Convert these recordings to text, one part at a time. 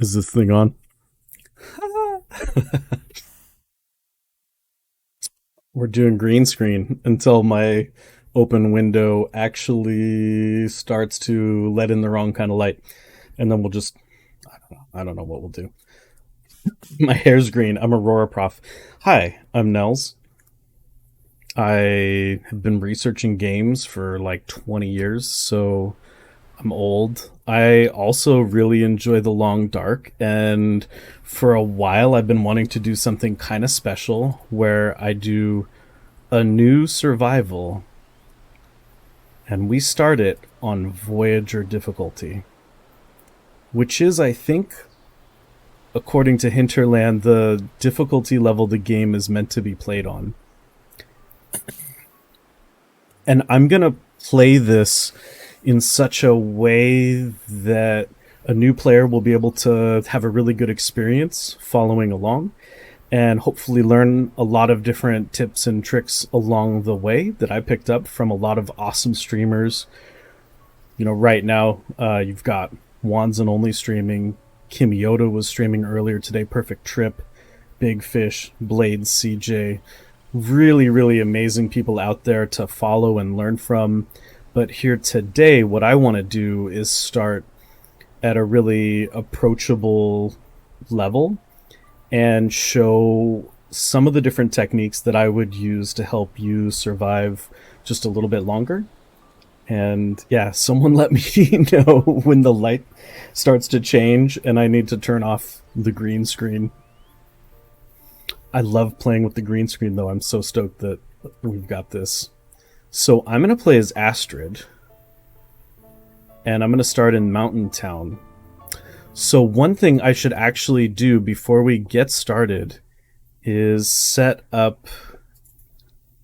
Is this thing on? We're doing green screen until my open window actually starts to let in the wrong kind of light. And then we'll just, I don't know what we'll do. My hair's green. I'm Aurora Prof. Hi, I'm Nels. I have been researching games for like 20 years, so I'm old. I also really enjoy the long dark, and for a while I've been wanting to do something kind of special where I do a new survival, and we start it on Voyager difficulty, which is, I think, according to Hinterland, the difficulty level the game is meant to be played on. And I'm gonna play this in such a way that a new player will be able to have a really good experience following along and hopefully learn a lot of different tips and tricks along the way that I picked up from a lot of awesome streamers. You know, right now, you've got Wands Only streaming, Kimioto was streaming earlier today, Perfect Trip, Big Fish, Blades, CJ. Really, really amazing people out there to follow and learn from. But here today, what I want to do is start at a really approachable level and show some of the different techniques that I would use to help you survive just a little bit longer. And yeah, someone let me know when the light starts to change and I need to turn off the green screen. I love playing with the green screen, though. I'm so stoked that we've got this. So I'm going to play as Astrid, and I'm going to start in Mountain Town. So one thing I should actually do before we get started is set up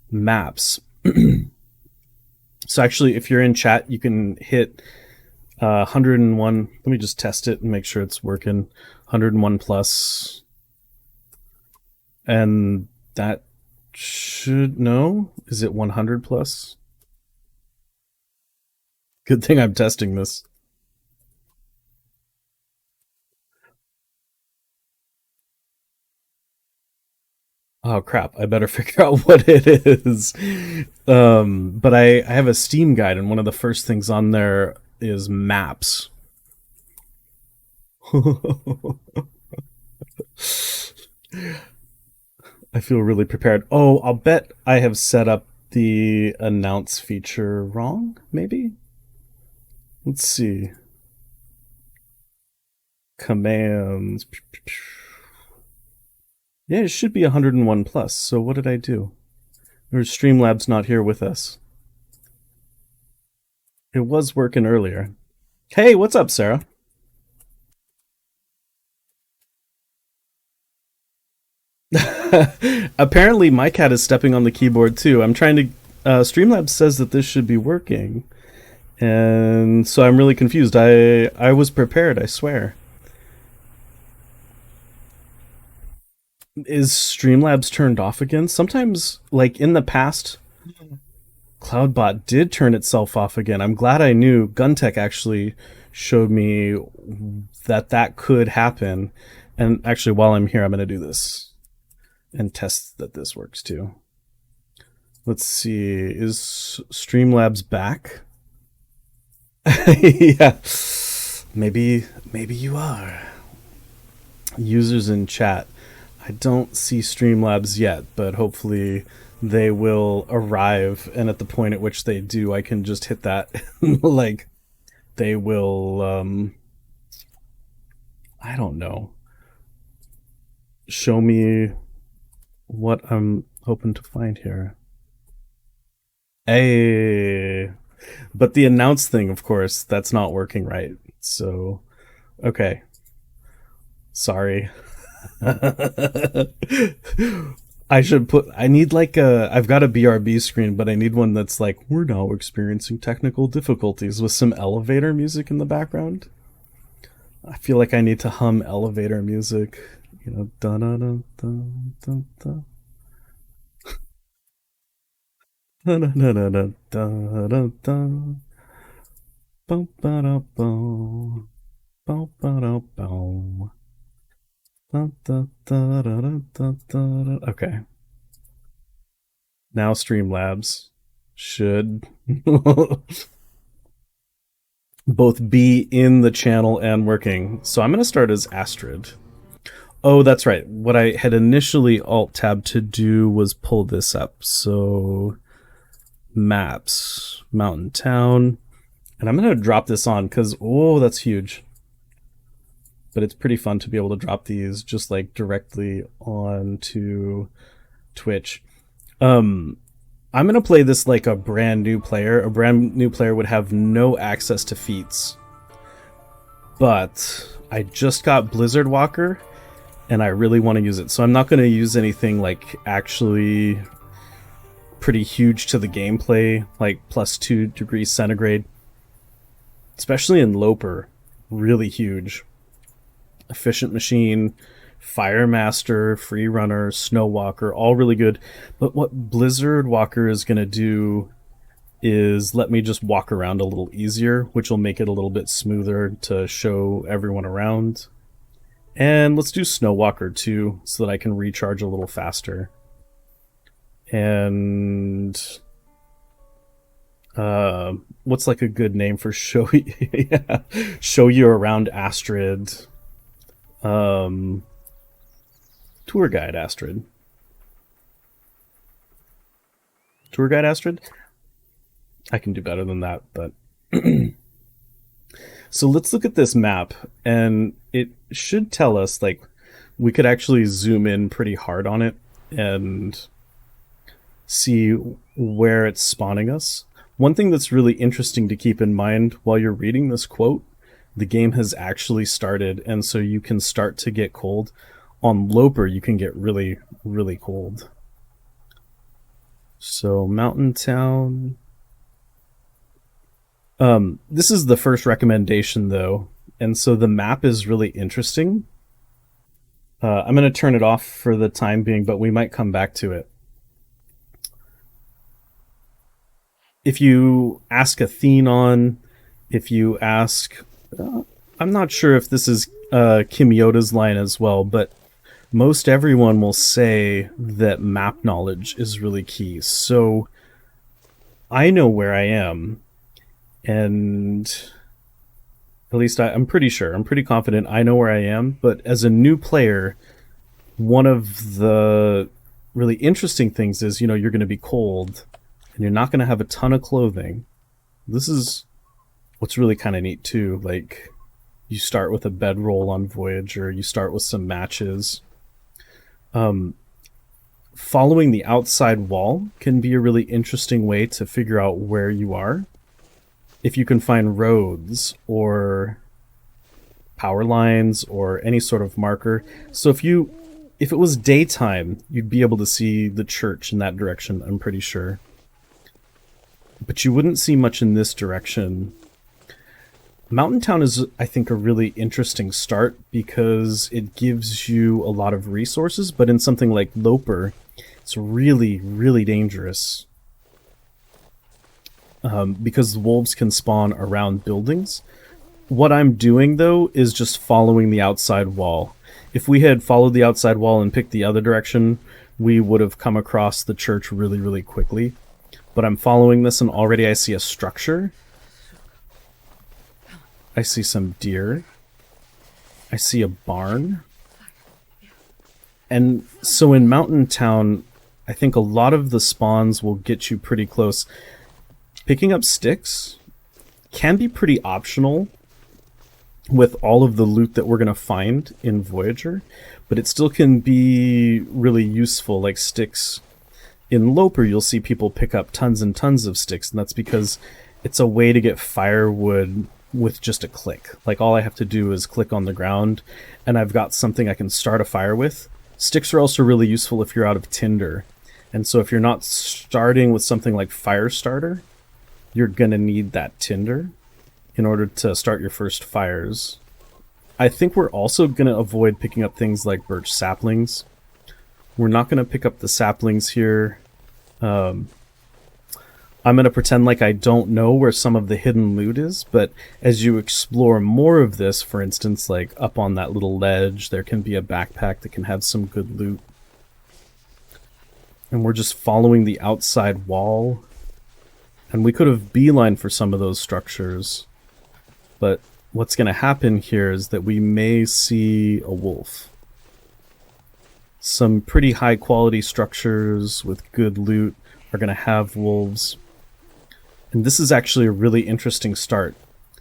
maps. So actually, if you're in chat, you can hit 101. Let me just test it and make sure it's working. 101 plus. And that should, no? Is it 100 plus? Good thing I'm testing this. Oh crap, I better figure out what it is. But I have a Steam guide, and one of the first things on there is maps. I feel really prepared. Oh, I'll bet I have set up the announce feature wrong, maybe? Let's see. Commands. Yeah, it should be 101 plus. So what did I do? Or Streamlabs not here with us. It was working earlier. Hey, what's up, Sarah? Apparently, my cat is stepping on the keyboard too. I'm trying to. Streamlabs says that this should be working, and so I'm really confused. I was prepared. I swear. Is Streamlabs turned off again? Sometimes, like in the past, Cloudbot did turn itself off again. I'm glad I knew. Guntech actually showed me that that could happen. And actually, while I'm here, I'm going to do this and test that this works too. Let's see. Is Streamlabs back? Yeah. Maybe you are. Users in chat. I don't see Streamlabs yet, but hopefully they will arrive, and at the point at which they do, I can just hit that. Like, they will, I don't know, show me what I'm hoping to find here. Hey, but the announce thing, of course, that's not working right. So, okay. Sorry. I should put. I need like a. I've got a BRB screen, but I need one that's like, we're now experiencing technical difficulties with some elevator music in the background. I feel like I need to hum elevator music. You know, da da da da da da. Da da da da da da da. Bum ba da bum. Bum ba da bum. Okay. Now Streamlabs should both be in the channel and working. So I'm going to start as Astrid. Oh, that's right. What I had initially alt-tabbed to do was pull this up. So maps, mountain town. And I'm going to drop this on because, oh, that's huge. But it's pretty fun to be able to drop these just like directly onto Twitch. I'm going to play this like a brand new player. A brand new player would have no access to feats. But I just got Blizzard Walker, and I really want to use it. So I'm not going to use anything like actually pretty huge to the gameplay, like +2 degrees centigrade. Especially in Loper, really huge. Efficient Machine, Fire Master, Free Runner, Snow Walker, all really good. But what Blizzard Walker is going to do is let me just walk around a little easier, which will make it a little bit smoother to show everyone around. And let's do Snow Walker too, so that I can recharge a little faster. And what's like a good name for show yeah, show you around Astrid? Tour guide Astrid. Tour guide Astrid? I can do better than that, but so let's look at this map, and it should tell us like we could actually zoom in pretty hard on it and see where it's spawning us. One thing that's really interesting to keep in mind while you're reading this quote, the game has actually started, and so you can start to get cold. On Loper, you can get really, really cold. So, Mountain Town. This is the first recommendation, though, and so the map is really interesting. I'm going to turn it off for the time being, but we might come back to it. If you ask Athenon, if you ask... I'm not sure if this is Kim Yoda's line as well, but most everyone will say that map knowledge is really key. So I know where I am, and at least I'm pretty sure, I'm pretty confident I know where I am, but as a new player, one of the really interesting things is, you know, you're going to be cold, and you're not going to have a ton of clothing. This is what's really kind of neat too. Like, you start with a bedroll on Voyager, you start with some matches. Following the outside wall can be a really interesting way to figure out where you are. If you can find roads or power lines or any sort of marker. So if it was daytime, you'd be able to see the church in that direction, I'm pretty sure. But you wouldn't see much in this direction. Mountain Town is, I think, a really interesting start because it gives you a lot of resources, but in something like Loper, it's really, really dangerous. Because wolves can spawn around buildings. What I'm doing, though, is just following the outside wall. If we had followed the outside wall and picked the other direction, we would have come across the church really, really quickly. But I'm following this, and already I see a structure. I see some deer. I see a barn. And so in Mountain Town, I think a lot of the spawns will get you pretty close. Picking up sticks can be pretty optional with all of the loot that we're going to find in Voyager, but it still can be really useful, like sticks. In Loper, you'll see people pick up tons and tons of sticks, and that's because it's a way to get firewood with just a click. Like, all I have to do is click on the ground, and I've got something I can start a fire with. Sticks are also really useful if you're out of tinder, and so if you're not starting with something like fire starter, you're gonna need that tinder in order to start your first fires. I think we're also gonna avoid picking up things like birch saplings. We're not gonna pick up the saplings here. I'm going to pretend like I don't know where some of the hidden loot is, but as you explore more of this, for instance, like up on that little ledge, there can be a backpack that can have some good loot. And we're just following the outside wall. And we could have beeline for some of those structures. But what's going to happen here is that we may see a wolf. Some pretty high quality structures with good loot are going to have wolves. And this is actually a really interesting start.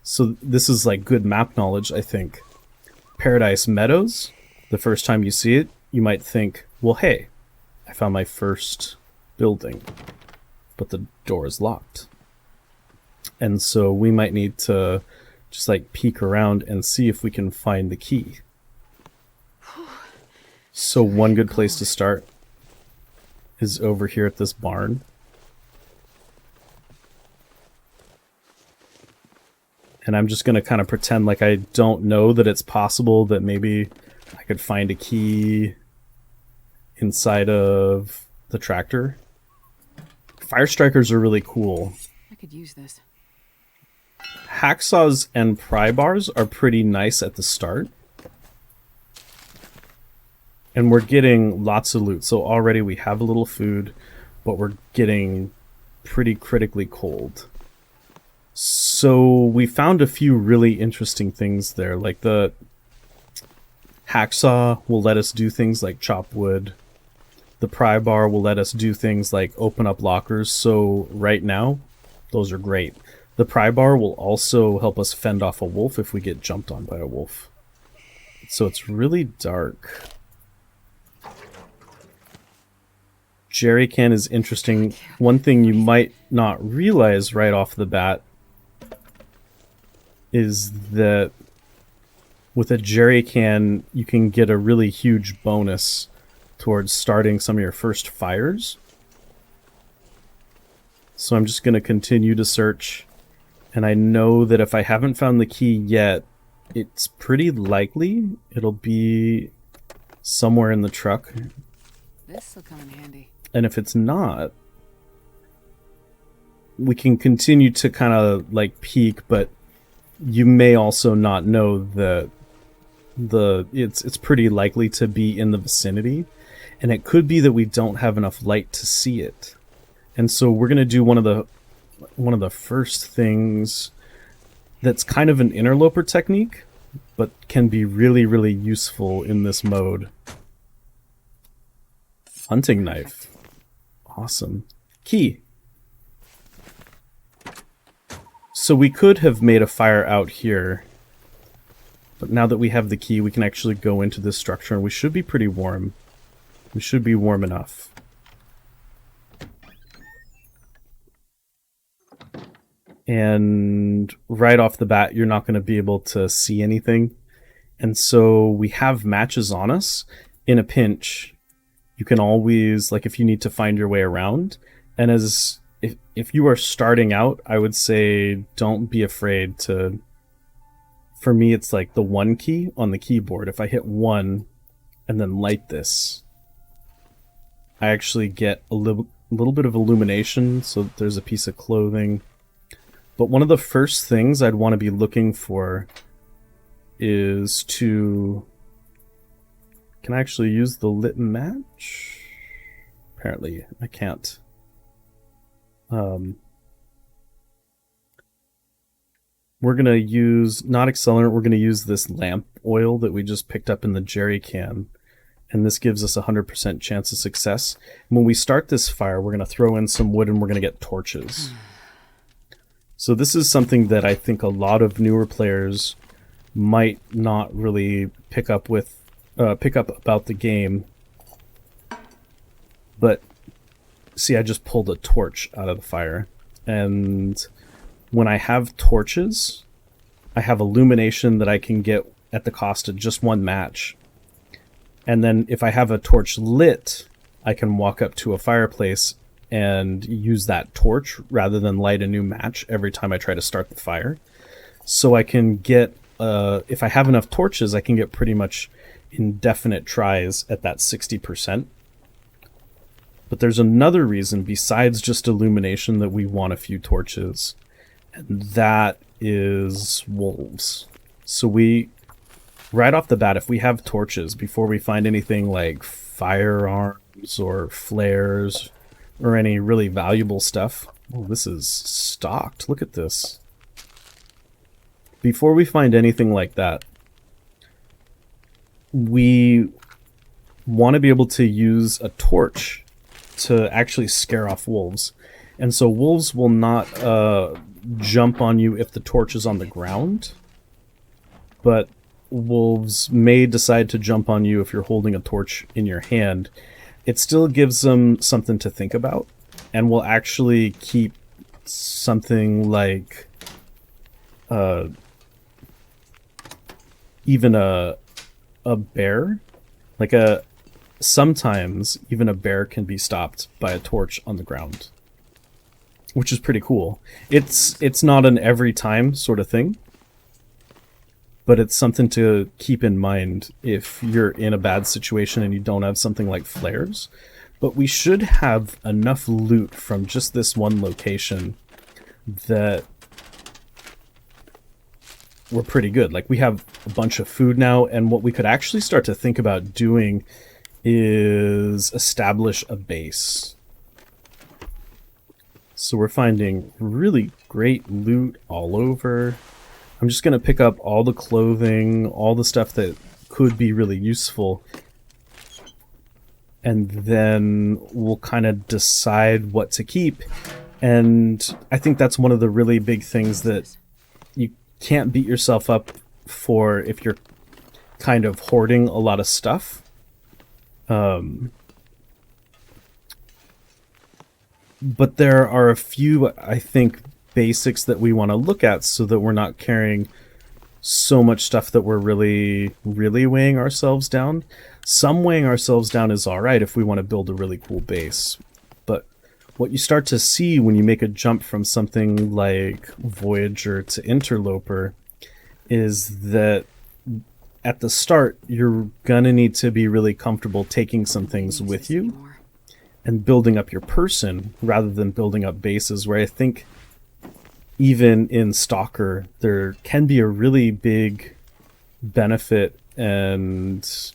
So this is like good map knowledge, I think. Paradise Meadows, the first time you see it, you might think, well, hey, I found my first building, but the door is locked. And so we might need to just like peek around and see if we can find the key. So one good place to start is over here at this barn. And I'm just going to kind of pretend like I don't know that it's possible that maybe I could find a key inside of the tractor. Fire strikers are really cool. I could use this. Hacksaws and pry bars are pretty nice at the start. And we're getting lots of loot. So already we have a little food, but we're getting pretty critically cold. So we found a few really interesting things there. Like the hacksaw will let us do things like chop wood. The pry bar will let us do things like open up lockers. So right now, those are great. The pry bar will also help us fend off a wolf if we get jumped on by a wolf. So it's really dark. Jerry can is interesting. One thing you might not realize right off the bat is that with a jerry can, you can get a really huge bonus towards starting some of your first fires. So I'm just going to continue to search. And I know that if I haven't found the key yet, it's pretty likely it'll be somewhere in the truck. This will come in handy. And if it's not, we can continue to kind of like peek, but you may also not know that it's pretty likely to be in the vicinity, and it could be that we don't have enough light to see it. And so we're going to do one of the first things that's kind of an interloper technique, but can be really, really useful in this mode. Hunting knife. Awesome. Key. So we could have made a fire out here, but now that we have the key, we can actually go into this structure, and we should be pretty warm. We should be warm enough. And right off the bat, you're not going to be able to see anything. And so we have matches on us. In a pinch, you can always, like if you need to find your way around, and if you are starting out, I would say don't be afraid to... For me, it's like the 1 key on the keyboard. If I hit 1 and then light this, I actually get a little bit of illumination, so there's a piece of clothing. But one of the first things I'd want to be looking for is to... Can I actually use the lit match? Apparently, I can't. We're going to use, not accelerant, we're going to use this lamp oil that we just picked up in the jerry can. And this gives us a 100% chance of success. When we start this fire, we're going to throw in some wood and we're going to get torches. So this is something that I think a lot of newer players might not really pick up about the game. But see, I just pulled a torch out of the fire. And when I have torches, I have illumination that I can get at the cost of just 1 match. And then if I have a torch lit, I can walk up to a fireplace and use that torch rather than light a new match every time I try to start the fire. So I can get, if I have enough torches, I can get pretty much indefinite tries at that 60%. But there's another reason besides just illumination that we want a few torches, and that is wolves. So right off the bat, if we have torches, before we find anything like firearms or flares or any really valuable stuff, oh, this is stocked. Look at this. Before we find anything like that, we want to be able to use a torch to actually scare off wolves. And so wolves will not jump on you if the torch is on the ground, but wolves may decide to jump on you if you're holding a torch in your hand. It still gives them something to think about, and will actually keep something like even a bear, like sometimes even a bear can be stopped by a torch on the ground, which is pretty cool. It's not an every time sort of thing, but it's something to keep in mind if you're in a bad situation and you don't have something like flares. But we should have enough loot from just this one location that we're pretty good. Like, we have a bunch of food now, and what we could actually start to think about doing is establish a base. So we're finding really great loot all over. I'm just going to pick up all the clothing, all the stuff that could be really useful, and then we'll kind of decide what to keep. And I think that's one of the really big things that you can't beat yourself up for if you're kind of hoarding a lot of stuff. But there are a few, I think, basics that we want to look at so that we're not carrying so much stuff that we're really weighing ourselves down. Some weighing ourselves down is alright if we want to build a really cool base. But what you start to see when you make a jump from something like Voyager to Interloper is that at the start, you're gonna need to be really comfortable taking some things with you and building up your person rather than building up bases, where I think even in Stalker, there can be a really big benefit, and,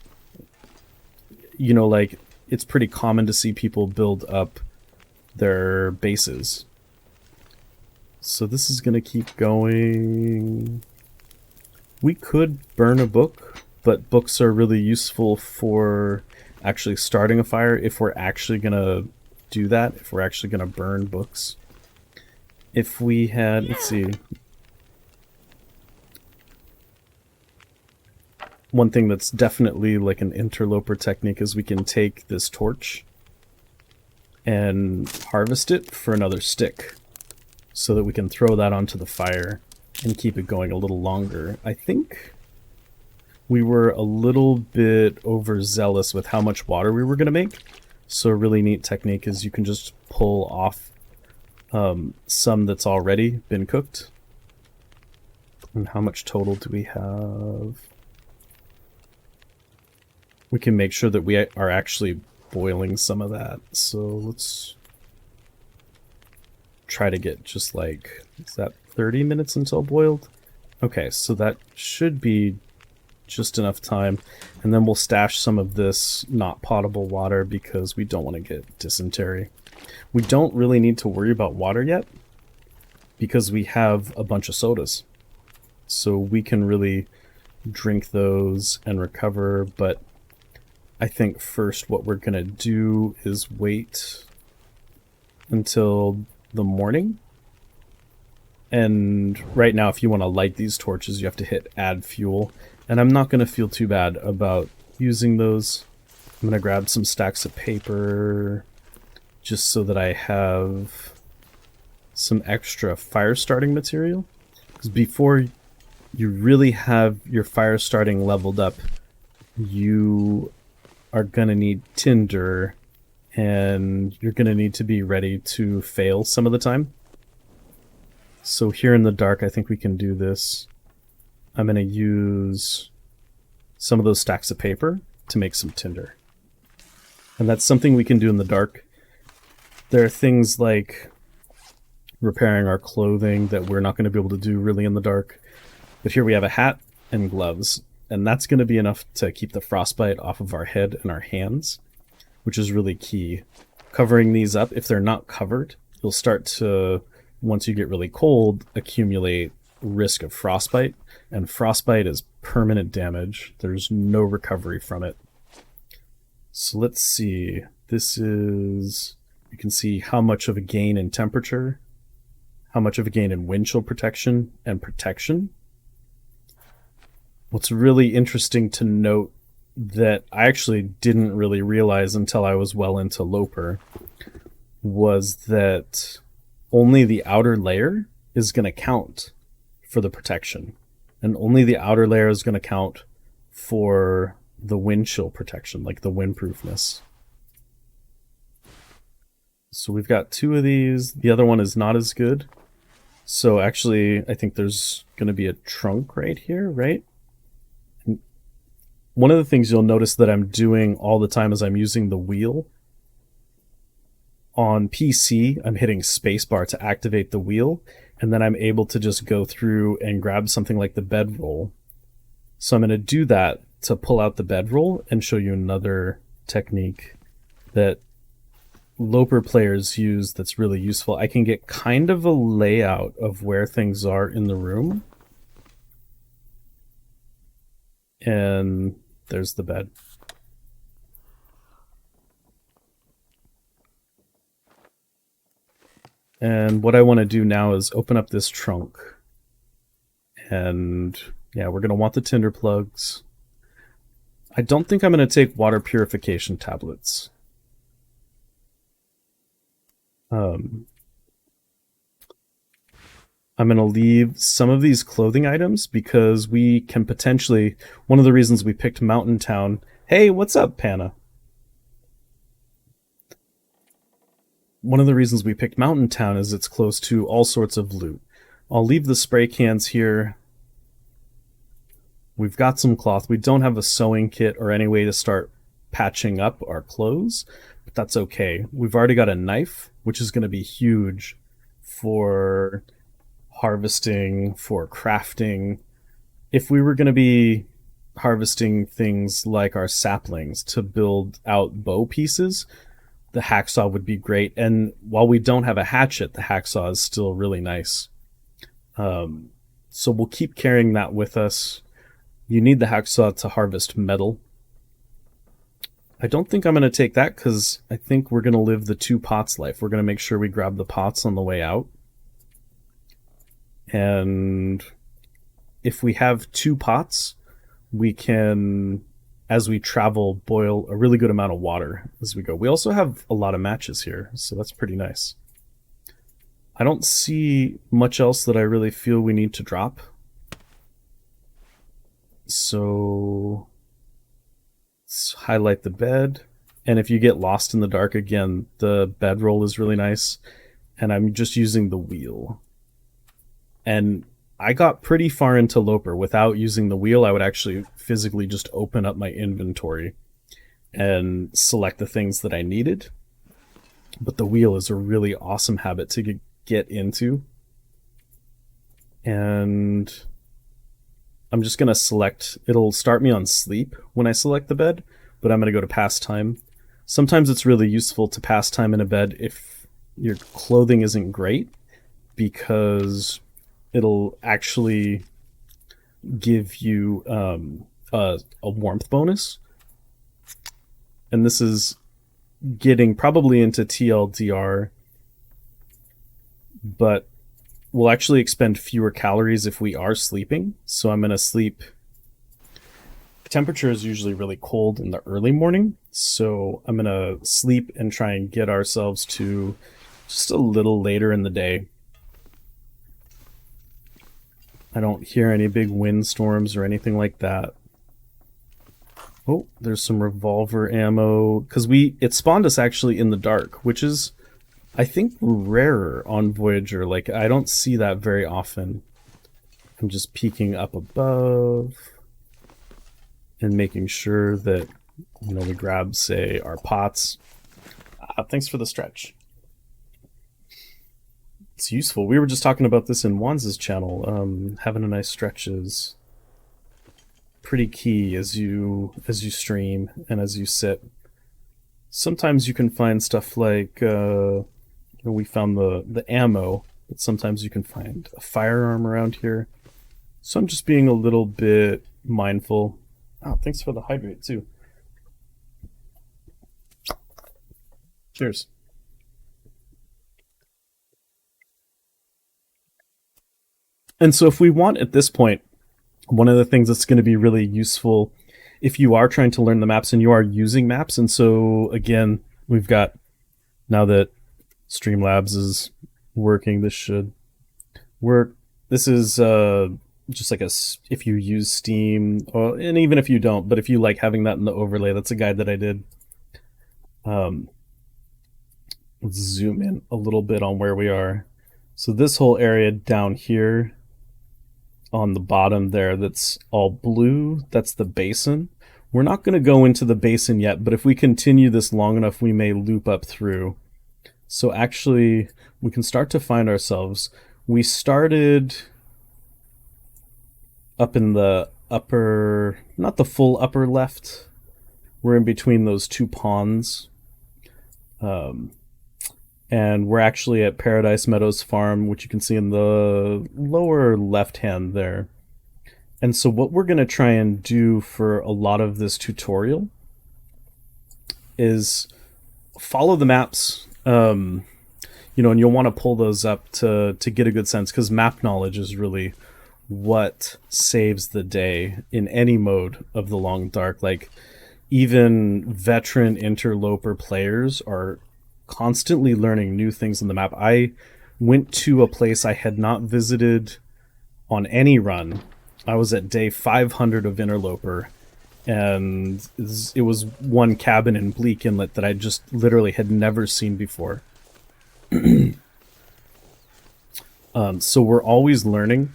you know, like, it's pretty common to see people build up their bases. So this is gonna keep going. We could burn a book, but books are really useful for actually starting a fire if we're actually going to do that, if we're actually going to burn books. If we had, let's see. One thing that's definitely like an interloper technique is we can take this torch and harvest it for another stick so that we can throw that onto the fire and keep it going a little longer. I think we were a little bit overzealous with how much water we were going to make. So a really neat technique is you can just pull off some that's already been cooked. And how much total do we have? We can make sure that we are actually boiling some of that. So let's try to get just like, is that 30 minutes until boiled? Okay, so that should be just enough time. And then we'll stash some of this not potable water because we don't want to get dysentery. We don't really need to worry about water yet because we have a bunch of sodas. So we can really drink those and recover, but I think first what we're going to do is wait until the morning. And right now, if you want to light these torches, you have to hit add fuel. And I'm not going to feel too bad about using those. I'm going to grab some stacks of paper just so that I have some extra fire starting material. Because before you really have your fire starting leveled up, you are going to need tinder, and you're going to need to be ready to fail some of the time. So here in the dark, I think we can do this. I'm going to use some of those stacks of paper to make some tinder. And that's something we can do in the dark There are things like repairing our clothing that we're not going to be able to do really in the dark. But here we have a hat and gloves, and that's going to be enough to keep the frostbite off of our head and our hands, which is really key. Covering these up, if they're not covered, you'll start to, once you get really cold, accumulate risk of frostbite, and frostbite is permanent damage. There's no recovery from it. So let's see. This is, you can see how much of a gain in temperature, how much of a gain in wind chill protection and protection. What's really interesting to note that I actually didn't really realize until I was well into Loper was that only the outer layer is going to count for the protection, and only the outer layer is going to count for the wind chill protection, like the windproofness. So we've got 2 of these. The other one is not as good. So actually, I think there's going to be a trunk right here, right? One of the things you'll notice that I'm doing all the time is I'm using the wheel. On PC, I'm hitting spacebar to activate the wheel, and then I'm able to just go through and grab something like the bedroll. So I'm going to do that to pull out the bedroll and show you another technique that Loper players use that's really useful. I can get kind of a layout of where things are in the room. And there's the bed. And what I want to do now is open up this trunk. And yeah, we're going to want the tinder plugs. I don't think I'm going to take water purification tablets. I'm going to leave some of these clothing items because we can potentially... One of the reasons we picked Mountain Town... Hey, what's up, Panna? One of the reasons we picked Mountain Town is it's close to all sorts of loot. I'll leave the spray cans here. We've got some cloth. We don't have a sewing kit or any way to start patching up our clothes, but that's okay. We've already got a knife, which is going to be huge for harvesting, for crafting. If we were going to be harvesting things like our saplings to build out bow pieces, the hacksaw would be great. And while we don't have a hatchet, the hacksaw is still really nice. So we'll keep carrying that with us. You need the hacksaw to harvest metal. I don't think I'm going to take that because I think we're going to live the 2 pots life. We're going to make sure we grab the pots on the way out. And if we have 2 pots, we can, as we travel, boil a really good amount of water as we go. We also have a lot of matches here, so that's pretty nice. I don't see much else that I really feel we need to drop. So let's highlight the bed. And if you get lost in the dark, again, the bedroll is really nice. And I'm just using the wheel. And I got pretty far into Loper without using the wheel. I would actually physically just open up my inventory and select the things that I needed. But the wheel is a really awesome habit to get into. And I'm just going to select, it'll start me on sleep when I select the bed, but I'm going to go to pastime. Sometimes it's really useful to pastime in a bed if your clothing isn't great, because it'll actually give you a warmth bonus. And this is getting probably into TLDR, but we'll actually expend fewer calories if we are sleeping. So I'm going to sleep. Temperature is usually really cold in the early morning, so I'm going to sleep and try and get ourselves to just a little later in the day. I don't hear any big windstorms or anything like that. Oh, there's some revolver ammo, because it spawned us actually in the dark, which is, I think, rarer on Voyager. Like, I don't see that very often. I'm just peeking up above and making sure that, we grab, say, our pots. Thanks for the stretch. It's useful. We were just talking about this in Wanza's channel. Having a nice stretch is pretty key as you stream and as you sit. Sometimes you can find stuff like we found the ammo, but sometimes you can find a firearm around here. So I'm just being a little bit mindful. Oh, thanks for the hydrate too. Cheers. And so if we want at this point, one of the things that's going to be really useful if you are trying to learn the maps and you are using maps, and so again, we've got, now that Streamlabs is working, this should work. This is just like if you use Steam, and even if you don't, but if you like having that in the overlay, that's a guide that I did. Let's zoom in a little bit on where we are. So this whole area down here on the bottom there, that's all blue, that's the basin. We're not going to go into the basin yet, but if we continue this long enough, we may loop up through. So actually, we can start to find ourselves. We started up in the upper, not the full upper left. We're in between those two ponds. And we're actually at Paradise Meadows Farm, which you can see in the lower left hand there. And so what we're going to try and do for a lot of this tutorial is follow the maps, and you'll want to pull those up to get a good sense, because map knowledge is really what saves the day in any mode of the Long Dark. Like, even veteran interloper players are constantly learning new things in the map. I went to a place I had not visited on any run. I was at day 500 of Interloper, and it was one cabin in Bleak Inlet that I just literally had never seen before. So we're always learning,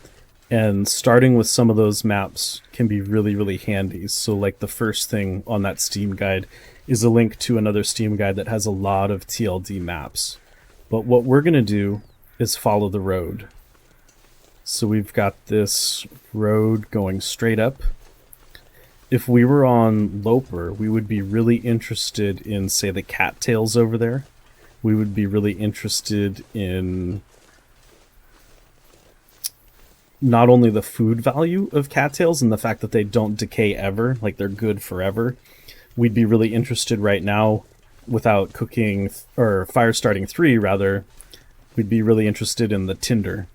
and starting with some of those maps can be really, really handy. So like the first thing on that Steam guide is a link to another Steam guide that has a lot of TLD maps. But what we're going to do is follow the road. So we've got this road going straight up. If we were on Loper, we would be really interested in, say, the cattails over there. We would be really interested in not only the food value of cattails and the fact that they don't decay ever, like they're good forever. We'd be really interested right now, without cooking, or fire starting 3 rather, we'd be really interested in the tinder.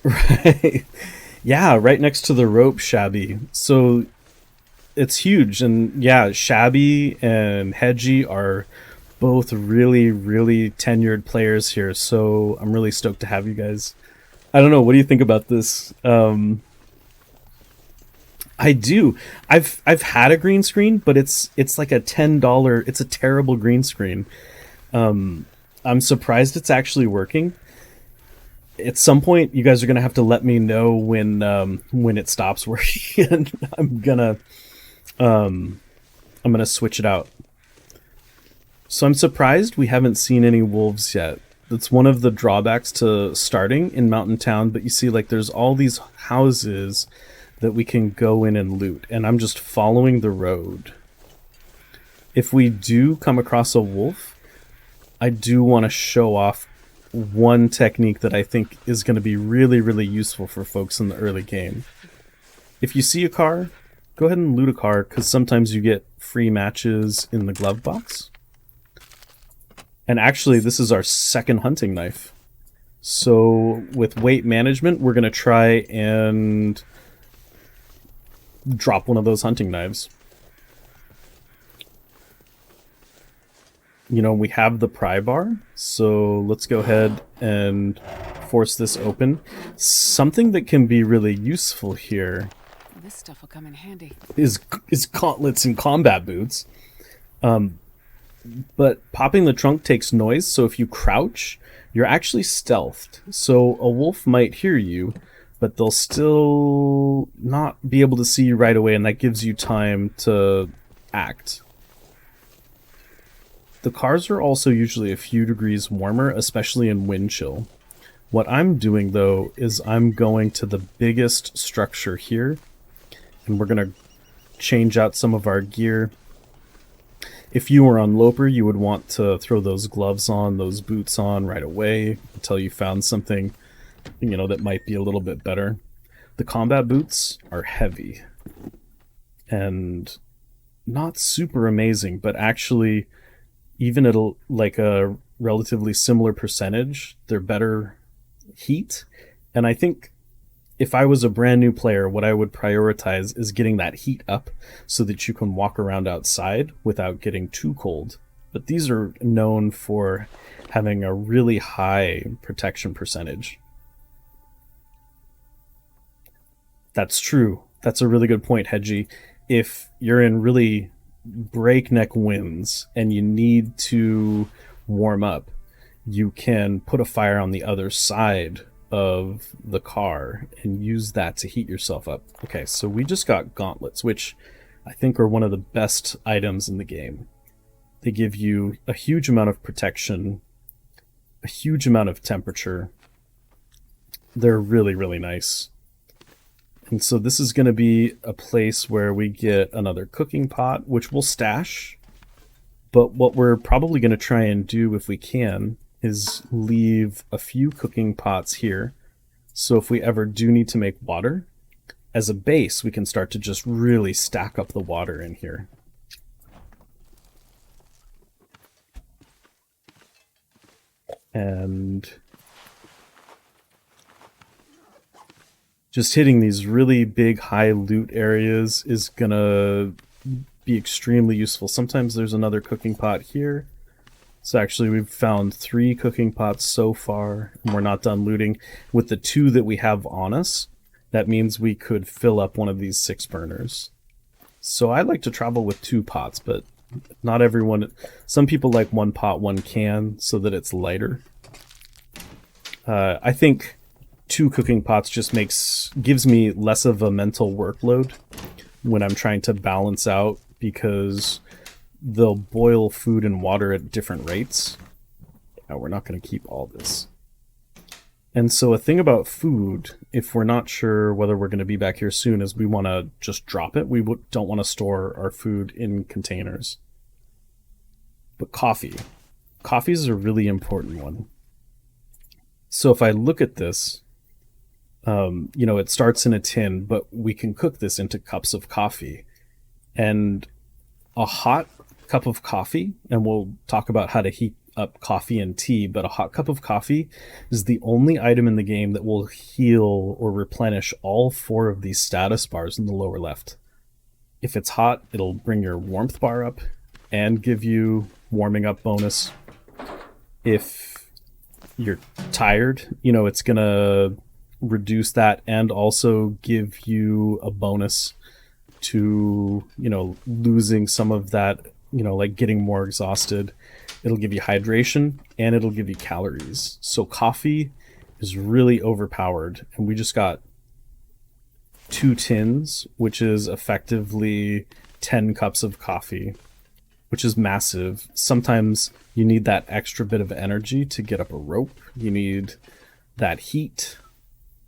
Right. Yeah, right next to the rope, Shabby. So it's huge. And yeah, Shabby and Hedgie are both really, really tenured players here. So I'm really stoked to have you guys. I don't know, what do you think about this? I do. I've had a green screen, but it's like a $10. It's a terrible green screen. I'm surprised it's actually working. At some point, you guys are gonna have to let me know when it stops working, and I'm gonna switch it out. So I'm surprised we haven't seen any wolves yet. That's one of the drawbacks to starting in Mountain Town. But you see, like, there's all these houses that we can go in and loot, and I'm just following the road. If we do come across a wolf, I do want to show off one technique that I think is going to be really, really useful for folks in the early game. If you see a car, go ahead and loot a car, because sometimes you get free matches in the glove box. And actually, this is our second hunting knife. So with weight management, we're going to try and drop one of those hunting knives. We have the pry bar, so let's go ahead and force this open. Something that can be really useful here This stuff will come in handy. is gauntlets and combat boots. But popping the trunk takes noise, so if you crouch, you're actually stealthed. So a wolf might hear you, but they'll still not be able to see you right away, and that gives you time to act. The cars are also usually a few degrees warmer, especially in wind chill. What I'm doing though is I'm going to the biggest structure here, and we're going to change out some of our gear. If you were on Loper, you would want to throw those gloves on, those boots on right away until you found something, that might be a little bit better. The combat boots are heavy and not super amazing, but actually, even at a relatively similar percentage, they're better heat. And I think if I was a brand new player, what I would prioritize is getting that heat up so that you can walk around outside without getting too cold. But these are known for having a really high protection percentage. That's true. That's a really good point, Hedgie. If you're in really breakneck winds and you need to warm up, you can put a fire on the other side of the car and use that to heat yourself up. Okay, so we just got gauntlets, which I think are one of the best items in the game. They give you a huge amount of protection, a huge amount of temperature. They're really, really nice. And so this is going to be a place where we get another cooking pot, which we'll stash. But what we're probably going to try and do, if we can, is leave a few cooking pots here. So if we ever do need to make water, as a base, we can start to just really stack up the water in here. And just hitting these really big high loot areas is gonna be extremely useful. Sometimes there's another cooking pot here. So actually we've found 3 cooking pots so far, and we're not done looting. With the 2 that we have on us, that means we could fill up one of these 6 burners. So I like to travel with 2 pots, but not everyone. Some people like 1 pot, 1 can, so that it's lighter. I think 2 cooking pots just gives me less of a mental workload when I'm trying to balance out, because they'll boil food and water at different rates. Now, we're not going to keep all this. And so a thing about food, if we're not sure whether we're going to be back here soon, is we want to just drop it. We don't want to store our food in containers. But coffee. Coffee is a really important one. So if I look at this, it starts in a tin, but we can cook this into cups of coffee. And a hot cup of coffee, and we'll talk about how to heat up coffee and tea, but a hot cup of coffee is the only item in the game that will heal or replenish all 4 of these status bars in the lower left. If it's hot, it'll bring your warmth bar up and give you warming up bonus. If you're tired, it's gonna reduce that and also give you a bonus to, losing some of that, like getting more exhausted. It'll give you hydration and it'll give you calories. So coffee is really overpowered, and we just got 2 tins, which is effectively 10 cups of coffee, which is massive. Sometimes you need that extra bit of energy to get up a rope. You need that heat,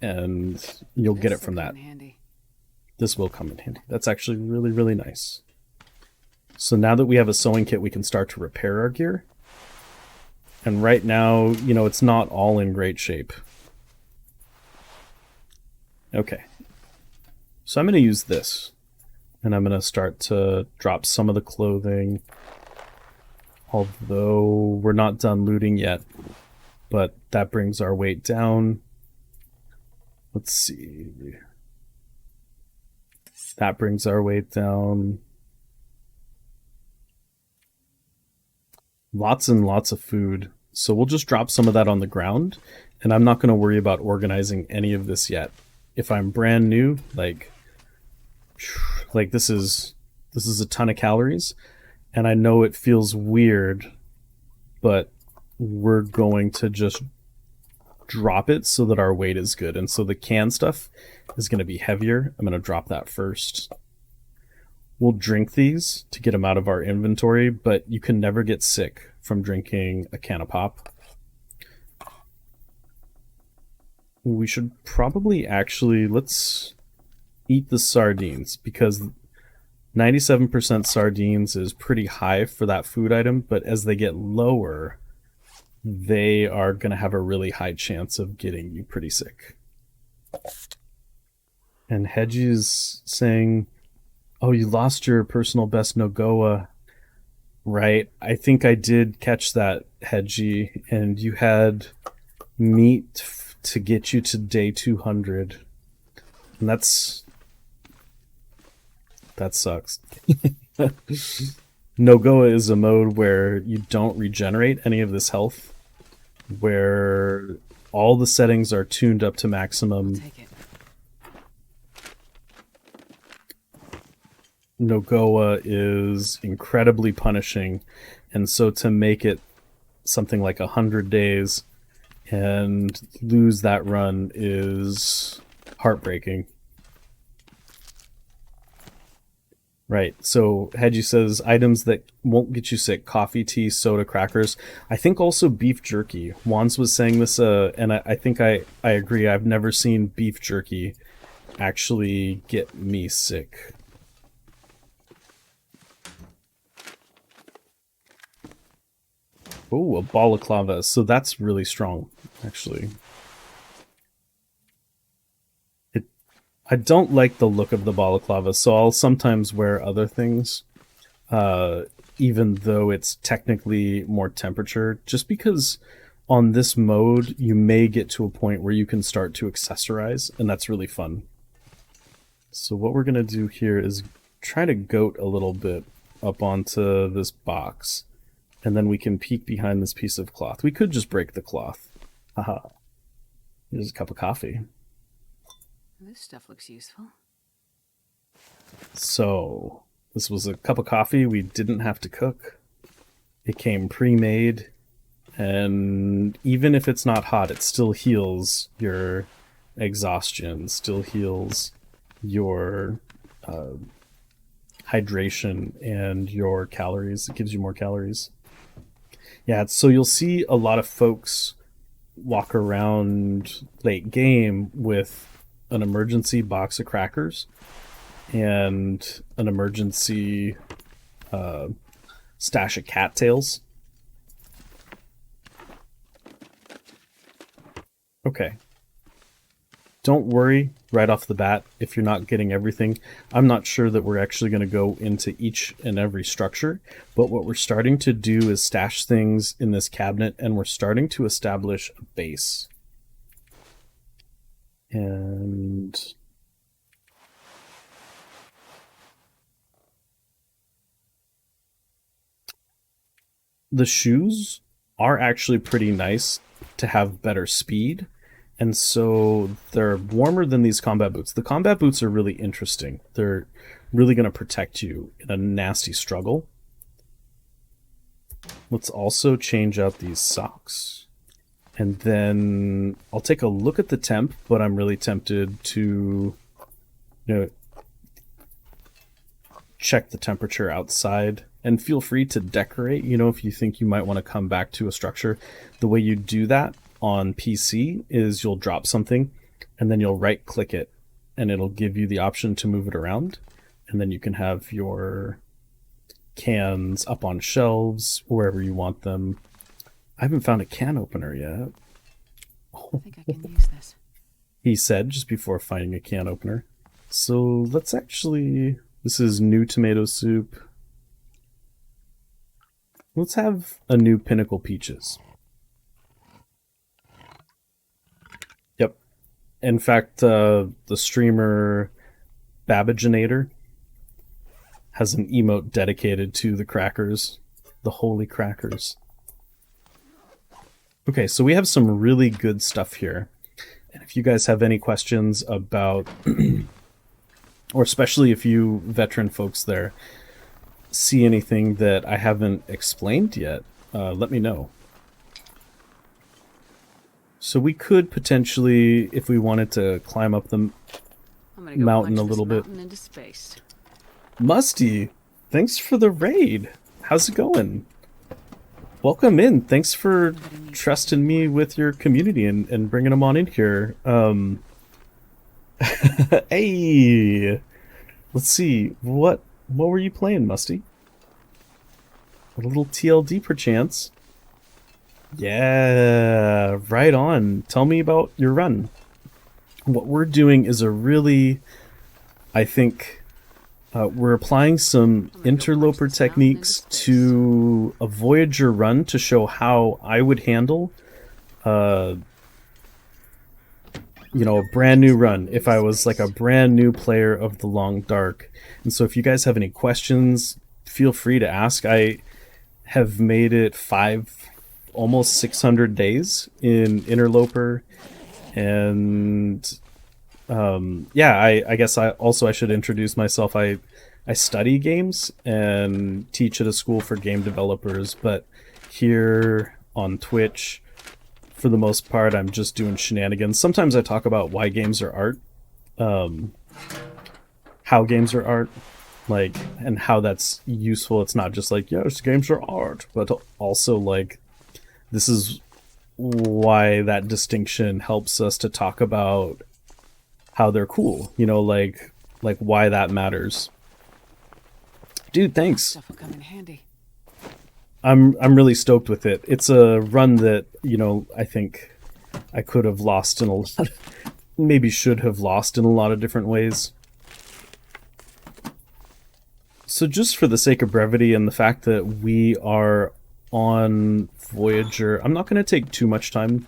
and you'll get it from that. This will come in handy. That's actually really, really nice. So now that we have a sewing kit, we can start to repair our gear. And right now, it's not all in great shape. Okay. So I'm going to use this. And I'm going to start to drop some of the clothing. Although we're not done looting yet. But that brings our weight down. Let's see. That brings our weight down. Lots and lots of food. So we'll just drop some of that on the ground, and I'm not going to worry about organizing any of this yet. If I'm brand new, like this is a ton of calories, and I know it feels weird, but we're going to just drop it so that our weight is good. And so the canned stuff is going to be heavier. I'm going to drop that first. We'll drink these to get them out of our inventory, but you can never get sick from drinking a can of pop. We should probably actually, let's eat the sardines, because 97% sardines is pretty high for that food item, but as they get lower, they are going to have a really high chance of getting you pretty sick. And Hedgie's saying, oh, you lost your personal best NOGOA. Right. I think I did catch that, Hedgie, and you had meat to get you to day 200. And that sucks. NOGOA is a mode where you don't regenerate any of this health, where all the settings are tuned up to maximum. Take it. NOGOA is incredibly punishing, and so to make it something like 100 days and lose that run is heartbreaking. Right, so Hedgie says items that won't get you sick: coffee, tea, soda, crackers. I think also beef jerky. Wands was saying this, and I think I agree. I've never seen beef jerky actually get me sick. Oh, a balaclava. So that's really strong, actually. I don't like the look of the balaclava, so I'll sometimes wear other things, even though it's technically more temperature, just because on this mode you may get to a point where you can start to accessorize, and that's really fun. So what we're going to do here is try to goat a little bit up onto this box, and then we can peek behind this piece of cloth. We could just break the cloth. Haha. Here's a cup of coffee. This stuff looks useful. So, this was a cup of coffee we didn't have to cook. It came pre-made, and even if it's not hot, it still heals your exhaustion, still heals your hydration and your calories. It gives you more calories. Yeah, so you'll see a lot of folks walk around late game with an emergency box of crackers and an emergency stash of cattails. Okay. Don't worry right off the bat if you're not getting everything. I'm not sure that we're actually going to go into each and every structure, but what we're starting to do is stash things in this cabinet, and we're starting to establish a base. And the shoes are actually pretty nice to have better speed, and so they're warmer than these combat boots. The combat boots are really interesting. They're really going to protect you in a nasty struggle. Let's also change out these socks. And then I'll take a look at the temp, but I'm really tempted to, check the temperature outside. And feel free to decorate, if you think you might want to come back to a structure. The way you do that on PC is you'll drop something, and then you'll right-click it, and it'll give you the option to move it around. And then you can have your cans up on shelves, wherever you want them. I haven't found a can opener yet. I think I can use this. He said just before finding a can opener. So let's actually... This is new tomato soup. Let's have a new Pinnacle Peaches. Yep. In fact, the streamer Babaginator has an emote dedicated to the crackers. The holy crackers. Okay, so we have some really good stuff here. And if you guys have any questions about, or especially if you veteran folks there see anything that I haven't explained yet, let me know. So we could potentially, if we wanted to climb up the mountain a little bit. Into space. Musty, thanks for the raid. How's it going? Welcome in. Thanks for Somebody needs trusting something me more. with your community and bringing them on in here. Hey, let's see. What were you playing, Musty? A little TLD perchance. Yeah, right on. Tell me about your run. What we're doing is a really, I think, we're applying some I'm gonna go punch interloper this mountain into techniques space. to a Voyager run to show how I would handle uh, I'm gonna a go punch brand new this run mountain if into I was like a space. brand new player of the Long Dark. And so if you guys have any questions, feel free to ask. I have made it almost 600 days in Interloper. And yeah, I guess I should introduce myself. I study games and teach at a school for game developers, but here on Twitch, for the most part, I'm just doing shenanigans. Sometimes I talk about why games are art, um, how games are art, like, and how that's useful. It's not just like, yes, games are art, but also like, this is why that distinction helps us to talk about how they're cool, like why that matters. Dude, That thanks. stuff will come in handy. I'm really stoked with it. It's a run that, I think I could have lost in a lot, maybe should have lost in a lot of different ways. So, just for the sake of brevity and the fact that we are on Voyager, I'm not going to take too much time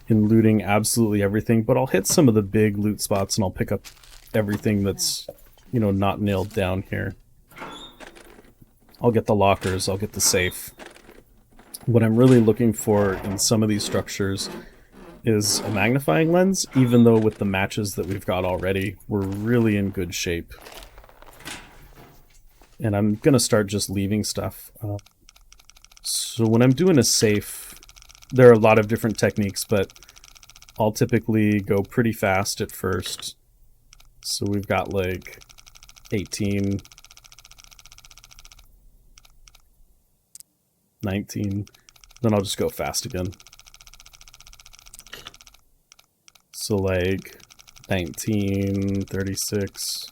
in looting absolutely everything, but I'll hit some of the big loot spots and I'll pick up everything Now, that's, not nailed down here. I'll get the lockers, I'll get the safe. What I'm really looking for in some of these structures is a magnifying lens, even though with the matches that we've got already, we're really in good shape. And I'm going to start just leaving stuff. So when I'm doing a safe, there are a lot of different techniques, but I'll typically go pretty fast at first. So we've got like 18, 19, then I'll just go fast again. So like 19, 36,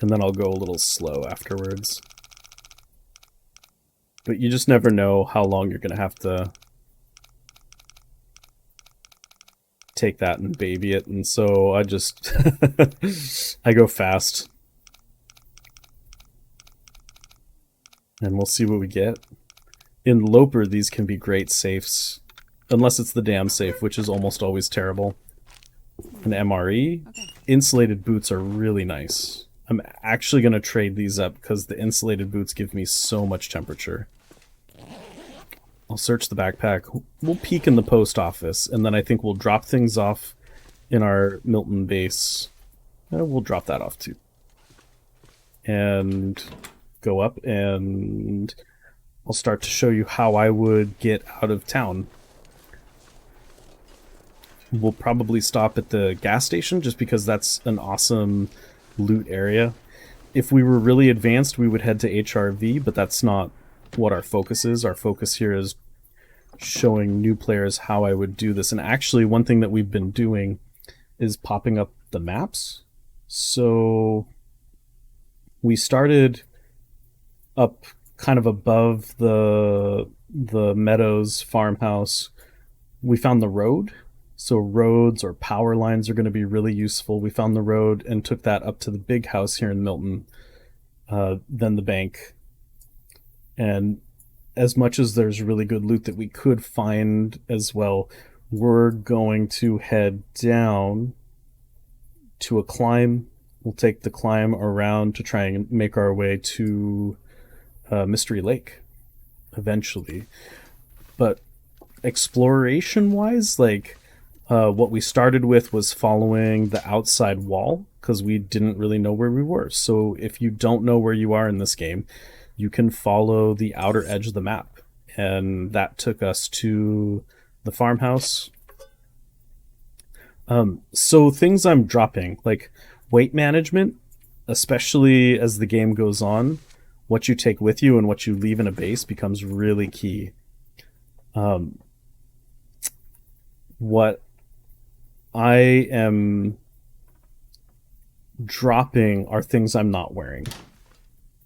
and then I'll go a little slow afterwards. But you just never know how long you're going to have to take that and baby it, and so I just I go fast. And we'll see what we get. In Loper, these can be great safes. Unless it's the dam safe, which is almost always terrible. An MRE. okay. Insulated boots are really nice. I'm actually going to trade these up because the insulated boots give me so much temperature. I'll search the backpack. We'll peek in the post office, and then I think we'll drop things off in our Milton base. We'll drop that off too. And go up, and I'll start to show you how I would get out of town. We'll probably stop at the gas station just because that's an awesome loot area. If we were really advanced, we would head to HRV, but that's not what our focus is. Our focus here is showing new players how I would do this. And actually, one thing that we've been doing is popping up the maps. So we started up kind of above the Meadows farmhouse. We found the road. So roads or power lines are going to be really useful. We found the road and took that up to the big house here in Milton, then the bank. And as much as there's really good loot that we could find as well, we're going to head down to a climb. We'll take the climb around to try and make our way to Mystery Lake eventually. But exploration wise, like what we started with was following the outside wall because we didn't really know where we were. So if you don't know where you are in this game, you can follow the outer edge of the map. And that took us to the farmhouse. So things I'm dropping, like weight management, especially as the game goes on, what you take with you and what you leave in a base becomes really key. What I am dropping are things I'm not wearing.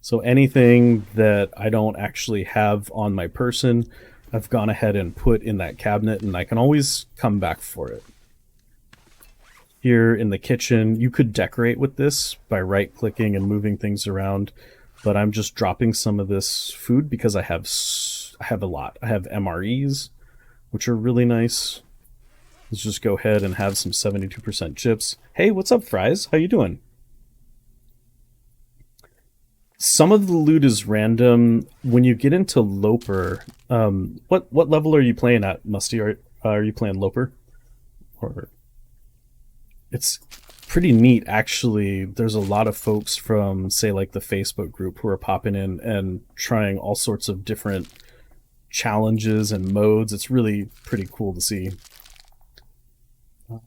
So anything that I don't actually have on my person, I've gone ahead and put in that cabinet, and I can always come back for it. Here in the kitchen, you could decorate with this by right-clicking and moving things around, but I'm just dropping some of this food because I have a lot. I have MREs, which are really nice. Let's just go ahead and have some 72% chips. Hey, what's up, Fries? How you doing? Some of the loot is random. When you get into Loper, what level are you playing at, Musty? Are you playing Loper? Or it's pretty neat, actually. There's a lot of folks from, say, like the Facebook group who are popping in and trying all sorts of different challenges and modes. It's really pretty cool to see. I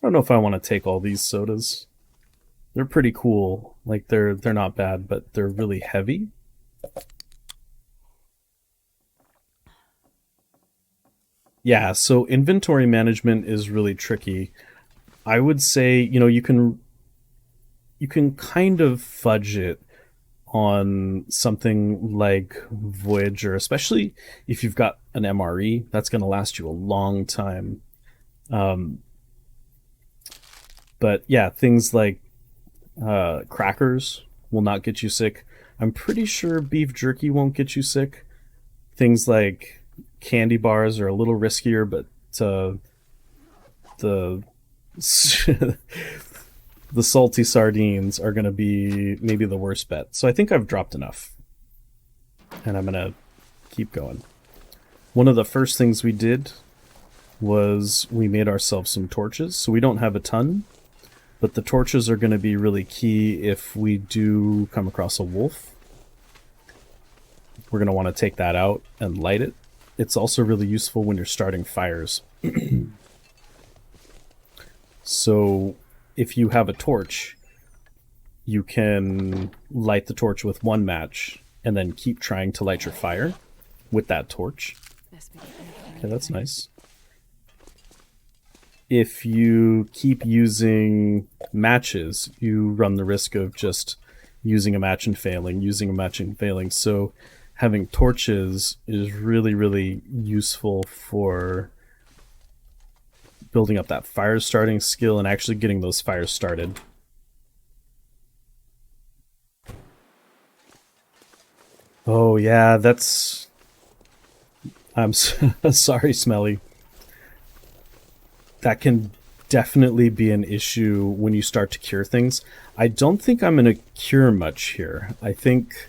don't know if I want to take all these sodas. They're pretty cool. Like they're not bad, but they're really heavy. Yeah, so inventory management is really tricky. I would say, you can kind of fudge it on something like Voyager, especially if you've got an MRE. That's going to last you a long time. But yeah, things like crackers will not get you sick. I'm pretty sure beef jerky won't get you sick. Things like candy bars are a little riskier, but the the salty sardines are going to be maybe the worst bet. So I think I've dropped enough, and I'm going to keep going. One of the first things we did was we made ourselves some torches. So we don't have a ton, but the torches are going to be really key if we do come across a wolf. We're going to want to take that out and light it. It's also really useful when you're starting fires. So if you have a torch, you can light the torch with one match and then keep trying to light your fire with that torch. Okay, that's nice. If you keep using matches, you run the risk of just using a match and failing, So having torches is really, really useful for building up that fire starting skill and actually getting those fires started. Oh yeah, I'm sorry, Smelly. That can definitely be an issue when you start to cure things. I don't think I'm going to cure much here. I think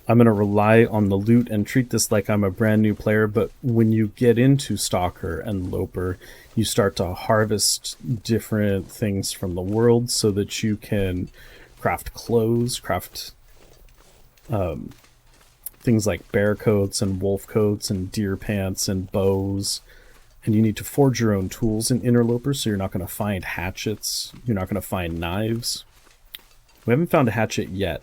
I'm going to rely on the loot and treat this like I'm a brand new player, but when you get into Stalker and Loper, you start to harvest different things from the world so that you can craft clothes, craft things like bear coats and wolf coats and deer pants and bows. And you need to forge your own tools in Interloper, so you're not going to find hatchets. You're not going to find knives. We haven't found a hatchet yet.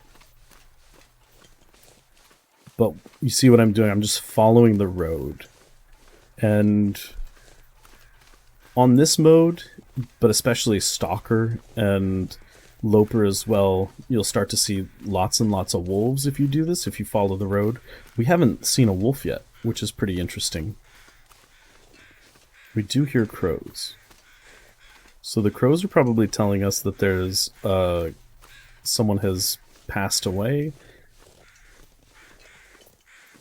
But you see what I'm doing? I'm just following the road. And on this mode, but especially Stalker and Loper as well, you'll start to see lots and lots of wolves if you do this, if you follow the road. We haven't seen a wolf yet, which is pretty interesting. We do hear crows. So the crows are probably telling us that there's someone has passed away.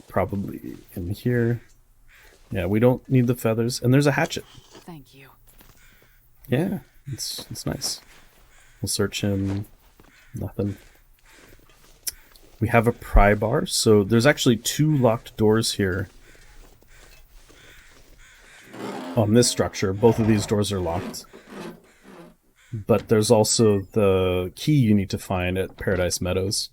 Probably in here. Yeah, we don't need the feathers. And there's a hatchet. Thank you. Yeah, it's nice. We'll search him. Nothing. We have a pry bar. So there's actually 2 locked doors here. On this structure, both of these doors are locked. But there's also the key you need to find at Paradise Meadows.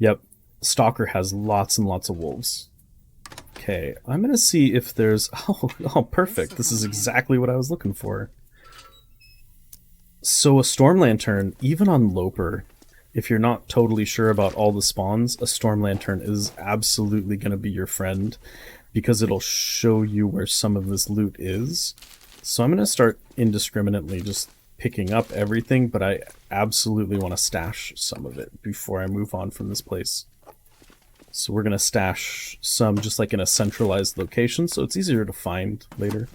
Yep, Stalker has lots and lots of wolves. Okay, I'm gonna see if there's... Oh, perfect. This is exactly what I was looking for. So a Storm Lantern, even on Loper, if you're not totally sure about all the spawns, a storm lantern is absolutely going to be your friend because it'll show you where some of this loot is. So I'm going to start indiscriminately just picking up everything, but I absolutely want to stash some of it before I move on from this place. So we're going to stash some just like in a centralized location so it's easier to find later.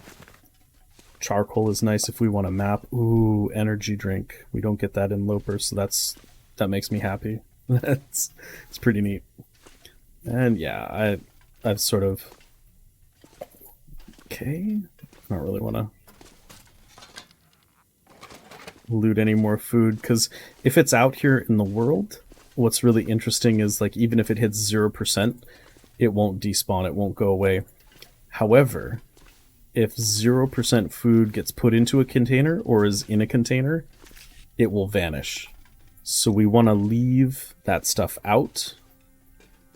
Charcoal is nice if we want a map. Ooh, energy drink. We don't get that in Loper, so that makes me happy. It's pretty neat. And yeah, I've sort of... Okay. I don't really want to loot any more food, because if it's out here in the world, what's really interesting is, like, even if it hits 0%, it won't despawn, it won't go away. However, if 0% food gets put into a container or is in a container, it will vanish. So we want to leave that stuff out.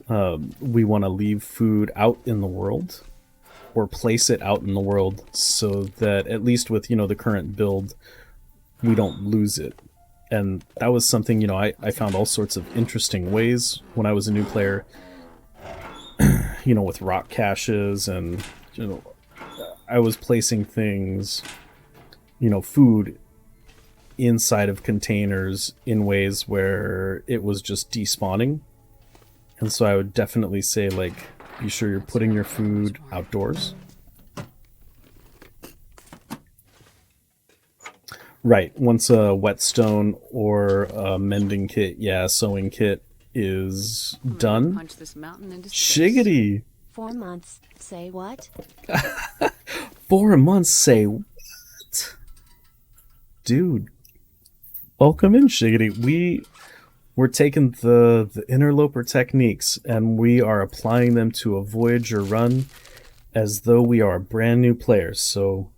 We want to leave food out in the world, or place it out in the world, so that at least with, the current build, we don't lose it. And that was something, I found all sorts of interesting ways when I was a new player, with rock caches, and, I was placing things, food inside of containers in ways where it was just despawning. And so I would definitely say, like, be sure you're putting your food outdoors. Right, once a whetstone or a mending kit, sewing kit is done. Punch this mountain into space. Shiggity! 4 months. Say what? 4 months, say what? Dude, welcome in, Shiggity. We're taking the Interloper techniques and we are applying them to a Voyager run as though we are brand new players. So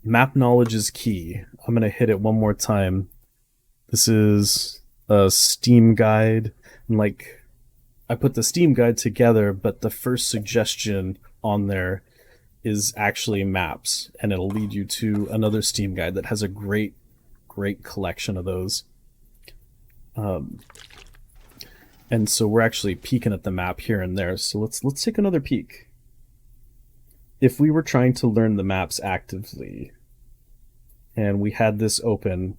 map knowledge is key. I'm going to hit it one more time. This is a Steam guide. And like, I put the Steam guide together, but the first suggestion on there is actually maps. And it'll lead you to another Steam guide that has a great collection of those. And so we're actually peeking at the map here and there. So let's take another peek. If we were trying to learn the maps actively, and we had this open,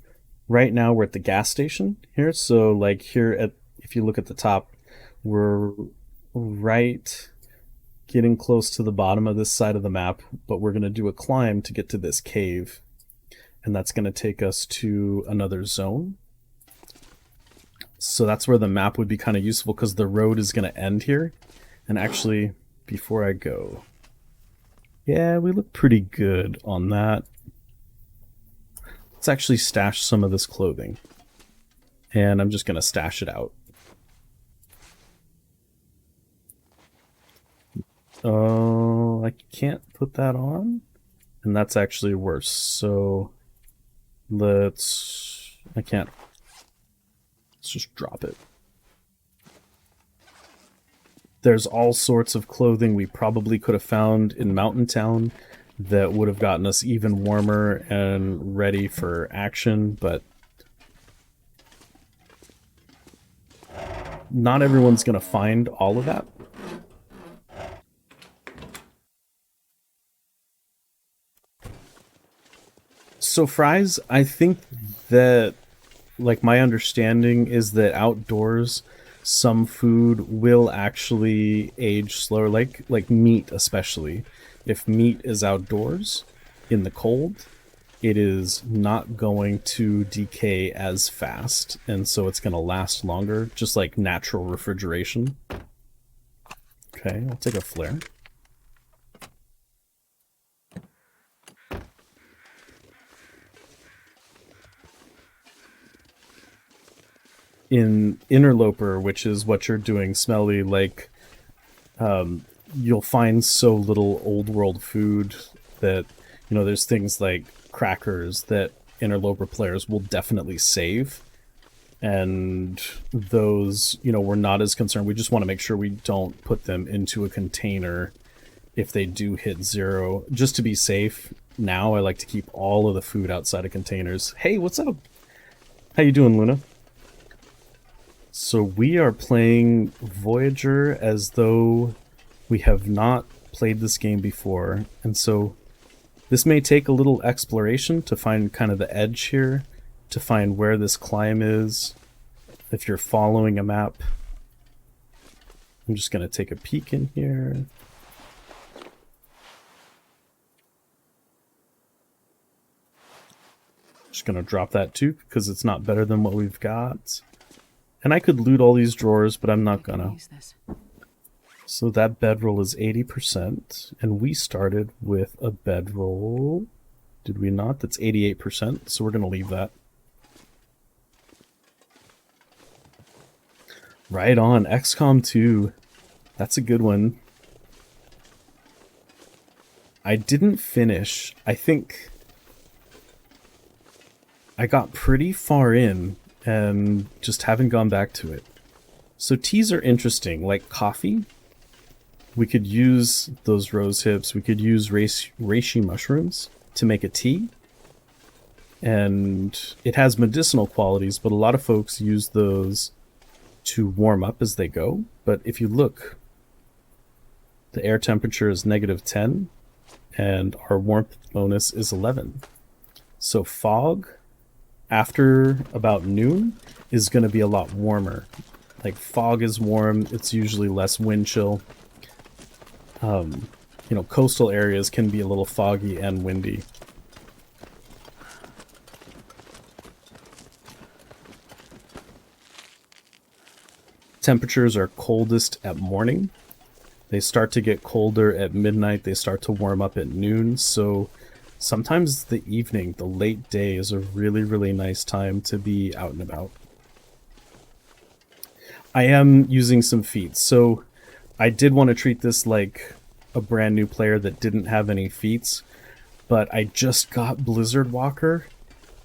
right now we're at the gas station here. So like here if you look at the top, we're right getting close to the bottom of this side of the map, but we're going to do a climb to get to this cave. And that's going to take us to another zone. So that's where the map would be kind of useful, because the road is going to end here. And actually, before I go, yeah, we look pretty good on that. Let's actually stash some of this clothing. And I'm just going to stash it out. Oh, I can't put that on. And that's actually worse. So let's just drop it. There's all sorts of clothing we probably could have found in Mountain Town that would have gotten us even warmer and ready for action, but not everyone's going to find all of that. So fries, I think that, like, my understanding is that outdoors, some food will actually age slower, like meat especially. If meat is outdoors in the cold, it is not going to decay as fast, and so it's going to last longer, just like natural refrigeration. Okay, I'll take a flare. In Interloper, which is what you're doing, Smelly, like, you'll find so little old world food that, there's things like crackers that Interloper players will definitely save. And those, we're not as concerned. We just want to make sure we don't put them into a container if they do hit 0. Just to be safe, now I like to keep all of the food outside of containers. Hey, what's up? How you doing, Luna? So we are playing Voyager as though we have not played this game before, and so this may take a little exploration to find kind of the edge here, to find where this climb is, if you're following a map. I'm just going to take a peek in here. Just going to drop that too, because it's not better than what we've got. And I could loot all these drawers, but I'm not gonna. Use this. So that bedroll is 80%, and we started with a bedroll, did we not? That's 88%, so we're gonna leave that. Right on, XCOM 2. That's a good one. I didn't finish. I think I got pretty far in and just haven't gone back to it. So teas are interesting, like coffee. We could use those rose hips, we could use reishi mushrooms to make a tea. And it has medicinal qualities, but a lot of folks use those to warm up as they go. But if you look, the air temperature is -10 and our warmth bonus is 11. So fog after about noon is going to be a lot warmer. Like fog is warm, it's usually less wind chill. You know, coastal areas can be a little foggy and windy. Temperatures are coldest at morning. They start to get colder at midnight. They start to warm up at noon. So sometimes the evening, the late day, is a really, really nice time to be out and about. I am using some feats. So I did want to treat this like a brand new player that didn't have any feats. But I just got Blizzard Walker.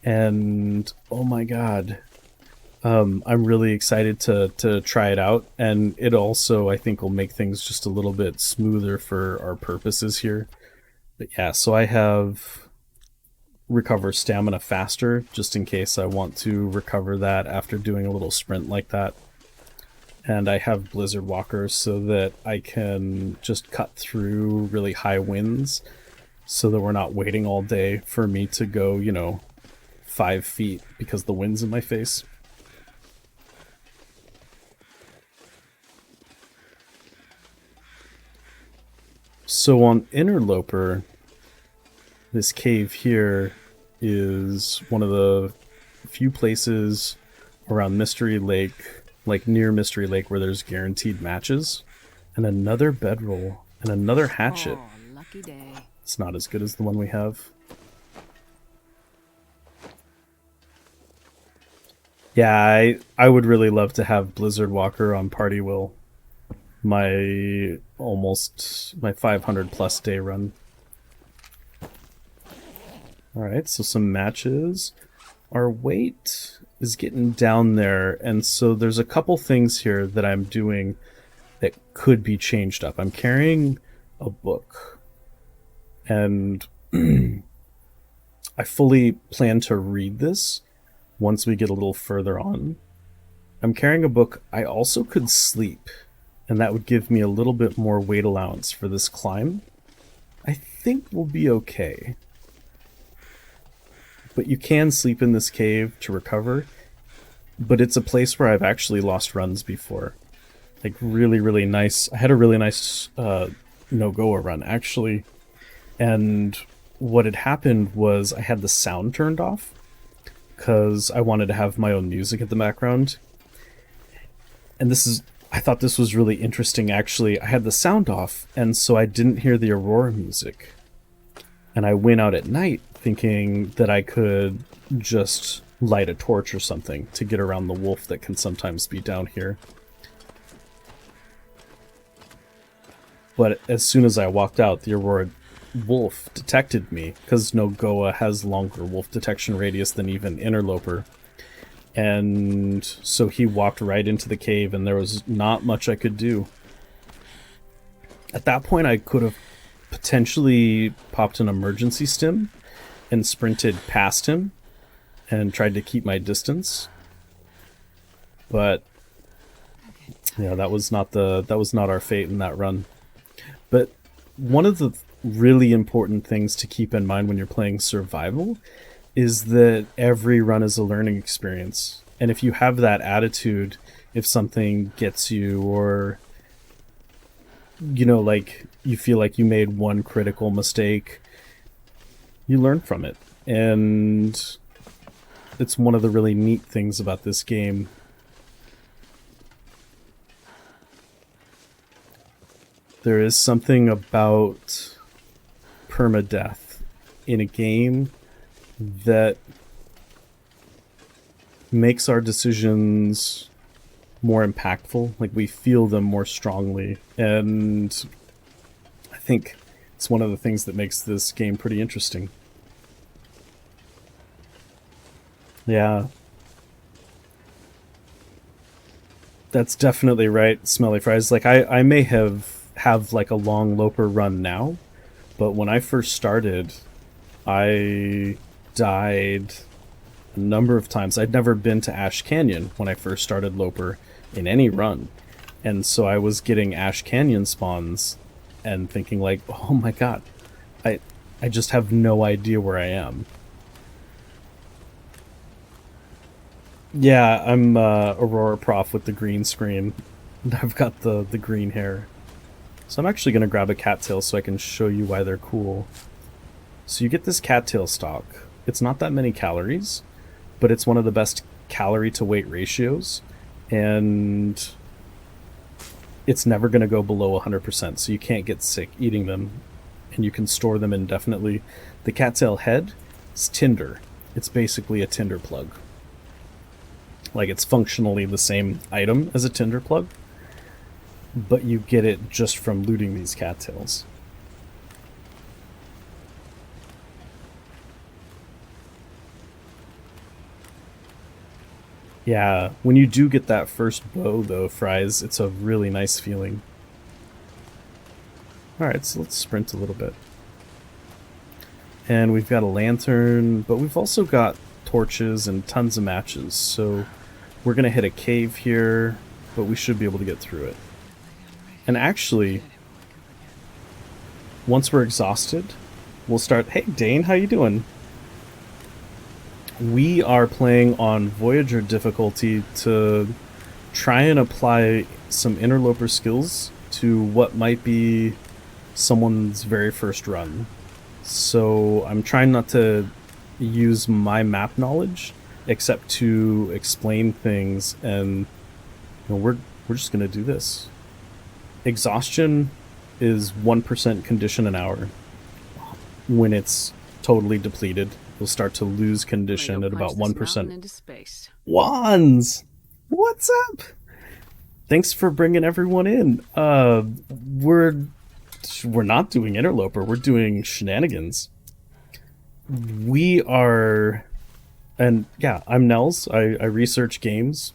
And oh my god. I'm really excited to try it out, and it also, I think, will make things just a little bit smoother for our purposes here. But yeah, so I have recover stamina faster, just in case I want to recover that after doing a little sprint like that. And I have Blizzard Walker so that I can just cut through really high winds, so that we're not waiting all day for me to go, you know, 5 feet because the wind's in my face. So on Interloper, this cave here is one of the few places around Mystery Lake, like near Mystery Lake, where there's guaranteed matches. And another bedroll, and another hatchet. Oh, lucky day. It's not as good as the one we have. Yeah, I would really love to have Blizzard Walker on Party Will. My 500 plus day run. Alright, so some matches. Our weight is getting down there, and so there's a couple things here that I'm doing that could be changed up. I'm carrying a book, and I fully plan to read this once we get a little further on. I'm carrying a book. I also could sleep, and that would give me a little bit more weight allowance for this climb. I think we'll be okay. But you can sleep in this cave to recover, but it's a place where I've actually lost runs before. Like really, really nice. I had a really nice NOGOA run, actually. And what had happened was I had the sound turned off because I wanted to have my own music in the background. And I thought this was really interesting, actually. I had the sound off, and so I didn't hear the Aurora music. And I went out at night thinking that I could just light a torch or something to get around the wolf that can sometimes be down here. But as soon as I walked out, the Aurora wolf detected me, because NOGOA has longer wolf detection radius than even Interloper. And so he walked right into the cave, and there was not much I could do. At that point, I could have potentially popped an emergency stim and sprinted past him and tried to keep my distance. But Yeah, that was not our fate in that run. But one of the really important things to keep in mind when you're playing survival is that every run is a learning experience. And if you have that attitude, if something gets you, or like you feel like you made one critical mistake, you learn from it. And it's one of the really neat things about this game. There is something about permadeath in a game that makes our decisions more impactful. Like, we feel them more strongly. And I think it's one of the things that makes this game pretty interesting. Yeah. That's definitely right, Smelly Fries. Like, I may have like a long Loper run now, but when I first started, I died a number of times. I'd never been to Ash Canyon when I first started Loper in any run, and so I was getting Ash Canyon spawns and thinking like, oh my god, I just have no idea where I am. Yeah, I'm Aurora Prof with the green screen. I've got the green hair. So I'm actually going to grab a cattail so I can show you why they're cool. So you get this cattail stock. It's not that many calories, but it's one of the best calorie to weight ratios. And it's never going to go below 100%, so you can't get sick eating them. And you can store them indefinitely. The cattail head is tinder. It's basically a tinder plug. Like, it's functionally the same item as a tinder plug, but you get it just from looting these cattails. Yeah, when you do get that first bow, though, Fries, it's a really nice feeling. Alright, so let's sprint a little bit. And we've got a lantern, but we've also got torches and tons of matches, so we're going to hit a cave here, but we should be able to get through it. And actually, once we're exhausted, we'll start... Hey, Dane, how you doing? We are playing on Voyager difficulty to try and apply some Interloper skills to what might be someone's very first run. So I'm trying not to use my map knowledge, except to explain things, and we're just going to do this. Exhaustion is 1% condition an hour. When it's totally depleted, you'll start to lose condition at about 1%. Into space. Wands! What's up? Thanks for bringing everyone in. We're not doing Interloper, we're doing shenanigans. We are... And yeah, I'm Nels. I research games.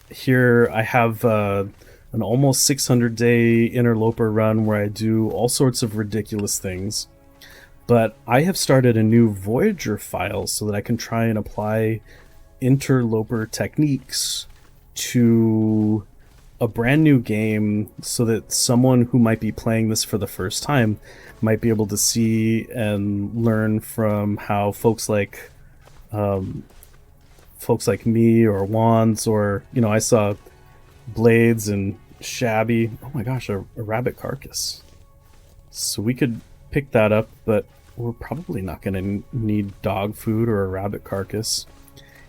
Here I have an almost 600-day Interloper run where I do all sorts of ridiculous things. But I have started a new Voyager file so that I can try and apply Interloper techniques to a brand new game, so that someone who might be playing this for the first time might be able to see and learn from how folks like me, or Wands, or I saw Blades and Shabby. Oh my gosh, a rabbit carcass. So we could pick that up, but we're probably not going to need dog food or a rabbit carcass.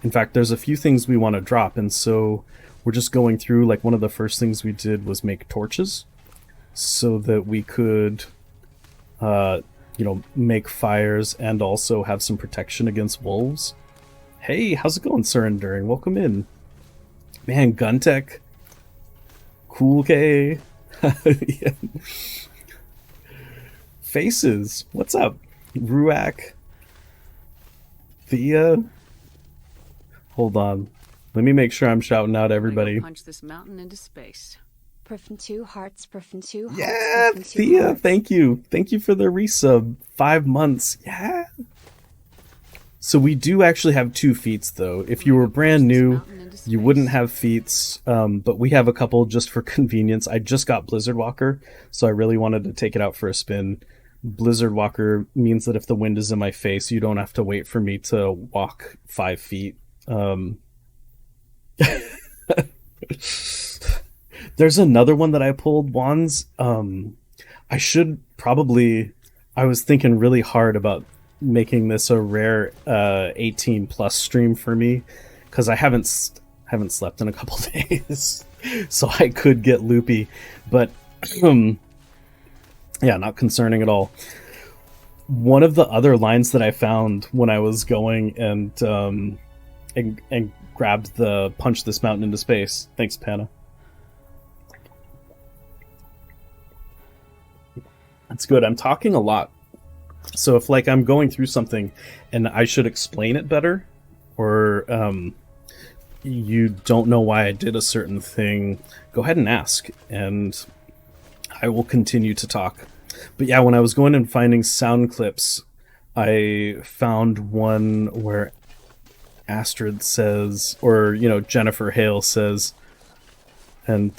In fact, there's a few things we want to drop, and so we're just going through. Like, one of the first things we did was make torches so that we could make fires and also have some protection against wolves. Hey, how's it going, Sir Enduring? Welcome in. Man, Guntech. Cool K. Yeah. Faces, what's up? Ruak. Thea. Hold on. Let me make sure I'm shouting out everybody. Punch this mountain into space. Perfin 2 hearts, Perfin 2 hearts. Yeah, Perfin 2 Thea, thank you. Thank you for the resub. 5 months. Yeah. So we do actually have 2 feats, though. If you were brand new, you wouldn't have feats, but we have a couple just for convenience. I just got Blizzard Walker, so I really wanted to take it out for a spin. Blizzard Walker means that if the wind is in my face, you don't have to wait for me to walk 5 feet. There's another one that I pulled, Wands. I should probably... I was thinking really hard about making this a rare 18 plus stream for me, because I haven't slept in a couple days, so I could get loopy. But yeah, not concerning at all. One of the other lines that I found when I was going and grabbed the punch this mountain into space. Thanks, Panna. That's good. I'm talking a lot. So if like I'm going through something and I should explain it better, or you don't know why I did a certain thing, go ahead and ask, and I will continue to talk. But yeah, when I was going and finding sound clips, I found one where Astrid says, or Jennifer Hale says, and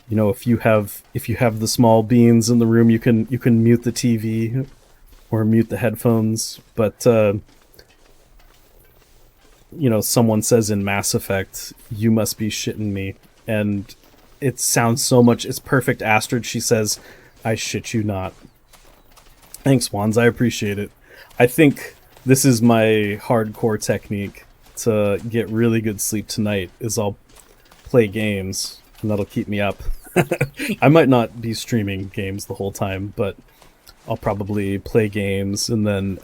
if you have the small beans in the room, you can mute the TV or mute the headphones. But someone says in Mass Effect, "You must be shitting me," and it sounds so much. It's perfect, Astrid. She says, "I shit you not." Thanks, Wands. I appreciate it. I think this is my hardcore technique to get really good sleep tonight. Is I'll play games, and that'll keep me up. I might not be streaming games the whole time, but I'll probably play games, and then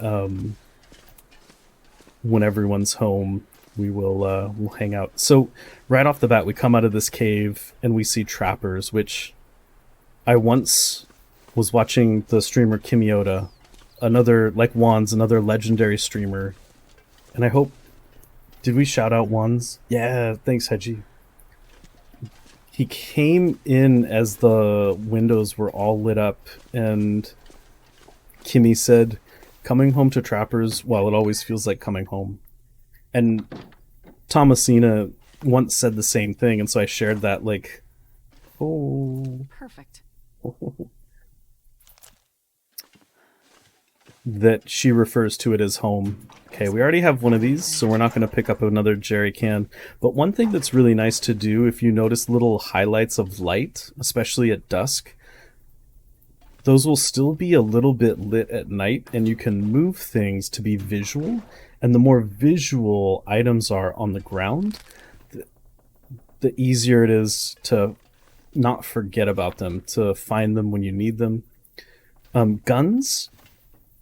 when everyone's home, we'll hang out. So right off the bat, we come out of this cave and we see trappers, which I once was watching the streamer Kimiota, another like Wands, another legendary streamer, and I hope. Did we shout out Wands? Yeah, thanks, Hedgie. He came in as the windows were all lit up, and Kimmy said, "Coming home to trappers, well, it always feels like coming home." And Thomasina once said the same thing, and so I shared that, like, oh. Perfect. That she refers to it as home. Okay, we already have one of these, so we're not going to pick up another jerry can. But one thing that's really nice to do, if you notice little highlights of light, especially at dusk, those will still be a little bit lit at night, and you can move things to be visual. And the more visual items are on the ground, the easier it is to not forget about them, to find them when you need them. Guns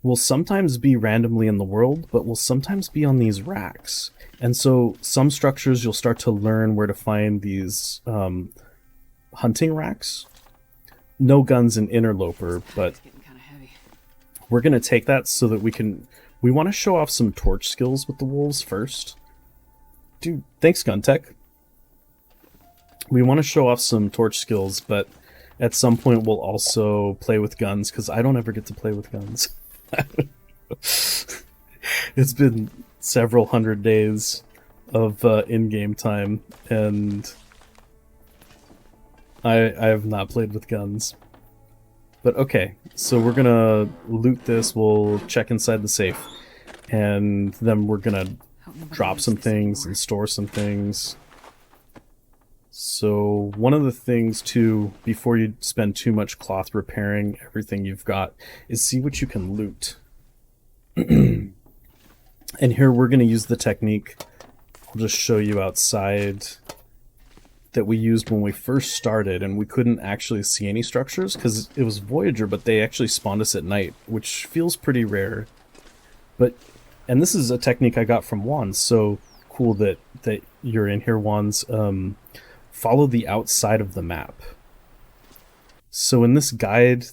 will sometimes be randomly in the world, but will sometimes be on these racks. And so some structures you'll start to learn where to find these hunting racks. No guns in Interloper, but we're going to take that so that we want to show off some torch skills with the wolves first. Dude, thanks, Guntech. We want to show off some torch skills, but at some point we'll also play with guns, because I don't ever get to play with guns. It's been several hundred days of in-game time, and I have not played with guns. But okay, so we're gonna loot this, we'll check inside the safe, and then we're gonna drop some things and store some things. So one of the things too, before you spend too much cloth repairing everything you've got, is see what you can loot. And here we're going to use the technique, I'll just show you outside, that we used when we first started, and we couldn't actually see any structures because it was Voyager, but they actually spawned us at night, which feels pretty rare. And this is a technique I got from Wands, so cool that you're in here, Wands. Follow the outside of the map. So in this guide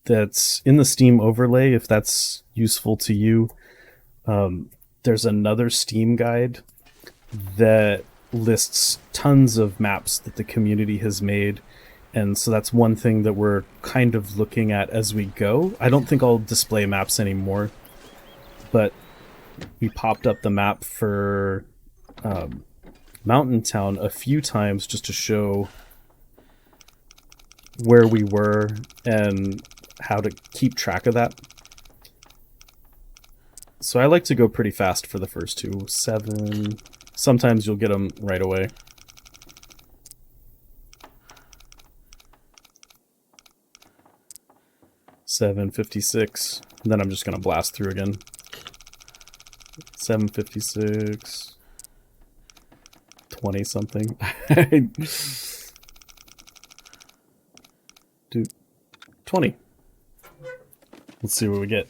that's in the Steam overlay, if that's useful to you, there's another Steam guide that lists tons of maps that the community has made, and so that's one thing that we're kind of looking at as we go. I don't think I'll display maps anymore, but we popped up the map for Mountain Town a few times just to show where we were and how to keep track of that. So I like to go pretty fast for the first two. 7. Sometimes you'll get them right away. $7.56. And then I'm just gonna blast through again. $7.56. 20 something. Dude, 20. Let's see what we get.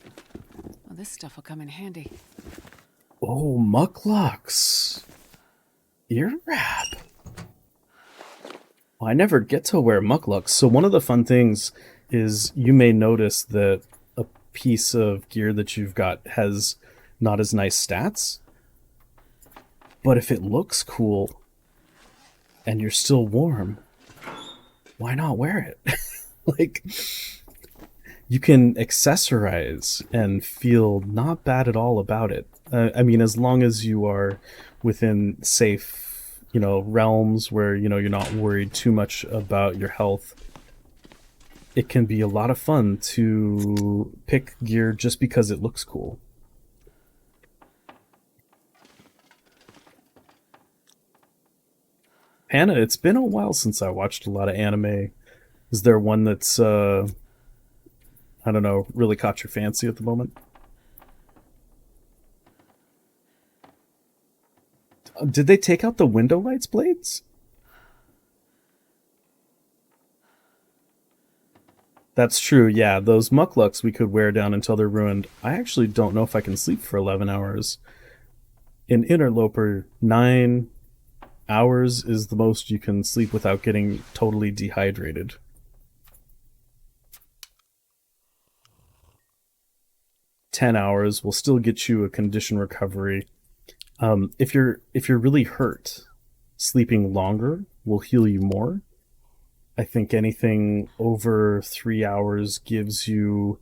Well, this stuff will come in handy. Oh, mucklucks. Ear wrap. Well, I never get to wear mucklucks. So one of the fun things is you may notice that a piece of gear that you've got has not as nice stats. But if it looks cool and you're still warm, why not wear it? Like, you can accessorize and feel not bad at all about it. I mean, as long as you are within safe, realms where, you're not worried too much about your health, it can be a lot of fun to pick gear just because it looks cool. Hannah, it's been a while since I watched a lot of anime. Is there one that's, I don't know, really caught your fancy at the moment? Did they take out the window lights blades? That's true, yeah. Those mucklucks we could wear down until they're ruined. I actually don't know if I can sleep for 11 hours. In Interloper, 9 hours is the most you can sleep without getting totally dehydrated. $10 will still get you a condition recovery. If you're really hurt, sleeping longer will heal you more. I think anything over 3 hours gives you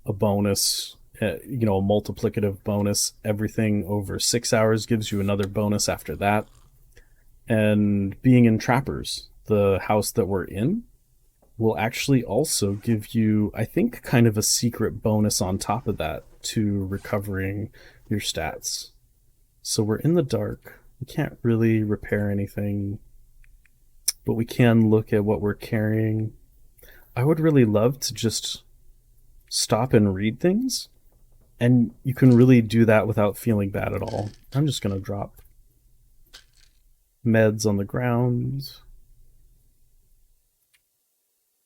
a bonus, a multiplicative bonus. Everything over 6 hours gives you another bonus after that. And being in Trappers, the house that we're in, will actually also give you, I think, kind of a secret bonus on top of that to recovering your stats. So we're in the dark. We can't really repair anything, but we can look at what we're carrying. I would really love to just stop and read things, and you can really do that without feeling bad at all. I'm just going to drop meds on the ground.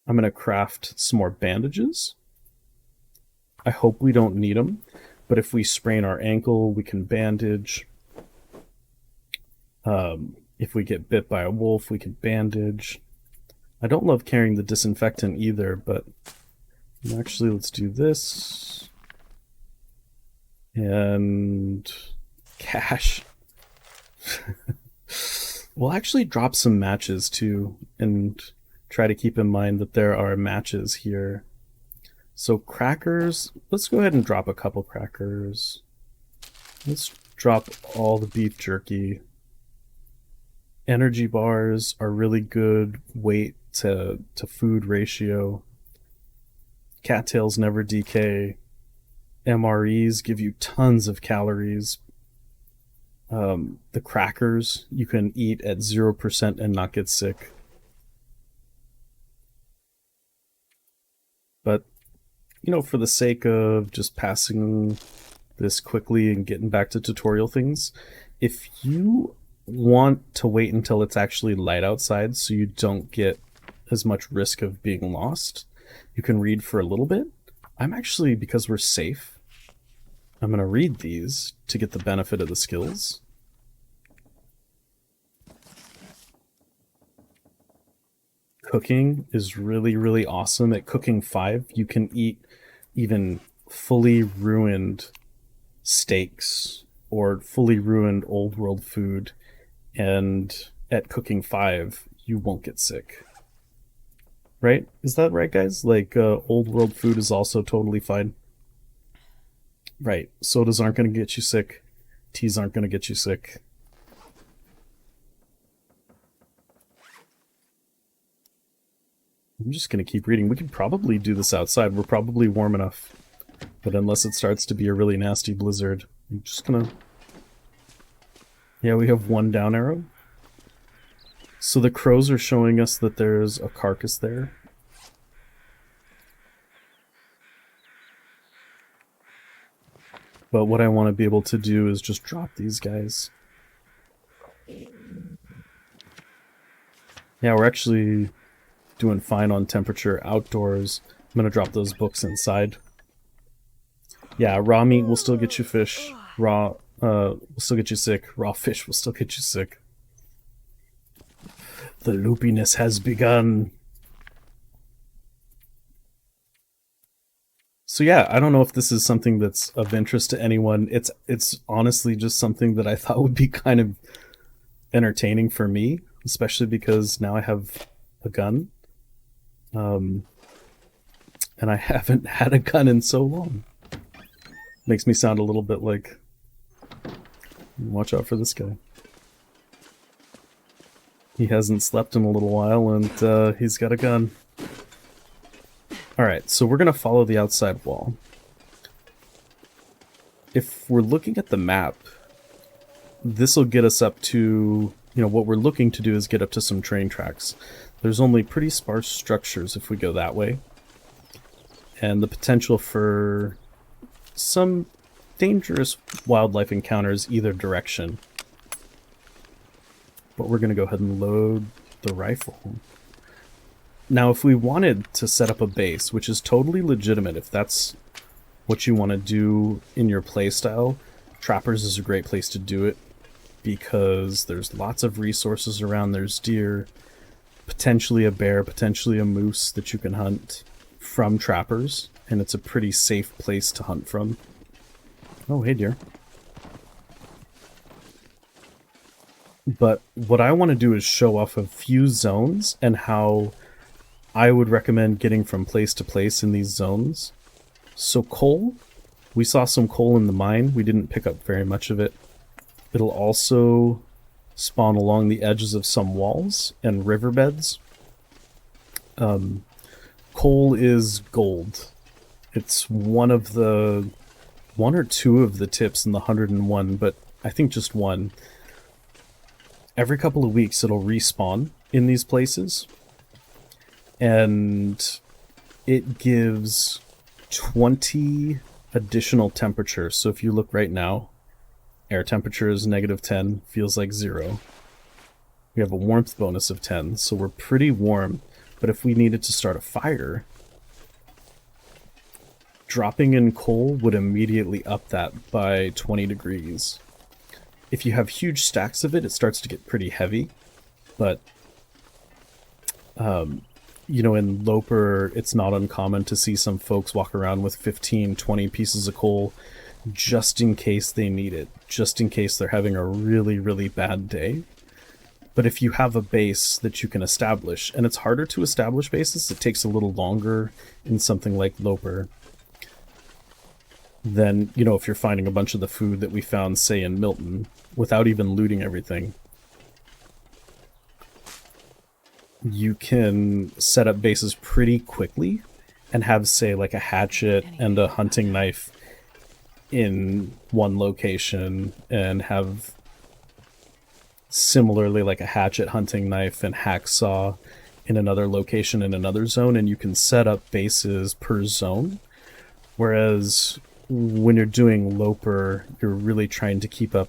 I'm going to craft some more bandages. I hope we don't need them, but if we sprain our ankle, we can bandage. If we get bit by a wolf, we can bandage. I don't love carrying the disinfectant either, but actually let's do this. And cash. We'll actually drop some matches too, and try to keep in mind that there are matches here. So crackers, let's go ahead and drop a couple crackers. Let's drop all the beef jerky. Energy bars are really good weight to food ratio. Cattails never decay. MREs give you tons of calories. The crackers you can eat at 0% and not get sick. But, for the sake of just passing this quickly and getting back to tutorial things, if you want to wait until it's actually light outside so you don't get as much risk of being lost, you can read for a little bit. I'm actually, because we're safe, I'm going to read these to get the benefit of the skills. Cooking is really, really awesome. At cooking 5, you can eat even fully ruined steaks or fully ruined old world food, and at cooking 5, you won't get sick. Right? Is that right, guys? Like, old world food is also totally fine. Right. Sodas aren't going to get you sick. Teas aren't going to get you sick. I'm just going to keep reading. We could probably do this outside. We're probably warm enough. But unless it starts to be a really nasty blizzard, I'm just going to... Yeah, we have one down arrow. So the crows are showing us that there's a carcass there. But what I want to be able to do is just drop these guys. Yeah, we're actually doing fine on temperature outdoors. I'm going to drop those books inside. Yeah, raw meat will still get you fish. Raw will still get you sick. Raw fish will still get you sick. The loopiness has begun. So yeah, I don't know if this is something that's of interest to anyone. It's honestly just something that I thought would be kind of entertaining for me, especially because now I have a gun. And I haven't had a gun in so long. Makes me sound a little bit like... Watch out for this guy. He hasn't slept in a little while, and he's got a gun. Alright, so we're going to follow the outside wall. If we're looking at the map, this will get us up to... You know, what we're looking to do is get up to some train tracks. There's only pretty sparse structures if we go that way. And the potential for some dangerous wildlife encounters either direction. But we're going to go ahead and load the rifle. Now, if we wanted to set up a base, which is totally legitimate, if that's what you want to do in your playstyle, Trappers is a great place to do it because there's lots of resources around. There's deer, potentially a bear, potentially a moose that you can hunt from Trappers, and it's a pretty safe place to hunt from. Oh, hey, deer. But what I want to do is show off a few zones and how I would recommend getting from place to place in these zones. So coal, we saw some coal in the mine. We didn't pick up very much of it. It'll also spawn along the edges of some walls and riverbeds. Coal is gold. It's one or two of the tips in the 101, but I think just one. Every couple of weeks it'll respawn in these places, and it gives 20 additional temperature. So if you look right now, air temperature is -10, feels like 0. We have a warmth bonus of 10, so we're pretty warm. But if we needed to start a fire, dropping in coal would immediately up that by 20 degrees. If you have huge stacks of it, it starts to get pretty heavy. But, you know, in Loper, it's not uncommon to see some folks walk around with 15, 20 pieces of coal just in case they need it, just in case they're having a really, really bad day. But if you have a base that you can establish, and it's harder to establish bases, it takes a little longer in something like Loper, then, you know, if you're finding a bunch of the food that we found, say, in Milton, without even looting everything, you can set up bases pretty quickly and have, say, like a hatchet and a hunting knife in one location, and have similarly like a hatchet, hunting knife, and hacksaw in another location in another zone, and you can set up bases per zone. Whereas when you're doing Loper, you're really trying to keep up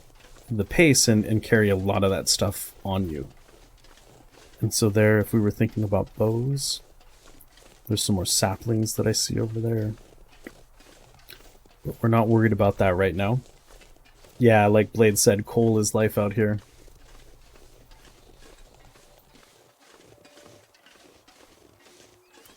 the pace and carry a lot of that stuff on you. And so there, if we were thinking about bows, there's some more saplings that I see over there. But we're not worried about that right now. Yeah, like Blade said, coal is life out here.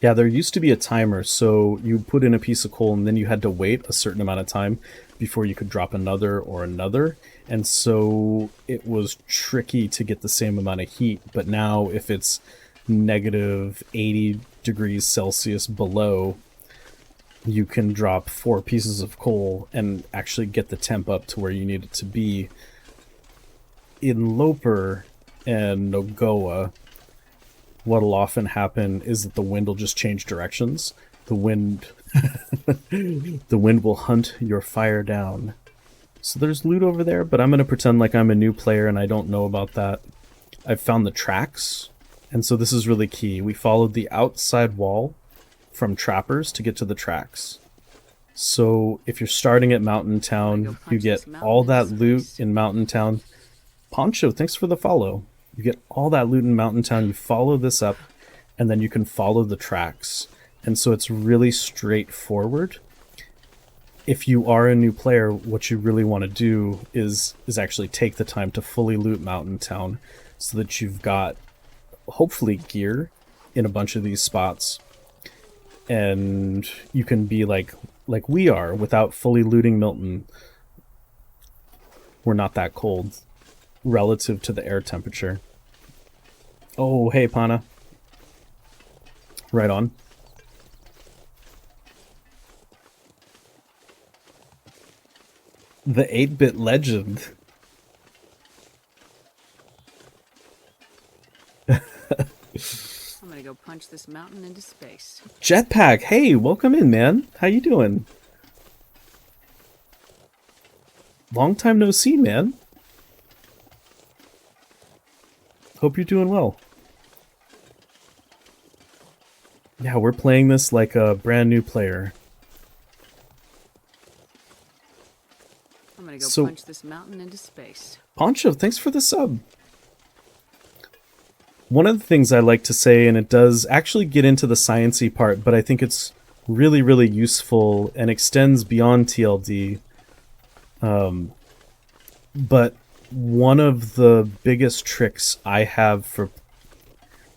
Yeah, there used to be a timer, so you put in a piece of coal and then you had to wait a certain amount of time before you could drop another or another. And so it was tricky to get the same amount of heat. But now if it's -80 degrees Celsius below, you can drop 4 pieces of coal and actually get the temp up to where you need it to be. In Loper and NOGOA, what'll often happen is that the wind will just change directions. The wind the wind will hunt your fire down. So there's loot over there, but I'm going to pretend like I'm a new player and I don't know about that. I've found the tracks, and so this is really key. We followed the outside wall from trappers to get to the tracks. So if you're starting at Mountain Town, you get all that loot in Mountain Town. Poncho, thanks for the follow. You get all that loot in Mountain Town, you follow this up, and then you can follow the tracks. And so it's really straightforward. If you are a new player, what you really want to do is actually take the time to fully loot Mountain Town so that you've got, hopefully, gear in a bunch of these spots. And you can be like we are without fully looting Milton. We're not that cold relative to the air temperature. Oh, hey, Pana. Right on. The 8-bit legend. I'm gonna go punch this mountain into space. Jetpack, hey, welcome in, man. How you doing? Long time no see, man. Hope you're doing well. Yeah, we're playing this like a brand new player. I'm gonna go punch this mountain into space. Poncho, thanks for the sub. One of the things I like to say, and it does actually get into the sciencey part, but I think it's really, really useful and extends beyond TLD. But one of the biggest tricks I have for,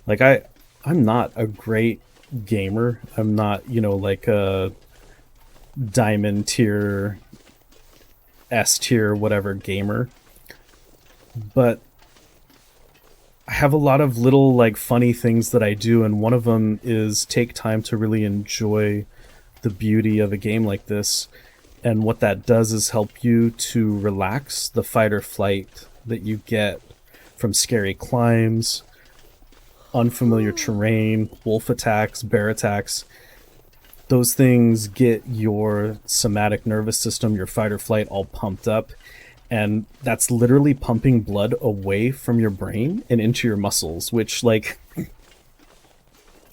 like, I'm not a great gamer. I'm not, like a diamond tier, S tier, whatever gamer. But I have a lot of little, like, funny things that I do, and one of them is take time to really enjoy the beauty of a game like this. And what that does is help you to relax the fight or flight that you get from scary climbs, unfamiliar terrain, wolf attacks, bear attacks. Those things get your somatic nervous system, your fight or flight, all pumped up. And that's literally pumping blood away from your brain and into your muscles, which, like,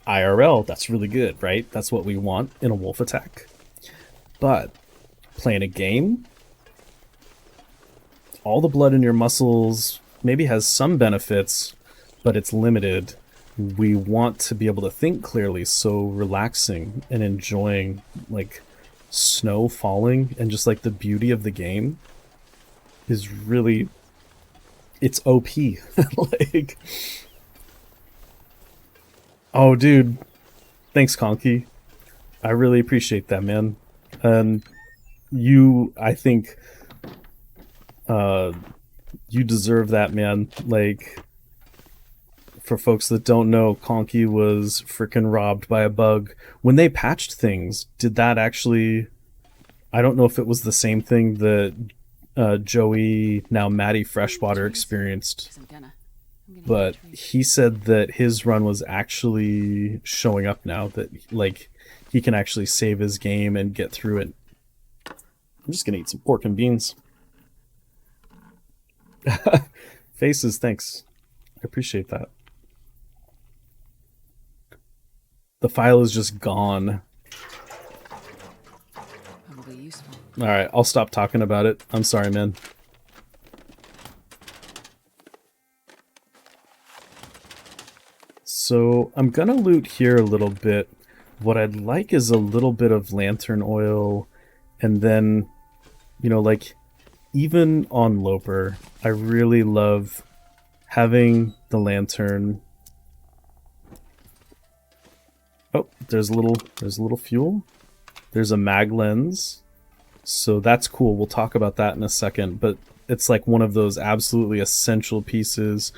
IRL, that's really good, right? That's what we want in a wolf attack. But playing a game, all the blood in your muscles maybe has some benefits, but it's limited. We want to be able to think clearly, so relaxing and enjoying, like, snow falling and just, like, the beauty of the game is really, it's OP. Like, oh, dude, thanks, Conky. I really appreciate that, man. And you, I think, you deserve that, man. Like, for folks that don't know, Conky was freaking robbed by a bug. When they patched things, did that actually, I don't know if it was the same thing that Joey, now Maddie Freshwater, experienced, but he said that his run was actually showing up now, that, like, he can actually save his game and get through it. I'm just gonna eat some pork and beans. Faces, thanks. I appreciate that. The file is just gone. Probably useful. Alright, I'll stop talking about it. I'm sorry, man. So, I'm gonna loot here a little bit. What I'd like is a little bit of lantern oil, and then, like, even on Loper, I really love having the lantern. Oh, there's a little fuel. There's a mag lens. So that's cool. We'll talk about that in a second, but it's like one of those absolutely essential pieces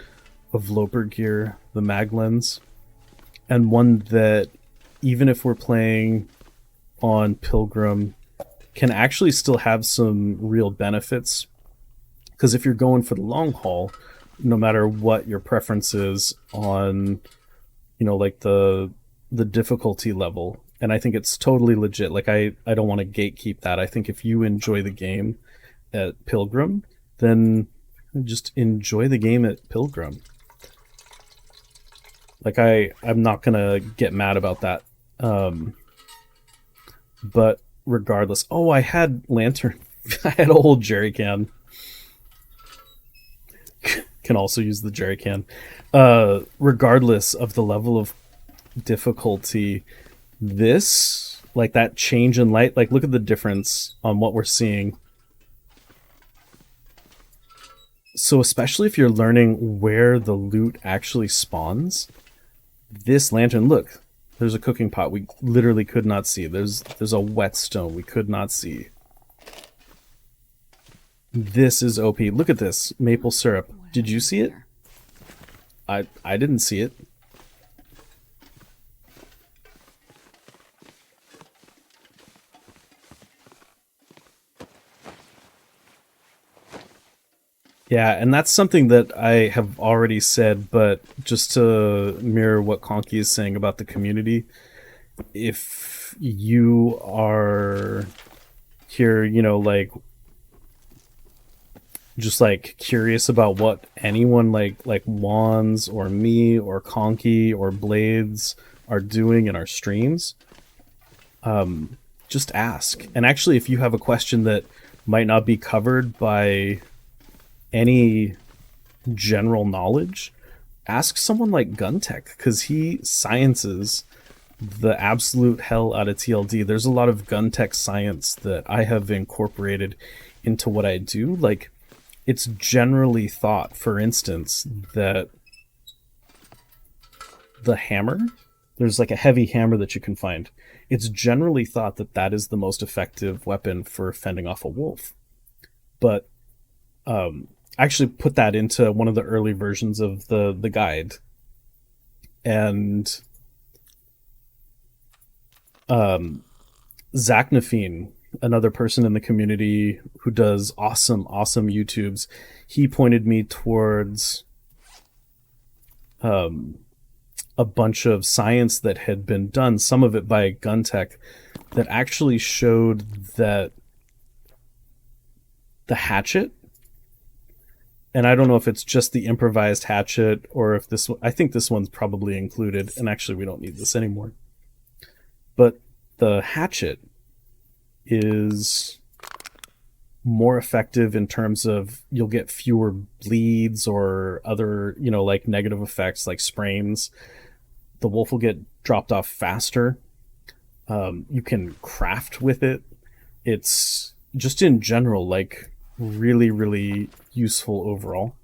of Loper gear, the mag lens. And one that, even if we're playing on Pilgrim can actually still have some real benefits, because if you're going for the long haul, no matter what your preference is on, like the difficulty level, and I think it's totally legit. Like I don't want to gatekeep that. I think if you enjoy the game at Pilgrim, then just enjoy the game at Pilgrim. Like I'm not gonna get mad about that. But regardless, I had lantern. I had a whole jerry can. Can also use the jerry can. Regardless of the level of difficulty, this, like that change in light, like look at the difference on what we're seeing. So especially if you're learning where the loot actually spawns, this lantern, look, there's a cooking pot we literally could not see. There's a whetstone we could not see. This is OP. Look at this maple syrup. Did you see it? I didn't see it. Yeah, and that's something that I have already said, but just to mirror what Conky is saying about the community, if you are here, like just like curious about what anyone like Wands or me or Conky or Blades are doing in our streams, just ask. And actually, if you have a question that might not be covered by any general knowledge, ask someone like Guntech, because he sciences the absolute hell out of TLD. There's a lot of Guntech science that I have incorporated into what I do. Like, it's generally thought, for instance, that the hammer, there's like a heavy hammer that you can find. It's generally thought that that is the most effective weapon for fending off a wolf. But I actually put that into one of the early versions of the guide. And Zachnafine, another person in the community who does awesome YouTubes, he pointed me towards a bunch of science that had been done, some of it by Guntech, that actually showed that the hatchet, and I don't know if it's just the improvised hatchet or if this one, I think this one's probably included, and actually we don't need this anymore, but the hatchet is more effective in terms of you'll get fewer bleeds or other, like negative effects like sprains. The wolf will get dropped off faster. You can craft with it. It's just in general like really useful overall.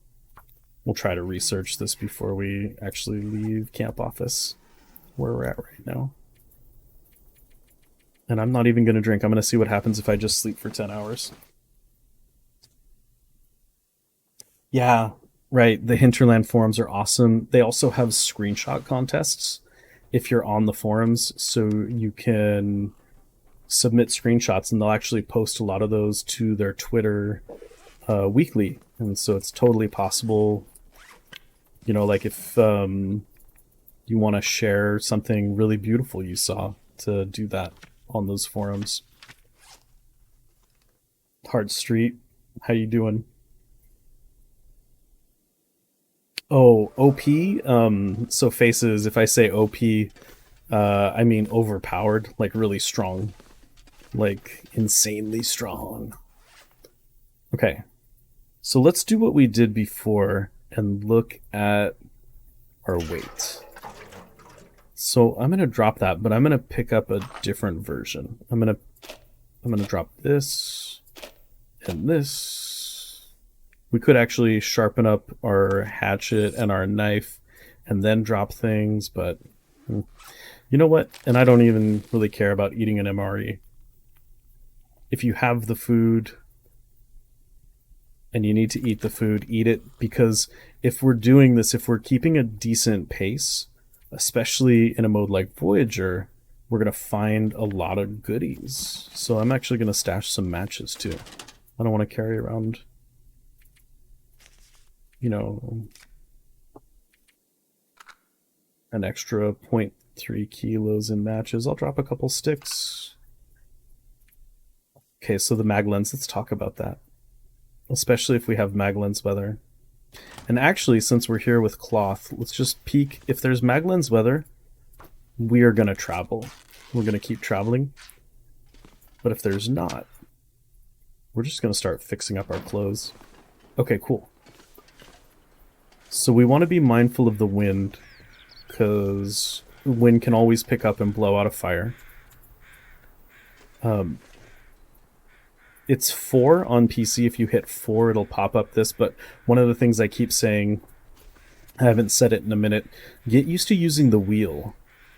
We'll try to research this before we actually leave camp office where we're at right now. And I'm not even going to drink. I'm going to see what happens if I just sleep for 10 hours. Yeah, right. The Hinterland forums are awesome. They also have screenshot contests if you're on the forums, so you can submit screenshots and they'll actually post a lot of those to their Twitter weekly. And so it's totally possible, like if you want to share something really beautiful you saw, to do that on those forums. Hard Street, how you doing? Oh, OP. So Faces, if I say OP, I mean overpowered, like really strong, like insanely strong. Okay, so let's do what we did before and look at our weight. So I'm gonna drop that, but I'm gonna pick up a different version. I'm gonna drop this and this. We could actually sharpen up our hatchet and our knife and then drop things, but you know what? And I don't even really care about eating an MRE. If you have the food and you need to eat the food, eat it, because if we're doing this, if we're keeping a decent pace, especially in a mode like Voyager, we're going to find a lot of goodies. So I'm actually going to stash some matches too. I don't want to carry around, you know, an extra 0.3 kilos in matches. I'll drop a couple sticks. Okay, so the mag lens, let's talk about that. Especially if we have mag lens weather. And actually, since we're here with cloth, let's just peek. If there's mag lens weather, we are going to travel. We're going to keep traveling. But if there's not, we're just going to start fixing up our clothes. Okay, cool. So we want to be mindful of the wind, because wind can always pick up and blow out a fire. It's 4 on PC. If you hit 4, it'll pop up this. But one of the things I keep saying, I haven't said it in a minute, get used to using the wheel.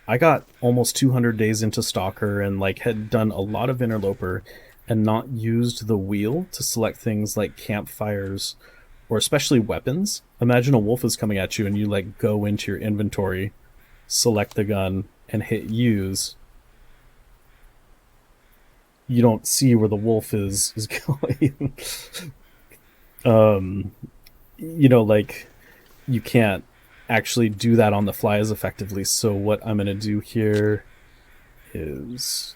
I got almost 200 days into Stalker and like had done a lot of Interloper and not used the wheel to select things like campfires or especially weapons. Imagine a wolf is coming at you and you like go into your inventory, select the gun, and hit use. You don't see where the wolf is going. You know, like, you can't actually do that on the fly as effectively. So what I'm going to do here is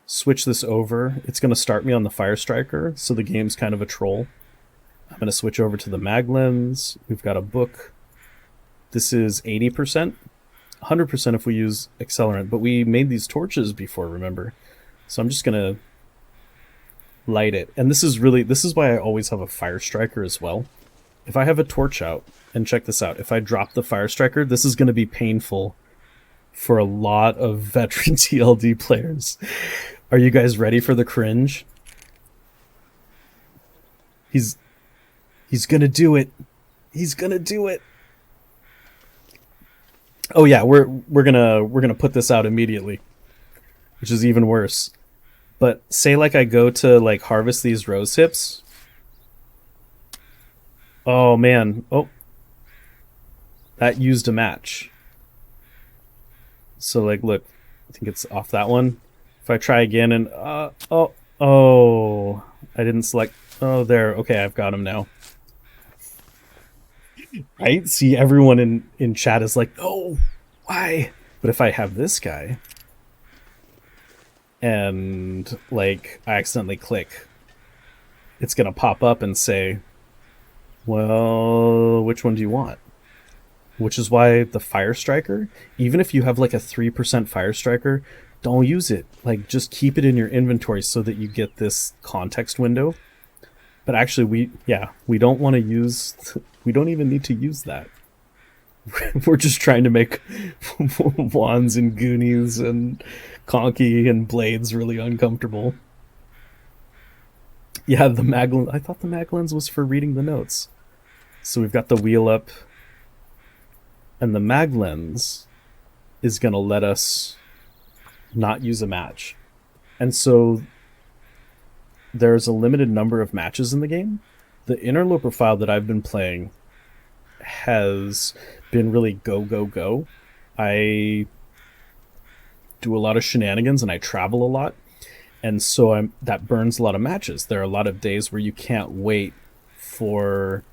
switch this over. It's going to start me on the Fire Striker, so the game's kind of a troll. I'm going to switch over to the mag lens. We've got a book. This is 80%. 100% if we use accelerant, but we made these torches before, remember? So I'm just gonna light it. And this is why I always have a Fire Striker as well. If I have a torch out, and check this out, if I drop the Fire Striker, this is gonna be painful for a lot of veteran TLD players. Are you guys ready for the cringe? He's gonna do it. He's gonna do it. Oh yeah, we're gonna put this out immediately, which is even worse. But say like I go to like harvest these rose hips. Oh man, oh, that used a match. So like, look, I think it's off that one. If I try again and oh, I didn't select. Oh, there. Okay, I've got him now. Right? See, everyone in chat is like, oh, why? But if I have this guy and like I accidentally click, it's gonna pop up and say, well, which one do you want? Which is why the Fire Striker, even if you have like a 3% Fire Striker, don't use it. Like, just keep it in your inventory so that you get this context window. But actually, we don't want to use... We don't even need to use that. We're just trying to make wands and goonies and conky and blades really uncomfortable. Yeah, the mag lens... I thought the mag lens was for reading the notes. So we've got the wheel up. And the mag lens is going to let us not use a match. And so there's a limited number of matches in the game. The Interloper file that I've been playing has been really go, go, go. I do a lot of shenanigans and I travel a lot. And so that burns a lot of matches. There are a lot of days where you can't wait for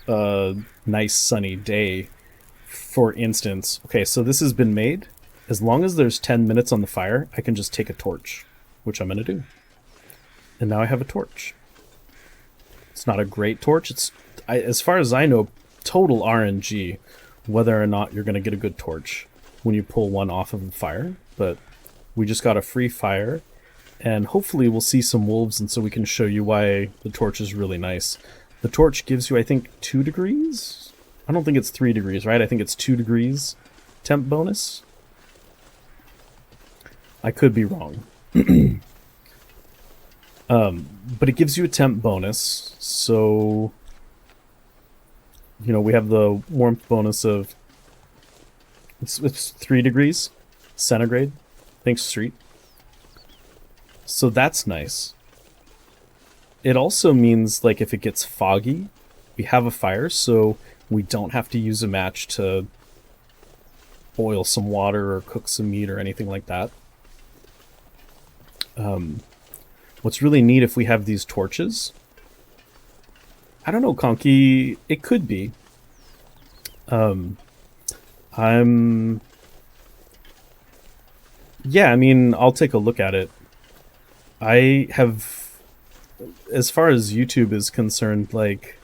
a nice sunny day. For instance, okay, so this has been made. As long as there's 10 minutes on the fire, I can just take a torch, which I'm going to do. And now I have a torch. It's not a great torch. It's, as far as I know, total RNG, whether or not you're going to get a good torch when you pull one off of the fire. But we just got a free fire, and hopefully we'll see some wolves, and so we can show you why the torch is really nice. The torch gives you, I think, 2 degrees? I don't think it's 3 degrees, right? I think it's 2 degrees temp bonus. I could be wrong. But it gives you a temp bonus, so you know, we have the warmth bonus of it's 3 degrees centigrade. Thanks, Street. So that's nice. It also means, like, if it gets foggy, we have a fire, so we don't have to use a match to boil some water or cook some meat or anything like that. What's really neat if we have these torches, I don't know, Conky, it could be. Yeah, I mean, I'll take a look at it. I have, as far as YouTube is concerned, like,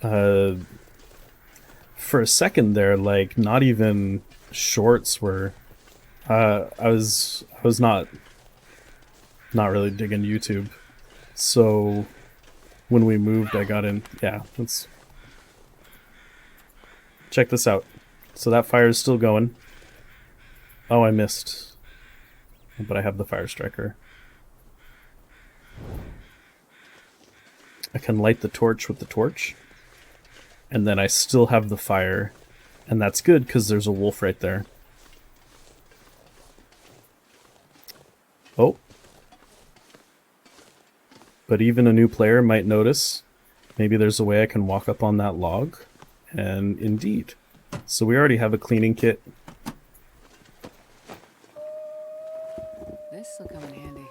for a second there, like, not even shorts were, I was not really digging YouTube. So when we moved, I got in. Yeah, let's check this out. So that fire is still going. Oh, I missed. But I have the fire striker. I can light the torch with the torch. And then I still have the fire. And that's good because there's a wolf right there. Oh. But even a new player might notice. Maybe there's a way I can walk up on that log. And indeed. So we already have a cleaning kit. This'll come in handy.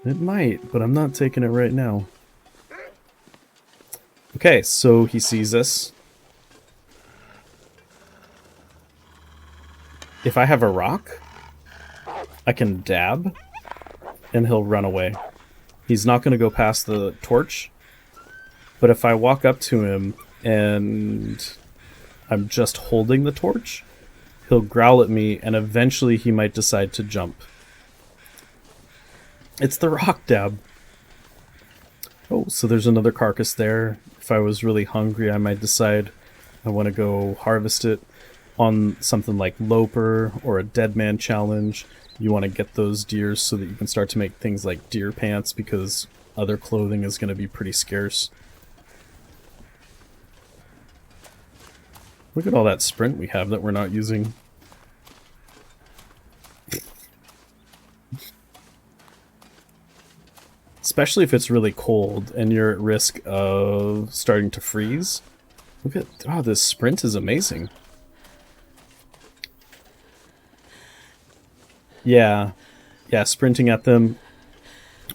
It might, but I'm not taking it right now. Okay, so he sees us. If I have a rock, I can dab, and he'll run away. He's not going to go past the torch, but if I walk up to him and I'm just holding the torch, he'll growl at me, and eventually he might decide to jump. It's the rock dab. Oh, so there's another carcass there. If I was really hungry, I might decide I want to go harvest it on something like Loper or a Dead Man Challenge. You want to get those deer so that you can start to make things like deer pants, because other clothing is going to be pretty scarce. Look at all that sprint we have that we're not using. Especially if it's really cold and you're at risk of starting to freeze. Look at, oh, this sprint is amazing. Yeah, sprinting at them.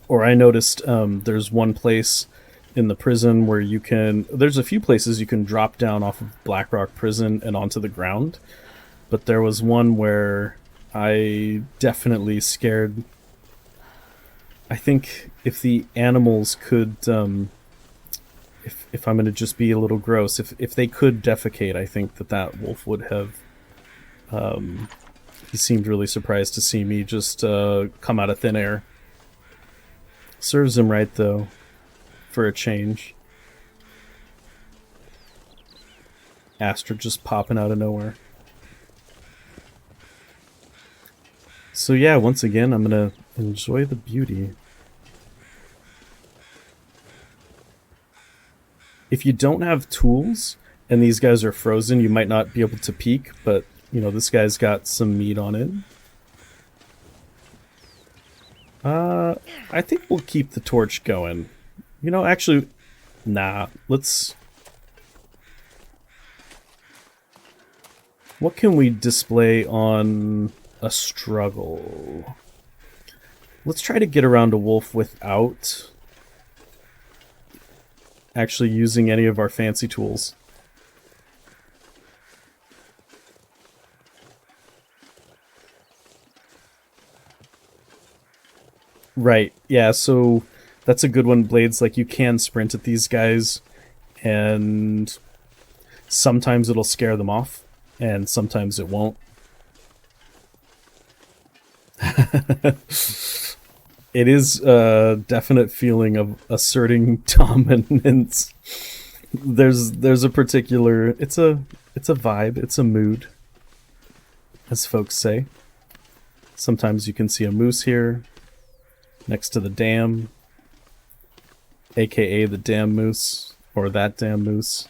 Or I noticed there's one place in the prison where you can, there's a few places you can drop down off of Blackrock Prison and onto the ground. But there was one where I definitely scared, I think if the animals could, if I'm going to just be a little gross, if they could defecate, I think that wolf would have, he seemed really surprised to see me just come out of thin air. Serves him right, though, for a change. Astra just popping out of nowhere. So yeah, once again, I'm going to enjoy the beauty. If you don't have tools and these guys are frozen, you might not be able to peek, but, you know, this guy's got some meat on it. I think we'll keep the torch going. You know, actually, nah, let's... What can we display on a struggle? Let's try to get around a wolf without actually using any of our fancy tools. Right, yeah, so that's a good one, Blades. Like, you can sprint at these guys, and sometimes it'll scare them off, and sometimes it won't. It is a definite feeling of asserting dominance. There's a particular, it's a vibe, it's a mood, as folks say. Sometimes you can see a moose here next to the dam, aka the damn moose, or that damn moose.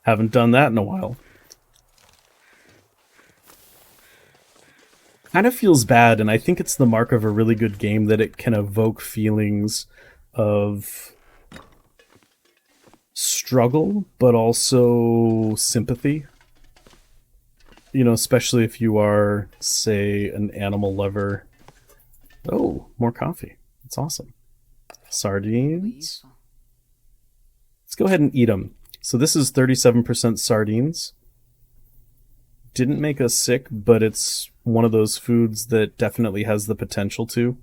Haven't done that in a while. kind of feels bad, and I think it's the mark of a really good game that it can evoke feelings of struggle, but also sympathy. You know, especially if you are, say, an animal lover. Oh, more coffee. That's awesome. Sardines. Let's go ahead and eat them. So this is 37% sardines. Didn't make us sick, but it's one of those foods that definitely has the potential to.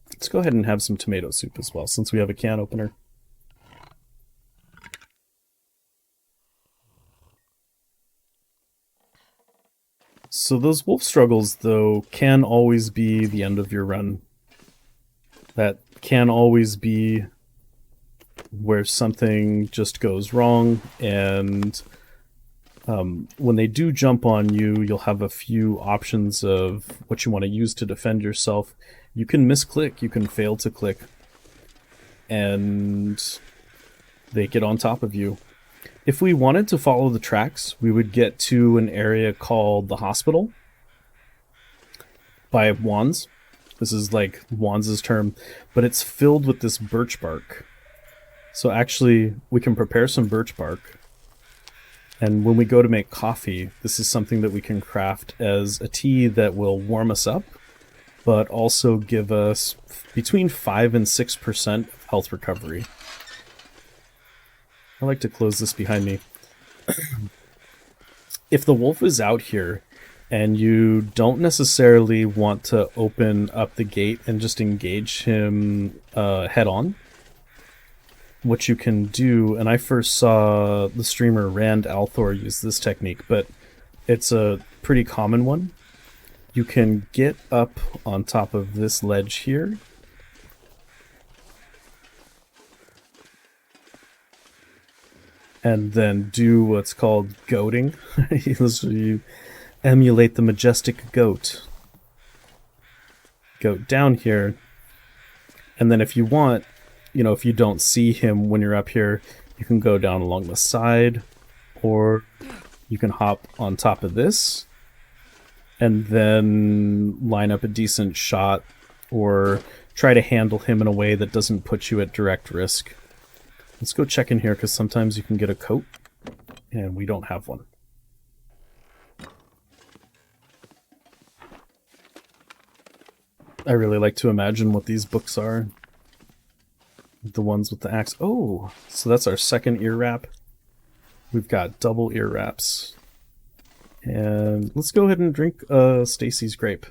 Let's go ahead and have some tomato soup as well, since we have a can opener. So those wolf struggles, though, can always be the end of your run. That can always be where something just goes wrong, and when they do jump on you, you'll have a few options of what you want to use to defend yourself. You can misclick, you can fail to click, and they get on top of you. If we wanted to follow the tracks, we would get to an area called the hospital by Wands. This is like Wands' term, but it's filled with this birch bark. So actually, we can prepare some birch bark, and when we go to make coffee, this is something that we can craft as a tea that will warm us up, but also give us between 5 and 6% health recovery. I like to close this behind me. If the wolf is out here and you don't necessarily want to open up the gate and just engage him head on, what you can do, and I first saw the streamer Rand Althor use this technique, but it's a pretty common one. You can get up on top of this ledge here, and then do what's called goating. You emulate the majestic goat. Goat down here, and then if you want, you know, if you don't see him when you're up here, you can go down along the side, or you can hop on top of this, and then line up a decent shot, or try to handle him in a way that doesn't put you at direct risk. Let's go check in here, because sometimes you can get a coat, and we don't have one. I really like to imagine what these books are. The ones with the axe. Oh, so that's our second ear wrap. We've got double ear wraps. And let's go ahead and drink Stacy's grape.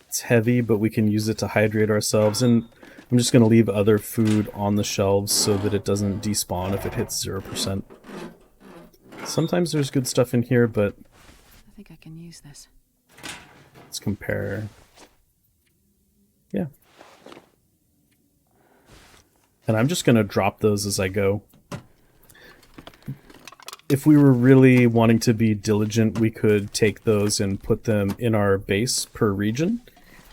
It's heavy, but we can use it to hydrate ourselves, and I'm just going to leave other food on the shelves so that it doesn't despawn if it hits 0%. Sometimes there's good stuff in here, but I think I can use this. Let's compare. Yeah. And I'm just going to drop those as I go. If we were really wanting to be diligent, we could take those and put them in our base per region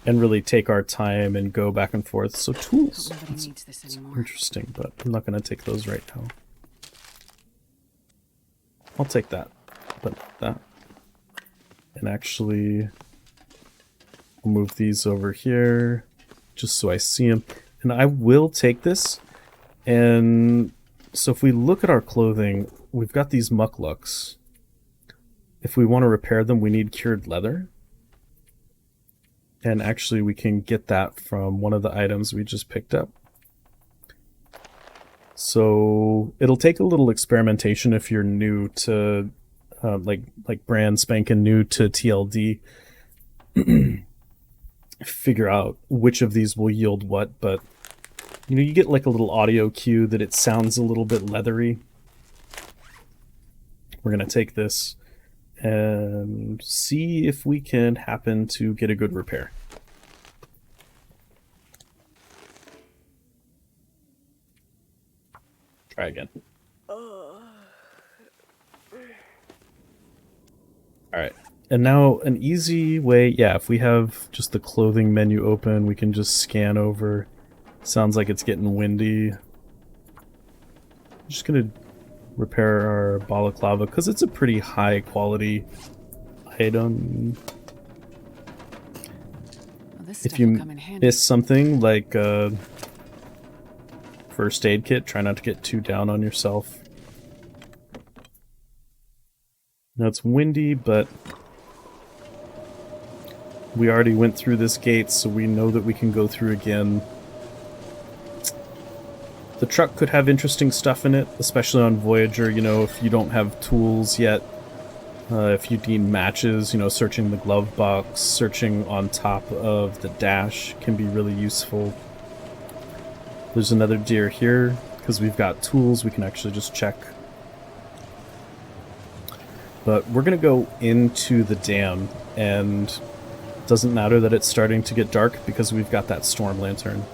and really take our time and go back and forth. So tools. Nobody needs this anymore. Interesting, but I'm not going to take those right now. I'll take that, but not that. And actually, I'll move these over here just so I see them. And I will take this. And so if we look at our clothing, we've got these mucklucks. If we want to repair them, we need cured leather. And actually, we can get that from one of the items we just picked up. So it'll take a little experimentation if you're new to, like brand spanking new to TLD. Figure out which of these will yield what, but you know, you get like a little audio cue that it sounds a little bit leathery. We're gonna take this and see if we can happen to get a good repair. Try again. Alright. And now an easy way, yeah, if we have just the clothing menu open, we can just scan over. Sounds like it's getting windy. I'm just gonna repair our balaclava because it's a pretty high quality item. Well, this If stuff will you come in handy. miss something like a first aid kit, try not to get too down on yourself. Now it's windy, but we already went through this gate, so we know that we can go through again. The truck could have interesting stuff in it, especially on Voyager, you know, if you don't have tools yet. If you need matches, you know, searching the glove box, searching on top of the dash can be really useful. There's another deer here, because we've got tools, we can actually just check. But we're going to go into the dam, and it doesn't matter that it's starting to get dark because we've got that storm lantern.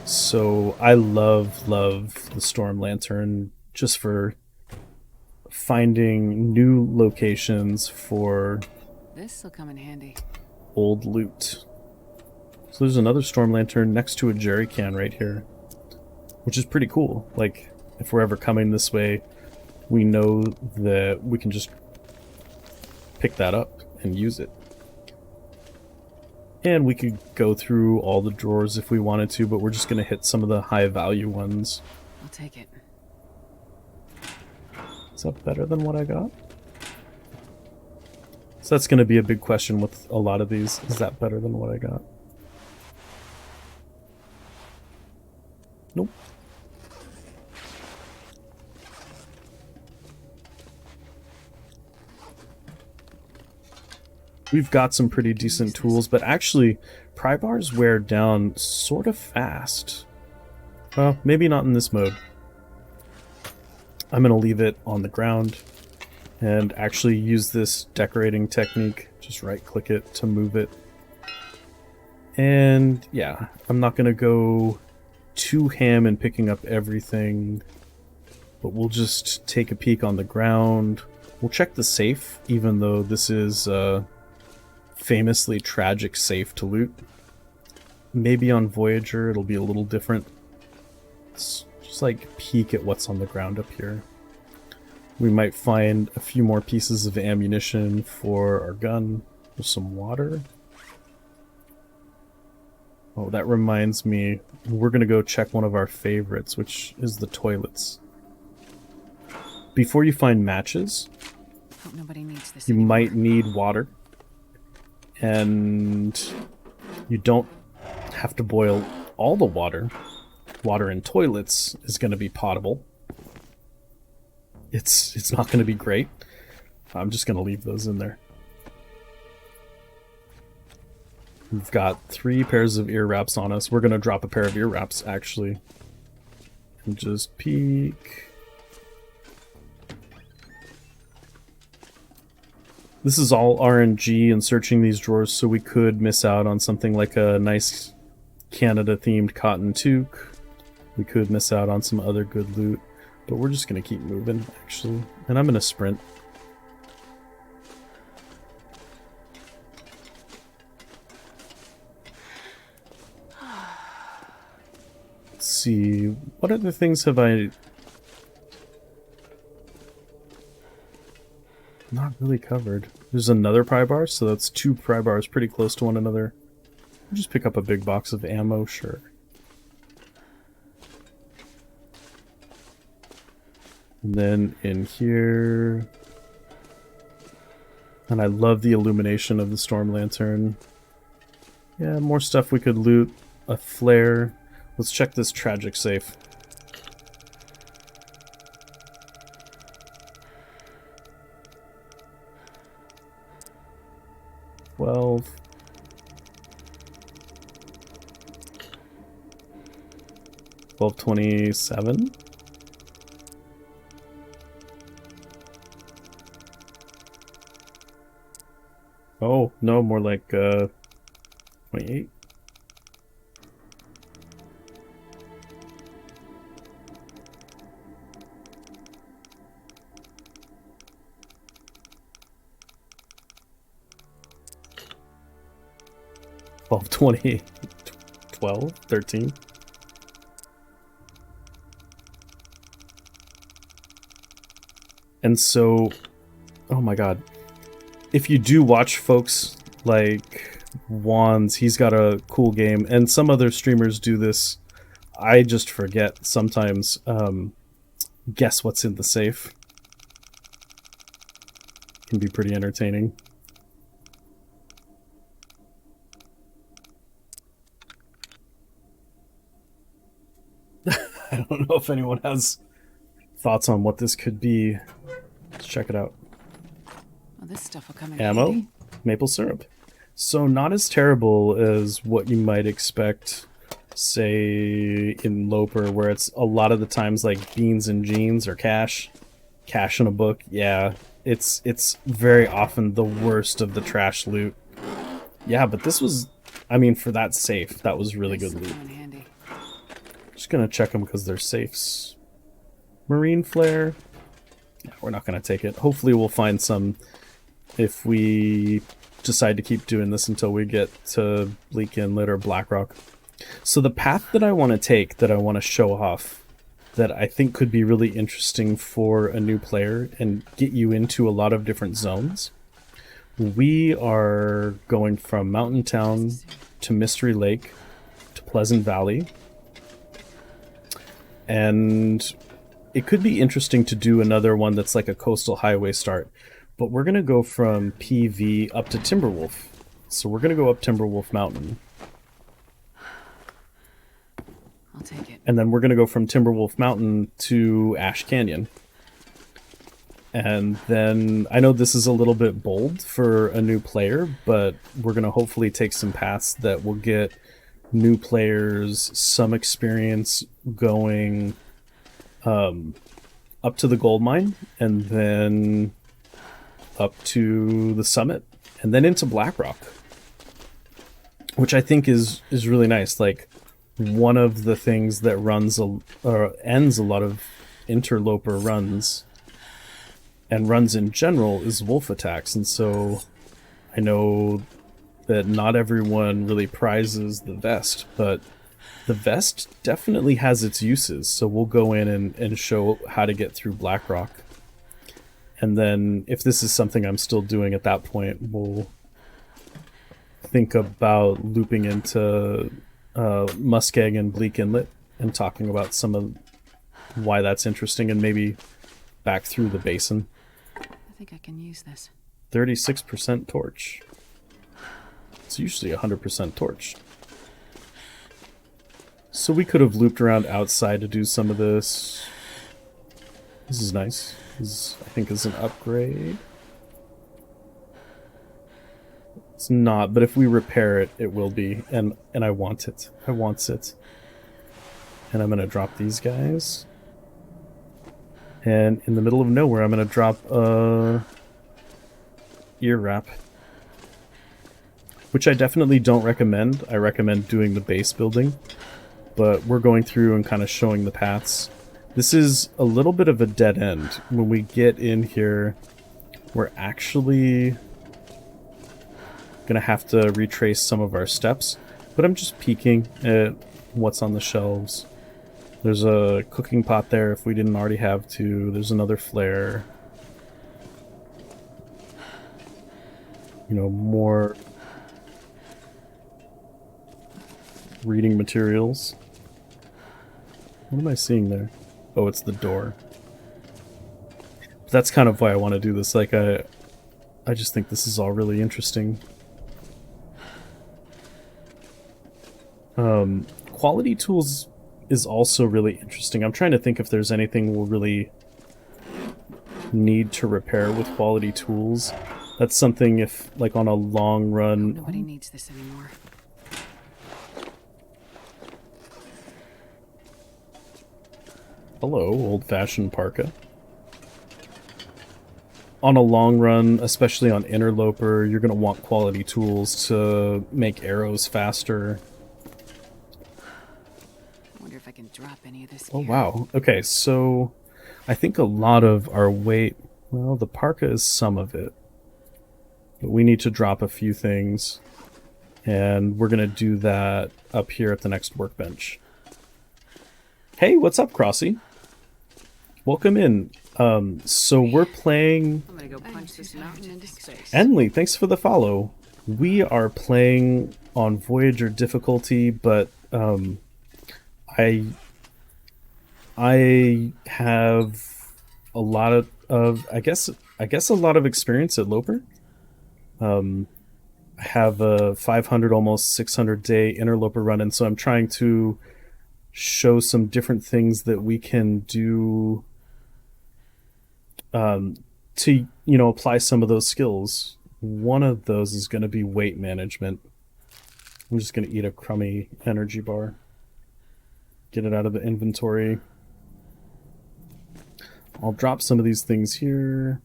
So I love the storm lantern just for finding new locations for This will come in handy. old loot. So there's another storm lantern next to a jerry can right here, which is pretty cool. Like, if we're ever coming this way, we know that we can just pick that up and use it. And we could go through all the drawers if we wanted to, but we're just going to hit some of the high value ones. I'll take it. Is that better than what I got? So that's going to be a big question with a lot of these. Is that better than what I got? Nope. We've got some pretty decent tools, but actually, pry bars wear down sort of fast. Well, maybe not in this mode. I'm going to leave it on the ground and actually use this decorating technique. Just right-click it to move it. And yeah, I'm not going to go too ham in picking up everything, but we'll just take a peek on the ground. We'll check the safe, even though this is famously tragic safe to loot. Maybe on Voyager it'll be a little different. Let's just like peek at what's on the ground up here. We might find a few more pieces of ammunition for our gun. There's some water. Oh, that reminds me, we're gonna go check one of our favorites, which is the toilets. Before you find matches, Hope nobody needs this you anymore. might need water. And you don't have to boil all the water. Water in toilets is going to be potable. It's not going to be great. I'm just going to leave those in there. We've got 3 pairs of ear wraps on us. We're going to drop a pair of ear wraps, actually. And just peek. This is all RNG and searching these drawers, so we could miss out on something like a nice Canada-themed cotton toque. We could miss out on some other good loot, but we're just going to keep moving, actually. And I'm going to sprint. Let's see, what other things have I not really covered? There's another pry bar, so that's 2 pry bars pretty close to one another. I'll just pick up a big box of ammo, sure. And then in here... And I love the illumination of the storm lantern. Yeah, more stuff we could loot. A flare. Let's check this tragic safe. $12. $12.27. Oh, no, more like 28. $12, 20, 12, 13. And so, oh my god. If you do watch folks like Wands, he's got a cool game, and some other streamers do this. I just forget sometimes. Guess what's in the safe. Can be pretty entertaining. I don't know if anyone has thoughts on what this could be. Let's check it out. Well, this stuff will come in Ammo, handy. maple syrup. So not as terrible as what you might expect, say, in Loper, where it's a lot of the times like beans and jeans or cash in a book. Yeah, it's very often the worst of the trash loot. Yeah, but this was, I mean, for that safe, that was really good loot. Come in handy. Just gonna check them because they're safes. Marine flare. Yeah, we're not gonna take it. Hopefully we'll find some if we decide to keep doing this until we get to Bleak Inlet or Blackrock. So the path that I want to take, that I want to show off, that I think could be really interesting for a new player and get you into a lot of different zones. We are going from Mountain Town to Mystery Lake to Pleasant Valley. And it could be interesting to do another one that's like a coastal highway start. But we're going to go from PV up to Timberwolf. So we're going to go up Timberwolf Mountain. I'll take it. And then we're going to go from Timberwolf Mountain to Ash Canyon. And then, I know this is a little bit bold for a new player, but we're going to hopefully take some paths that will get new players some experience going up to the gold mine, and then up to the summit, and then into Blackrock, which I think is really nice. Like, one of the things that ends a lot of Interloper runs and runs in general is wolf attacks, and so I know that not everyone really prizes the vest, but the vest definitely has its uses, so we'll go in and show how to get through Blackrock. And then, if this is something I'm still doing at that point, we'll think about looping into Muskeg and Bleak Inlet and talking about some of why that's interesting, and maybe back through the basin. I think I can use this. 36% torch. It's usually 100% torch. So we could have looped around outside to do some of this. This is nice. This, I think, is an upgrade. It's not, but if we repair it, it will be. And I want it. I want it. And I'm going to drop these guys. And in the middle of nowhere, I'm going to drop a ear wrap. Which I definitely don't recommend. I recommend doing the base building. But we're going through and kind of showing the paths. This is a little bit of a dead end. When we get in here, we're actually gonna have to retrace some of our steps. But I'm just peeking at what's on the shelves. There's a cooking pot there if we didn't already have to. There's another flare. You know, more reading materials. What am I seeing there? Oh, it's the door. But that's kind of why I want to do this. Like, I just think this is all really interesting. Quality tools is also really interesting. I'm trying to think if there's anything we'll really need to repair with quality tools. That's something if, like, on a long run... Nobody needs this anymore. Hello, old-fashioned parka. On a long run, especially on Interloper, you're going to want quality tools to make arrows faster. I wonder if I can drop any of this Oh, gear. wow. Okay, so I think a lot of our weight... Well, the parka is some of it. But we need to drop a few things. And we're going to do that up here at the next workbench. Hey, what's up, Crossy? Welcome in. So we're playing... I'm gonna go punch this mountain into space. Enley, thanks for the follow. We are playing on Voyager difficulty, but I have a lot of I guess a lot of experience at Loper. I have a 500 almost 600 day Interloper run, and so I'm trying to show some different things that we can do to apply some of those skills. One of those is going to be weight management. I'm just going to eat a crummy energy bar, get it out of the inventory. I'll drop some of these things here,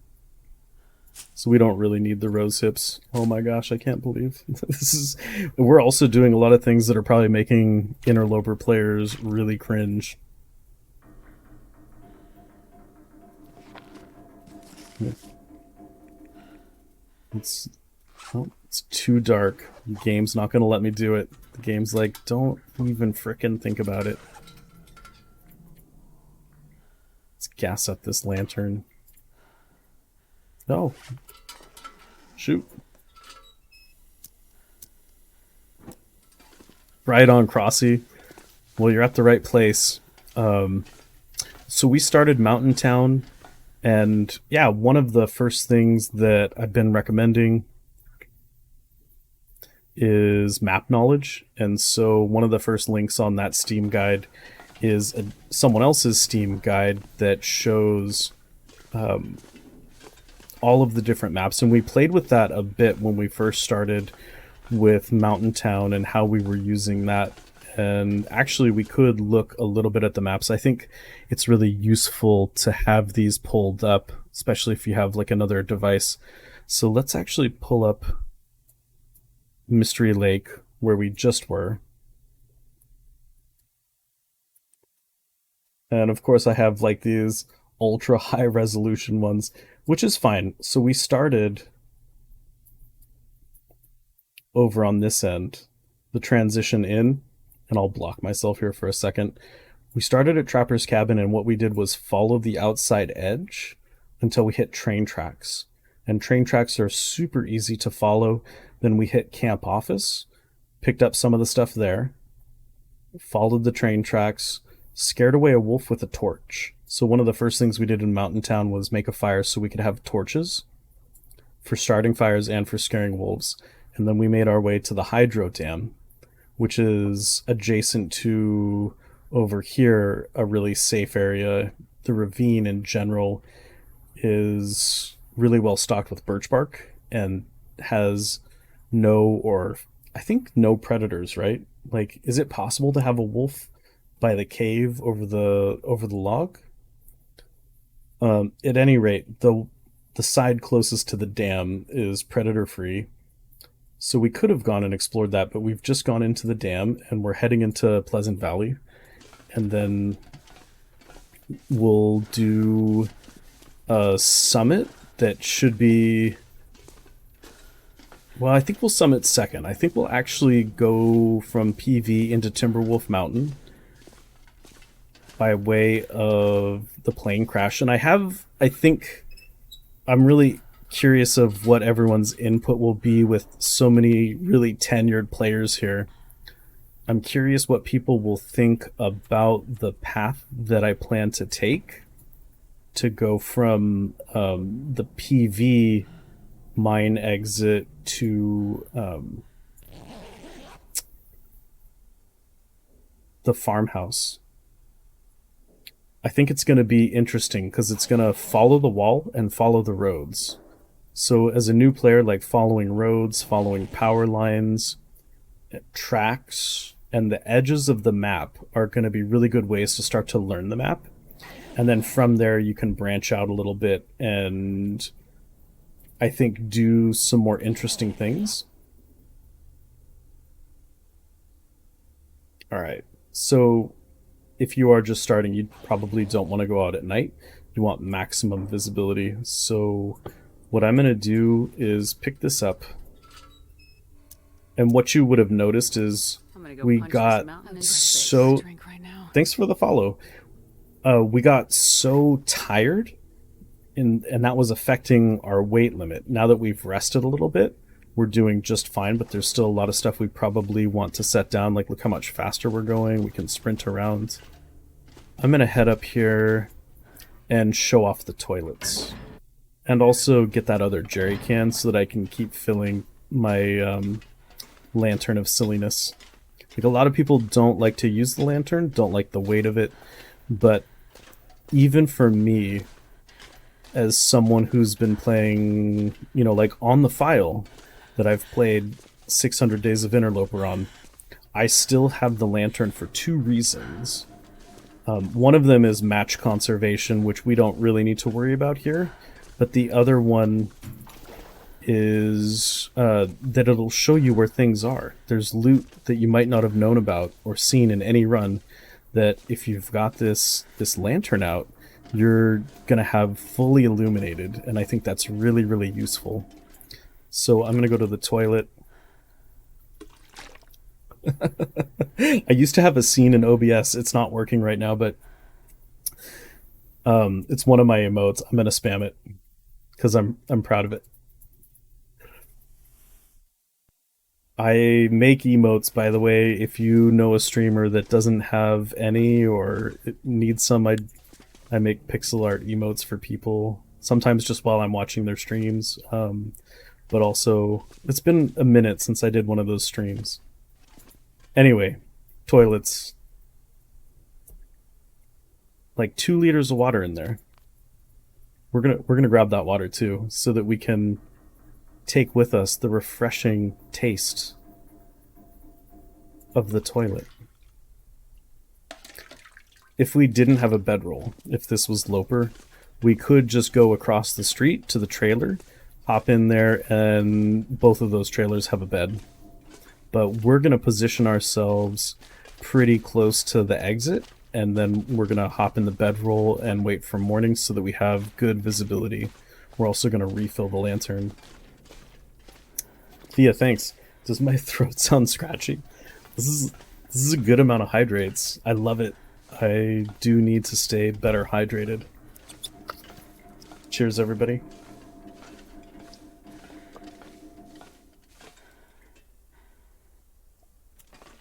so we don't really need the rose hips. Oh my gosh, I can't believe this is... We're also doing a lot of things that are probably making Interloper players really cringe. It's too dark. The game's not gonna let me do it. The game's like, don't even frickin' think about it. Let's gas up this lantern. No. Shoot. Right on, Crossy. Well, you're at the right place. So we started Mountain Town, and yeah, one of the first things that I've been recommending is map knowledge. And so one of the first links on that Steam guide is someone else's Steam guide that shows all of the different maps. And we played with that a bit when we first started with Mountain Town and how we were using that. And actually we could look a little bit at the maps. I think it's really useful to have these pulled up, especially if you have like another device. So let's actually pull up Mystery Lake, where we just were. And of course I have like these ultra high resolution ones, which is fine. So we started over on this end, the transition in, and I'll block myself here for a second. We started at Trapper's Cabin, and what we did was follow the outside edge until we hit train tracks. And train tracks are super easy to follow. Then we hit Camp Office, picked up some of the stuff there, followed the train tracks, scared away a wolf with a torch. So one of the first things we did in Mountain Town was make a fire so we could have torches for starting fires and for scaring wolves. And then we made our way to the hydro dam, which is adjacent to, over here, a really safe area. The ravine in general is really well stocked with birch bark and has I think no predators, right? Like, is it possible to have a wolf by the cave over the log? At any rate, the side closest to the dam is predator free. So we could have gone and explored that, but we've just gone into the dam and we're heading into Pleasant Valley. And then we'll do a summit that should be... Well, I think we'll summit second. I think we'll actually go from PV into Timberwolf Mountain by way of the plane crash. And I think I'm really curious of what everyone's input will be with so many really tenured players here. I'm curious what people will think about the path that I plan to take to go from the PV mine exit to the farmhouse. I think it's going to be interesting because it's going to follow the wall and follow the roads. So as a new player, like following roads, following power lines, tracks, and the edges of the map are going to be really good ways to start to learn the map. And then from there, you can branch out a little bit and I think do some more interesting things. All right. So if you are just starting, you probably don't want to go out at night. You want maximum visibility. So what I'm going to do is pick this up. And what you would have noticed is we got so... Thanks for the follow. We got so tired and that was affecting our weight limit. Now that we've rested a little bit, we're doing just fine, but there's still a lot of stuff we probably want to set down. Like, look how much faster we're going. We can sprint around. I'm going to head up here and show off the toilets. And also get that other jerry can so that I can keep filling my lantern of silliness. Like, a lot of people don't like to use the lantern, don't like the weight of it, but even for me, as someone who's been playing, you know, like on the file that I've played 600 Days of Interloper on, I still have the lantern for two reasons. One of them is match conservation, which we don't really need to worry about here, but the other one is that it'll show you where things are. There's loot that you might not have known about or seen in any run that if you've got this lantern out, you're going to have fully illuminated, and I think that's really, really useful. So I'm going to go to the toilet. I used to have a scene in OBS. It's not working right now, but it's one of my emotes. I'm going to spam it because I'm proud of it. I make emotes, by the way. If you know a streamer that doesn't have any or needs some, I make pixel art emotes for people, sometimes just while I'm watching their streams, but also it's been a minute since I did one of those streams. Anyway, toilets. Like 2 liters of water in there. We're gonna grab that water too, so that we can take with us the refreshing taste of the toilet. If we didn't have a bedroll, if this was Loper, we could just go across the street to the trailer, hop in there, and both of those trailers have a bed. But we're going to position ourselves pretty close to the exit, and then we're going to hop in the bedroll and wait for morning so that we have good visibility. We're also going to refill the lantern. Thea, thanks. Does my throat sound scratchy? This is a good amount of hydrates. I love it. I do need to stay better hydrated. Cheers, everybody.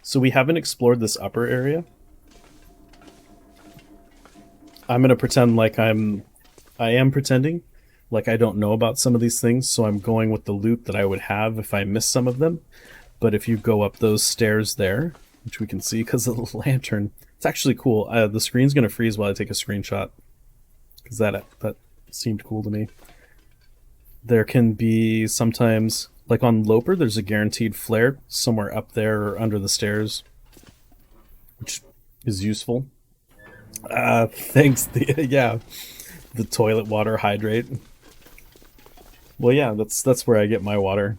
So we haven't explored this upper area. I'm gonna pretend like I am pretending like I don't know about some of these things, so I'm going with the loot that I would have if I missed some of them. But if you go up those stairs there, which we can see because of the lantern, it's actually cool. The screen's going to freeze while I take a screenshot, because that seemed cool to me. There can be sometimes, like on Loper, there's a guaranteed flare somewhere up there or under the stairs, which is useful. Thanks. Yeah, the toilet water hydrate. Well, yeah, that's where I get my water.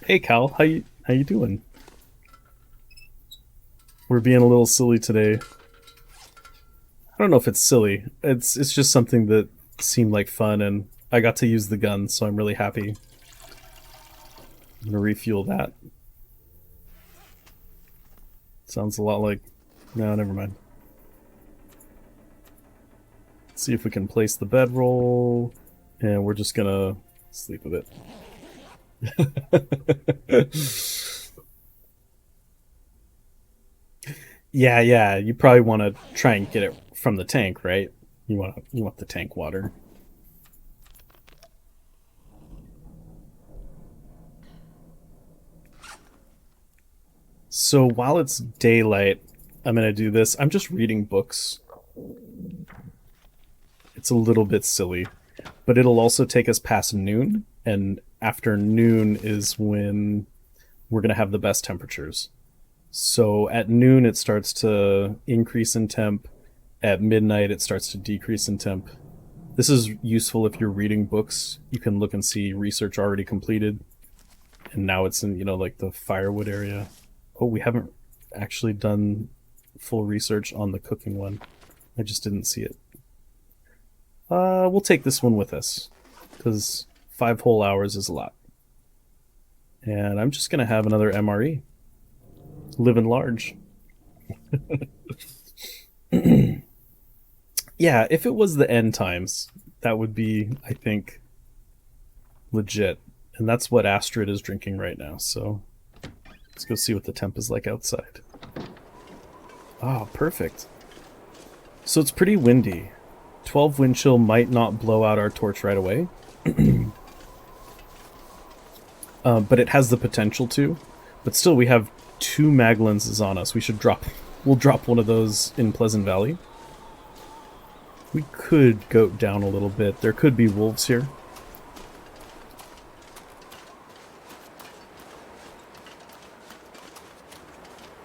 Hey Cal, how you doing? We're being a little silly today. I don't know if it's silly. It's just something that seemed like fun, and I got to use the gun, so I'm really happy. I'm gonna refuel that. Sounds a lot like... No, never mind. Let's see if we can place the bedroll, and we're just gonna sleep a bit. Yeah, you probably want to try and get it from the tank, right? You want the tank water. So while it's daylight, I'm going to do this. I'm just reading books. It's a little bit silly, but it'll also take us past noon, and after noon is when we're going to have the best temperatures. So at noon it starts to increase in temp. At midnight it starts to decrease in temp. This is useful if you're reading books. You can look and see research already completed. And now it's in, like the firewood area. Oh, we haven't actually done full research on the cooking one. I just didn't see it. We'll take this one with us, because 5 whole hours is a lot. And I'm just going to have another MRE. Living large. Yeah, if it was the end times, That would be, I think, legit. And that's what Astrid is drinking right now, so let's go see what the temp is like outside. Ah, perfect. So it's pretty windy. 12 wind chill might not blow out our torch right away. But it has the potential to. But still, we have 2 mag lenses on us. We'll drop one of those in Pleasant Valley. We could go down a little bit. There could be wolves here.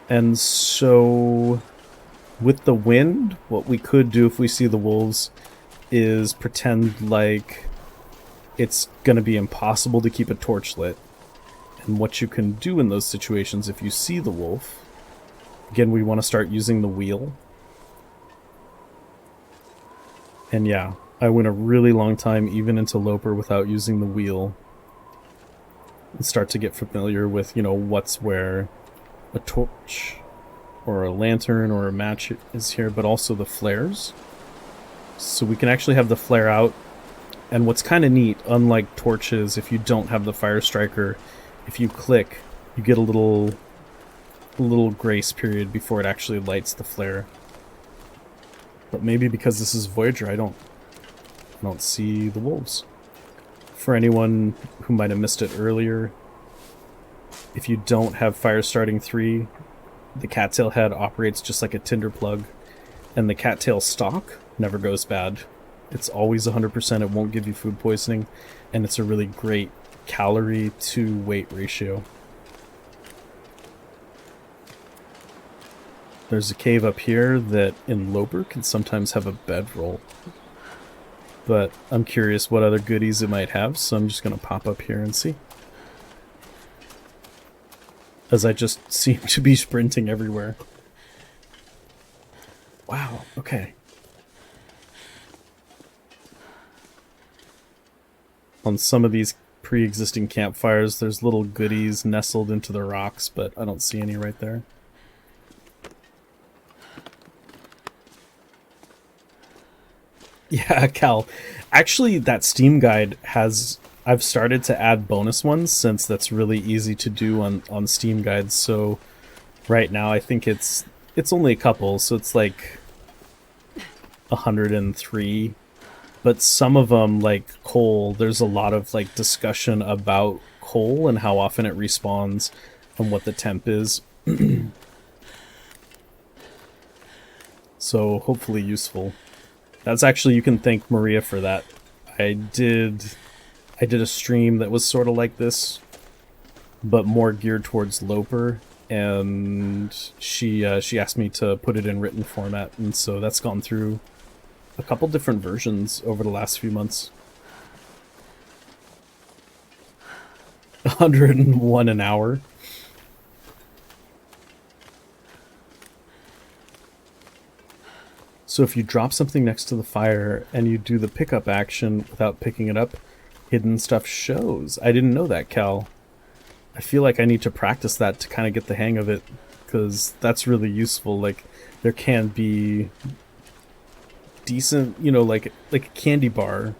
And so, with the wind, what we could do if we see the wolves is pretend like it's going to be impossible to keep a torch lit. And what you can do in those situations if you see the wolf, again, we want to start using the wheel. And yeah, I went a really long time, even into Interloper, without using the wheel. And start to get familiar with, you know, what's where a torch or a lantern or a match is here, but also the flares. So we can actually have the flare out. And what's kind of neat, unlike torches, if you don't have the fire striker, if you click, you get a little grace period before it actually lights the flare. But maybe because this is Voyager, I don't see the wolves. For anyone who might have missed it earlier, if you don't have fire starting 3, the cattail head operates just like a tinder plug, and the cattail stock never goes bad. It's always 100%, it won't give you food poisoning, and it's a really great calorie to weight ratio. There's a cave up here that in Loper can sometimes have a bedroll. But I'm curious what other goodies it might have, so I'm just going to pop up here and see. As I just seem to be sprinting everywhere. Wow, okay. On some of these pre-existing campfires, there's little goodies nestled into the rocks, but I don't see any right there. Yeah, Cal. Actually, that Steam guide has... I've started to add bonus ones since that's really easy to do on Steam guides. So right now I think it's only a couple, so it's like 103. But some of them, like coal, there's a lot of like discussion about coal and how often it respawns and what the temp is. So hopefully useful. That's actually, you can thank Maria for that. I did a stream that was sort of like this, but more geared towards Loper, and she asked me to put it in written format, and so that's gone through a couple different versions over the last few months. 101 an hour. So if you drop something next to the fire and you do the pickup action without picking it up, hidden stuff shows. I didn't know that, Cal. I feel like I need to practice that to kind of get the hang of it, because that's really useful. Like, there can be decent, you know, like a candy bar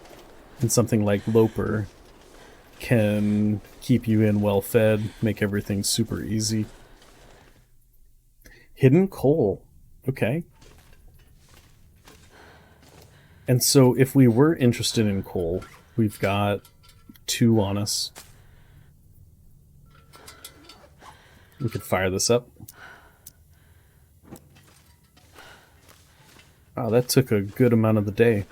and something like Loper can keep you in well fed, make everything super easy. Hidden coal. Okay. And so if we were interested in coal, we've got 2 on us. We could fire this up. Wow, that took a good amount of the day.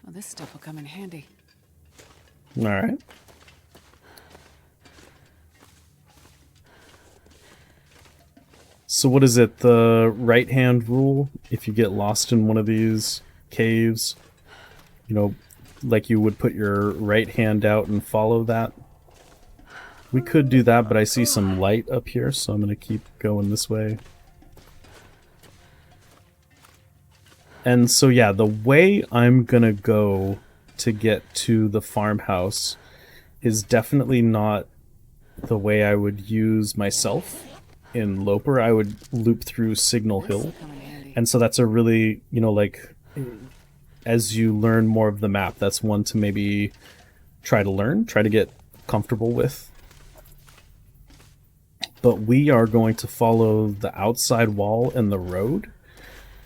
Well, this stuff will come in handy. All right. So what is it, the right-hand rule? If you get lost in one of these caves, you know, like you would put your right hand out and follow that. We could do that, but I see some light up here, so I'm going to keep going this way. And so yeah, the way I'm going to go to get to the farmhouse is definitely not the way I would use myself. in Loper, I would loop through Signal This'll Hill. come in handy. And so that's a really, like, as you learn more of the map, that's one to maybe try to get comfortable with. But we are going to follow the outside wall and the road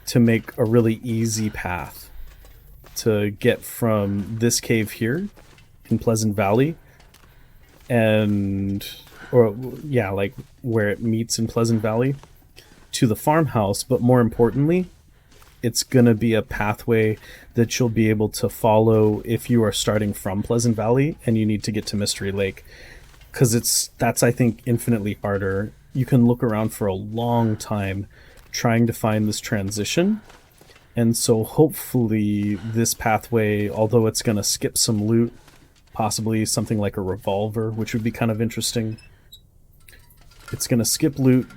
to make a really easy path to get from this cave here in Pleasant Valley like where it meets in Pleasant Valley to the farmhouse. But more importantly, it's going to be a pathway that you'll be able to follow if you are starting from Pleasant Valley and you need to get to Mystery Lake, because that's I think infinitely harder. You can look around for a long time trying to find this transition, and so hopefully this pathway, although it's going to skip some loot, possibly something like a revolver, which would be kind of interesting, it's going to skip loot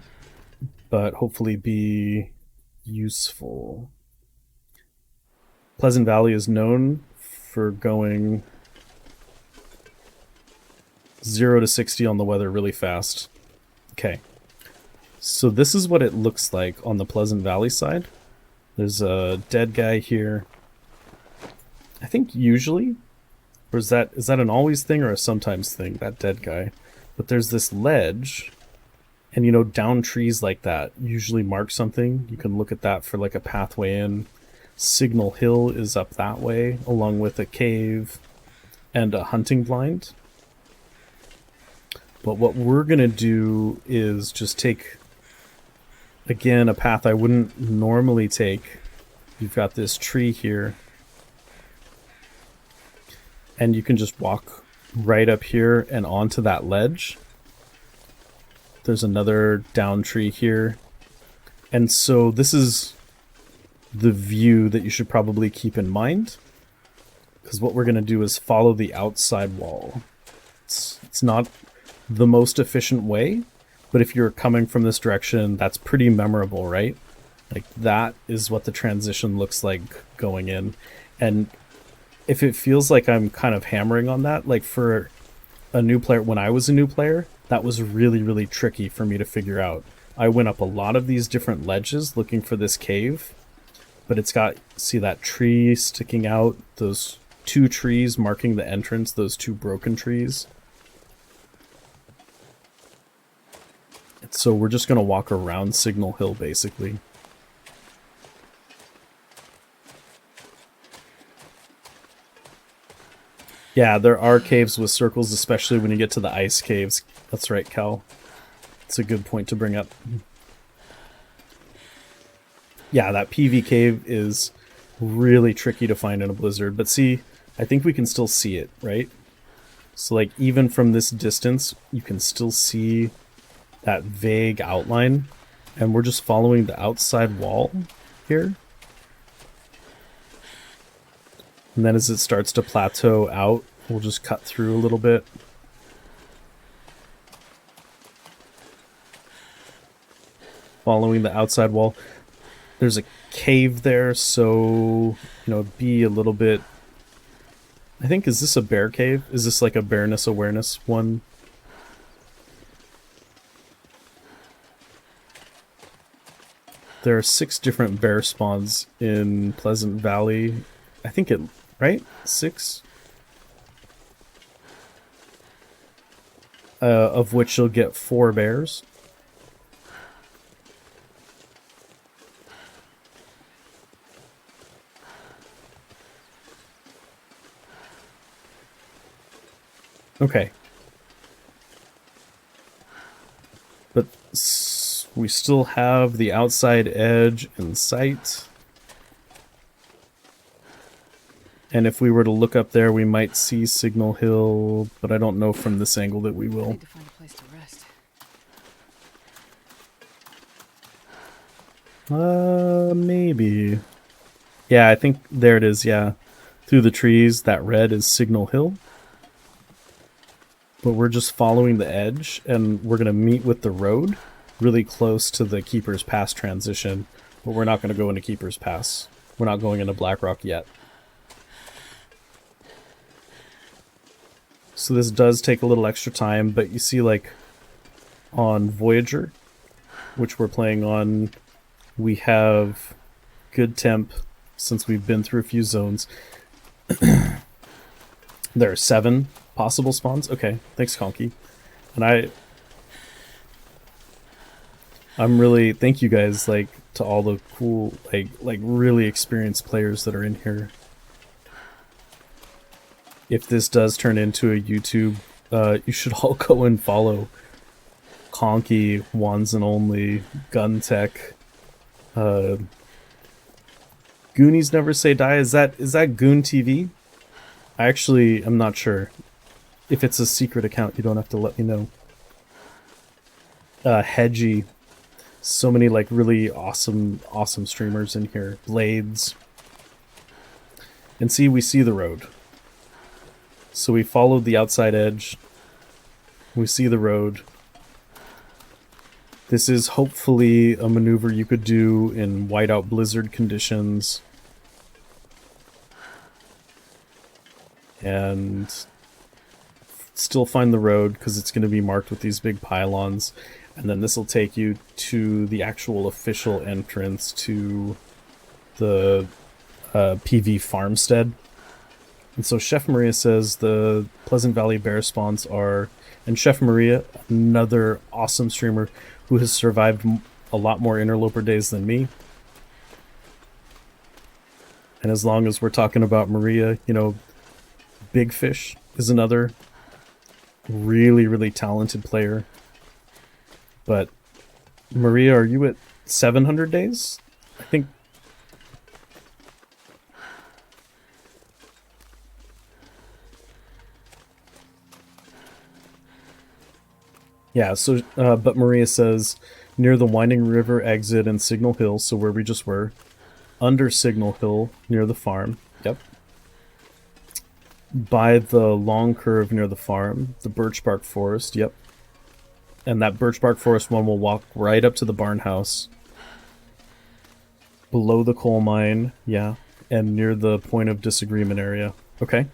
but hopefully be useful. Pleasant Valley is known for going 0 to 60 on the weather really fast. Okay, so this is what it looks like on the Pleasant Valley side. There's a dead guy here. I think usually, or is that an always thing or a sometimes thing, that dead guy? But there's this ledge, and down trees like that usually mark something. You can look at that for like a pathway in. Signal Hill is up that way, along with a cave and a hunting blind. But what we're going to do is just take, again, a path I wouldn't normally take. You've got this tree here, and you can just walk right up here and onto that ledge. There's another down tree here. And so this is the view that you should probably keep in mind, because what we're going to do is follow the outside wall. It's not the most efficient way, but if you're coming from this direction, that's pretty memorable, right? Like, that is what the transition looks like going in. And if it feels like I'm kind of hammering on that, like for a new player, when I was a new player, that was really, really tricky for me to figure out. I went up a lot of these different ledges looking for this cave, but it's got, see that tree sticking out, those two trees marking the entrance, those two broken trees. So we're just going to walk around Signal Hill, basically. Yeah, there are caves with circles, especially when you get to the ice caves. That's right, Cal. It's a good point to bring up. Yeah, that PV cave is really tricky to find in a blizzard. But see, I think we can still see it, right? So, like, even from this distance, you can still see that vague outline. And we're just following the outside wall here. And then as it starts to plateau out, we'll just cut through a little bit. Following the outside wall. There's a cave there, so, be a little bit... I think, is this a bear cave? Is this like a bearness awareness one? There are 6 different bear spawns in Pleasant Valley. I think it... right? 6? Of which you'll get 4 bears. Okay. But we still have the outside edge in sight. And if we were to look up there, we might see Signal Hill, but I don't know from this angle that we I will. need to find a place to rest. Maybe. Yeah, I think there it is, yeah. Through the trees, that red is Signal Hill. But we're just following the edge, and we're going to meet with the road really close to the Keeper's Pass transition. But we're not going to go into Keeper's Pass. We're not going into Blackrock yet. So this does take a little extra time, but you see, like, on Voyager, which we're playing on, we have good temp since we've been through a few zones. There are 7 possible spawns. Okay, thanks, Conky. And I'm really, thank you guys, like, to all the cool, like really experienced players that are in here. If this does turn into a YouTube, you should all go and follow Conky, Ones and Only, Gun Tech, Goonies Never Say Die. Is that Goon TV? I actually am not sure. If it's a secret account, you don't have to let me know. Hedgie. So many like really awesome streamers in here. Blades. And see, we see the road. So we followed the outside edge. We see the road. This is hopefully a maneuver you could do in whiteout blizzard conditions. And still find the road because it's going to be marked with these big pylons. And then this will take you to the actual official entrance to the PV Farmstead. And so Chef Maria says the Pleasant Valley bear spawns are... And Chef Maria, another awesome streamer who has survived a lot more Interloper days than me. And as long as we're talking about Maria, you know, Big Fish is another really talented player. But Maria, are you at 700 days? I think... Yeah, so, but Maria says, near the Winding River exit and Signal Hill, so where we just were, under Signal Hill, near the farm, yep. By the long curve near the farm, the birch bark forest, yep. And that birch bark forest one will walk right up to the barn house. Below the coal mine, yeah, and near the point of disagreement area. Okay.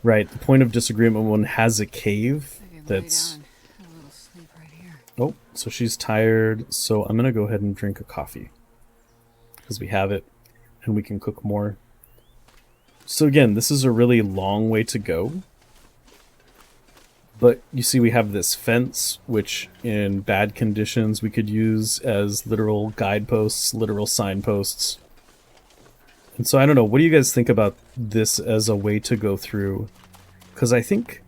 Right, the point of disagreement one has a cave that's... Oh, so she's tired, so I'm going to go ahead and drink a coffee. Because we have it, and we can cook more. So again, this is a really long way to go. But you see we have this fence, which in bad conditions we could use as literal guideposts, literal signposts. And so I don't know, what do you guys think about this as a way to go through? Because I think...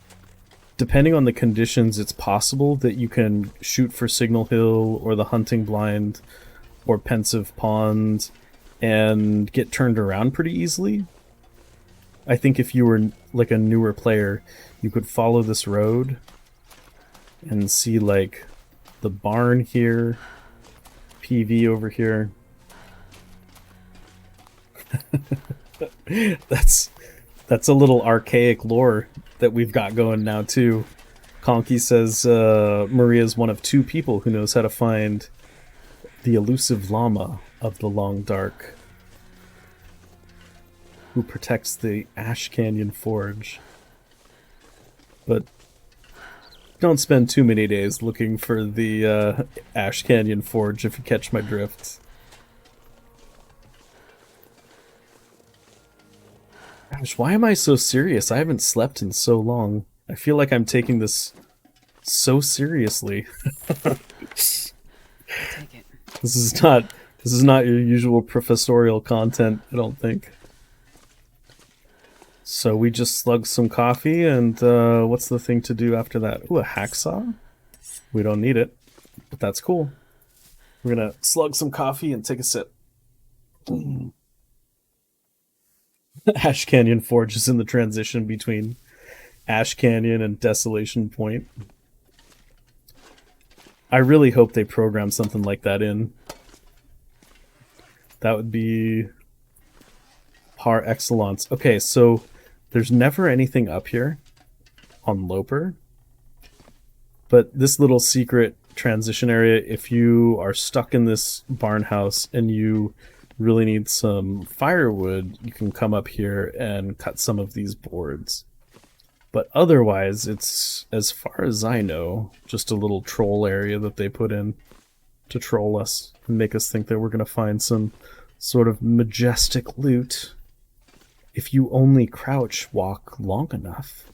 depending on the conditions, it's possible that you can shoot for Signal Hill or the Hunting Blind or Pensive Pond and get turned around pretty easily. I think if you were like a newer player, you could follow this road and see like the barn here, PV over here. That's a little archaic lore that we've got going now too. Conky says Maria's one of 2 people who knows how to find the elusive llama of the long dark, who protects the Ash Canyon Forge. But don't spend too many days looking for the Ash Canyon Forge, if you catch my drift. Gosh, why am I so serious? I haven't slept in so long. I feel like I'm taking this so seriously. Take it. This is not your usual professorial content, I don't think. So we just slugged some coffee, and what's the thing to do after that? Ooh, a hacksaw? We don't need it, but that's cool. We're gonna slug some coffee and take a sip. Ash Canyon Forge is in the transition between Ash Canyon and Desolation Point. I really hope they program something like that in. That would be par excellence. Okay, so there's never anything up here on Loper, but this little secret transition area, if you are stuck in this barn house and you really need some firewood, you can come up here and cut some of these boards. But otherwise, it's, as far as I know, just a little troll area that they put in. to troll us and make us think that we're going to find some sort of majestic loot. If you only crouch walk long enough,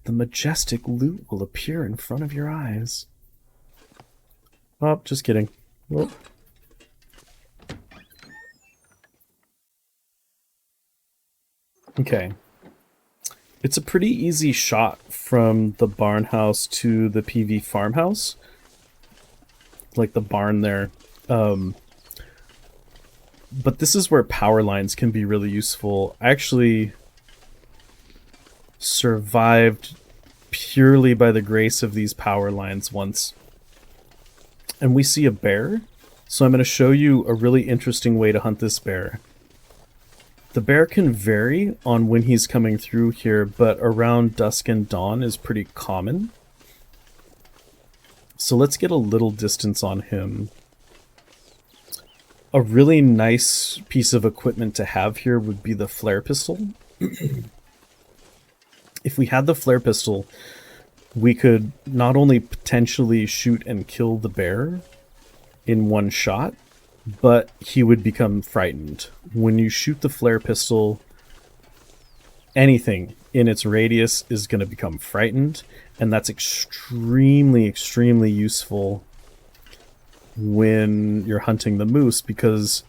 the majestic loot will appear in front of your eyes. Oh, just kidding. Whoop. Okay. It's a pretty easy shot from the barn house to the PV farmhouse. Like the barn there. But this is where power lines can be really useful. I actually survived purely by the grace of these power lines once. And we see a bear. So I'm going to show you a really interesting way to hunt this bear. The bear can vary on when he's coming through here, but around dusk and dawn is pretty common. So let's get a little distance on him. A really nice piece of equipment to have here would be the flare pistol. If we had the flare pistol, we could not only potentially shoot and kill the bear in one shot, but he would become frightened. When you shoot the flare pistol, anything in its radius is going to become frightened, and that's extremely, extremely useful when you're hunting the moose, because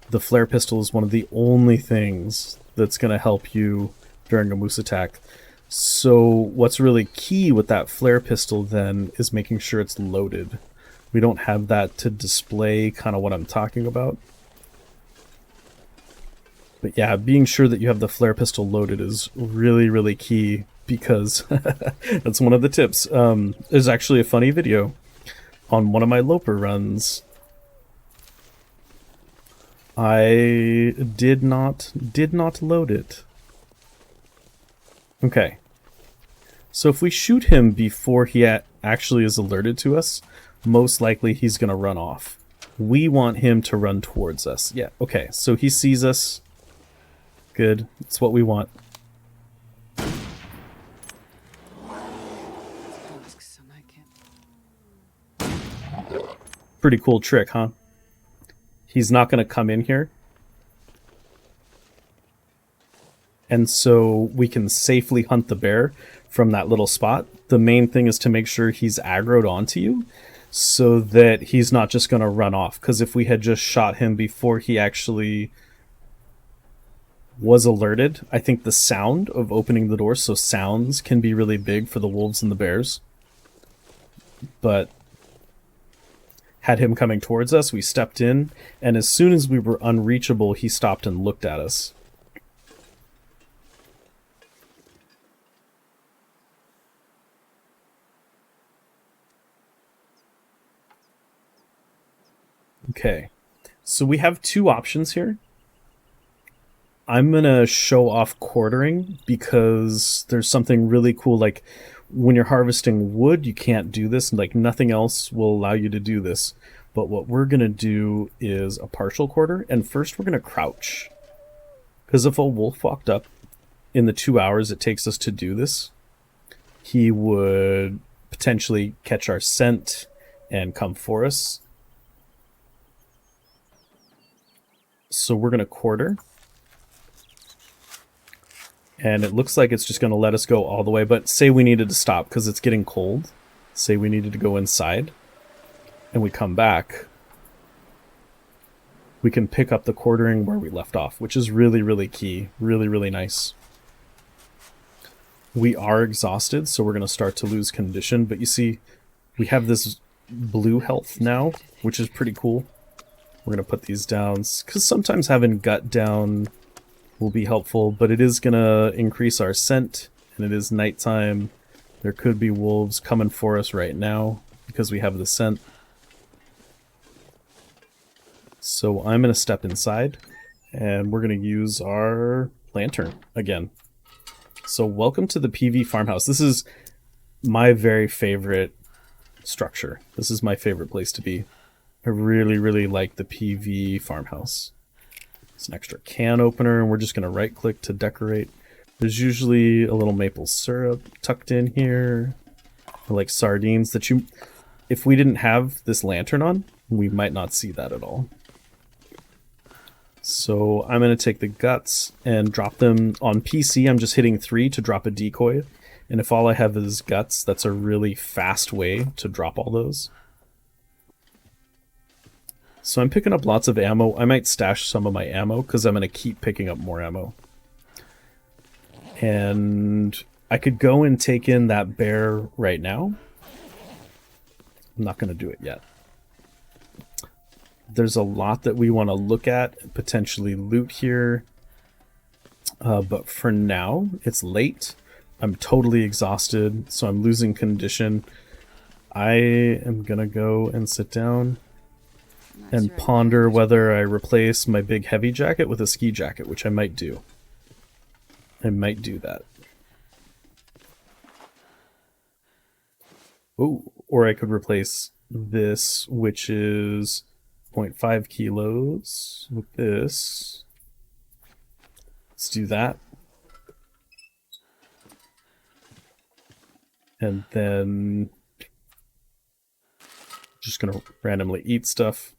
the flare pistol is one of the only things that's going to help you during a moose attack. So what's really key with that flare pistol then is making sure it's loaded. We don't have that to display kind of what I'm talking about. But yeah, being sure that you have the flare pistol loaded is really, really key, because that's one of the tips. There's actually a funny video on one of my Loper runs. I did not load it. Okay. So if we shoot him before he actually is alerted to us, most likely he's going to run off. We want him to run towards us. Yeah, okay. So he sees us. Good. That's what we want. Pretty cool trick, huh? He's not going to come in here. And so we can safely hunt the bear from that little spot. The main thing is to make sure he's aggroed onto you, so that he's not just going to run off. Because if we had just shot him before he actually was alerted, I think the sound of opening the door, so sounds can be really big for the wolves and the bears. But had him coming towards us, we stepped in, and as soon as we were unreachable, he stopped and looked at us. Okay, so we have two options here. I'm gonna show off quartering because there's something really cool. Like when you're harvesting wood, you can't do this. Like nothing else will allow you to do this. But what we're gonna do is a partial quarter, and first we're gonna crouch. Because if a wolf walked up in the 2 hours it takes us to do this, he would potentially catch our scent and come for us. So we're going to quarter. And it looks like it's just going to let us go all the way. But say we needed to stop because it's getting cold. Say we needed to go inside. And we come back. We can pick up the quartering where we left off, which is really, really key. Really, really nice. We are exhausted, so we're going to start to lose condition. But you see, we have this blue health now, which is pretty cool. We're going to put these down, because sometimes having gut down will be helpful, but it is going to increase our scent, and it is nighttime. There could be wolves coming for us right now, because we have the scent. So I'm going to step inside, and we're going to use our lantern again. So welcome to the PV farmhouse. This is my very favorite structure. This is my favorite place to be. I really, really like the PV farmhouse. It's an extra can opener, and we're just going to right click to decorate. There's usually a little maple syrup tucked in here. I like sardines that you... If we didn't have this lantern on, we might not see that at all. So I'm going to take the guts and drop them on PC. I'm just hitting 3 to drop a decoy. And if all I have is guts, that's a really fast way to drop all those. So I'm picking up lots of ammo. I might stash some of my ammo because I'm going to keep picking up more ammo. And I could go and take in that bear right now. I'm not going to do it yet. There's a lot that we want to look at, potentially loot here. But for now, it's late. I'm totally exhausted, so I'm losing condition. I am going to go and sit down and ponder whether I replace my big heavy jacket with a ski jacket, which I might do. I might do that. Oh, or I could replace this, which is 0.5 kilos, with this. Let's do that. And then just gonna randomly eat stuff.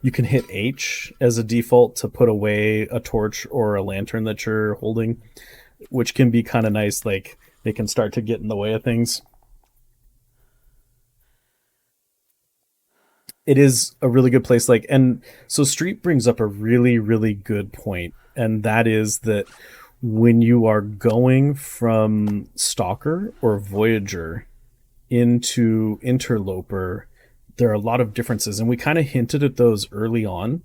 You can hit H as a default to put away a torch or a lantern that you're holding, which can be kind of nice. Like, they can start to get in the way of things. It is a really good place. Like, and so Street brings up a really, really good point, and that is that when you are going from Stalker or Voyager into Interloper, there are a lot of differences, and we kind of hinted at those early on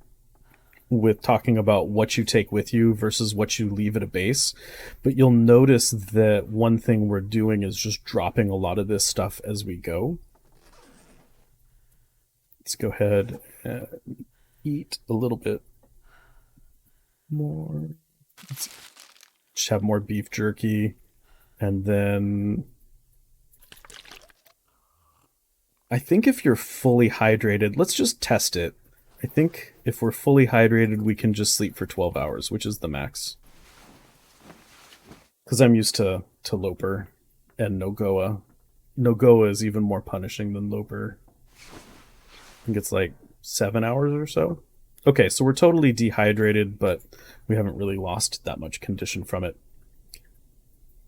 with talking about what you take with you versus what you leave at a base. But you'll notice that one thing we're doing is just dropping a lot of this stuff as we go. Let's go ahead and eat a little bit more. Let's just have more beef jerky, and then I think if you're fully hydrated, let's just test it. I think if we're fully hydrated, we can just sleep for 12 hours, which is the max. Because I'm used to Loper and NOGOA. NOGOA is even more punishing than Loper. I think it's like 7 hours or so. Okay, so we're totally dehydrated, but we haven't really lost that much condition from it.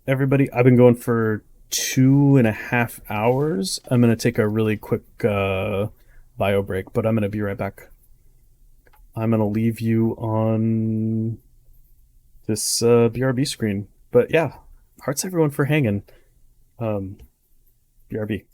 Everybody, I've been going for 2.5 hours. I'm going to take a really quick bio break, but I'm going to be right back. I'm going to leave you on this BRB screen. But yeah, hearts everyone for hanging. BRB.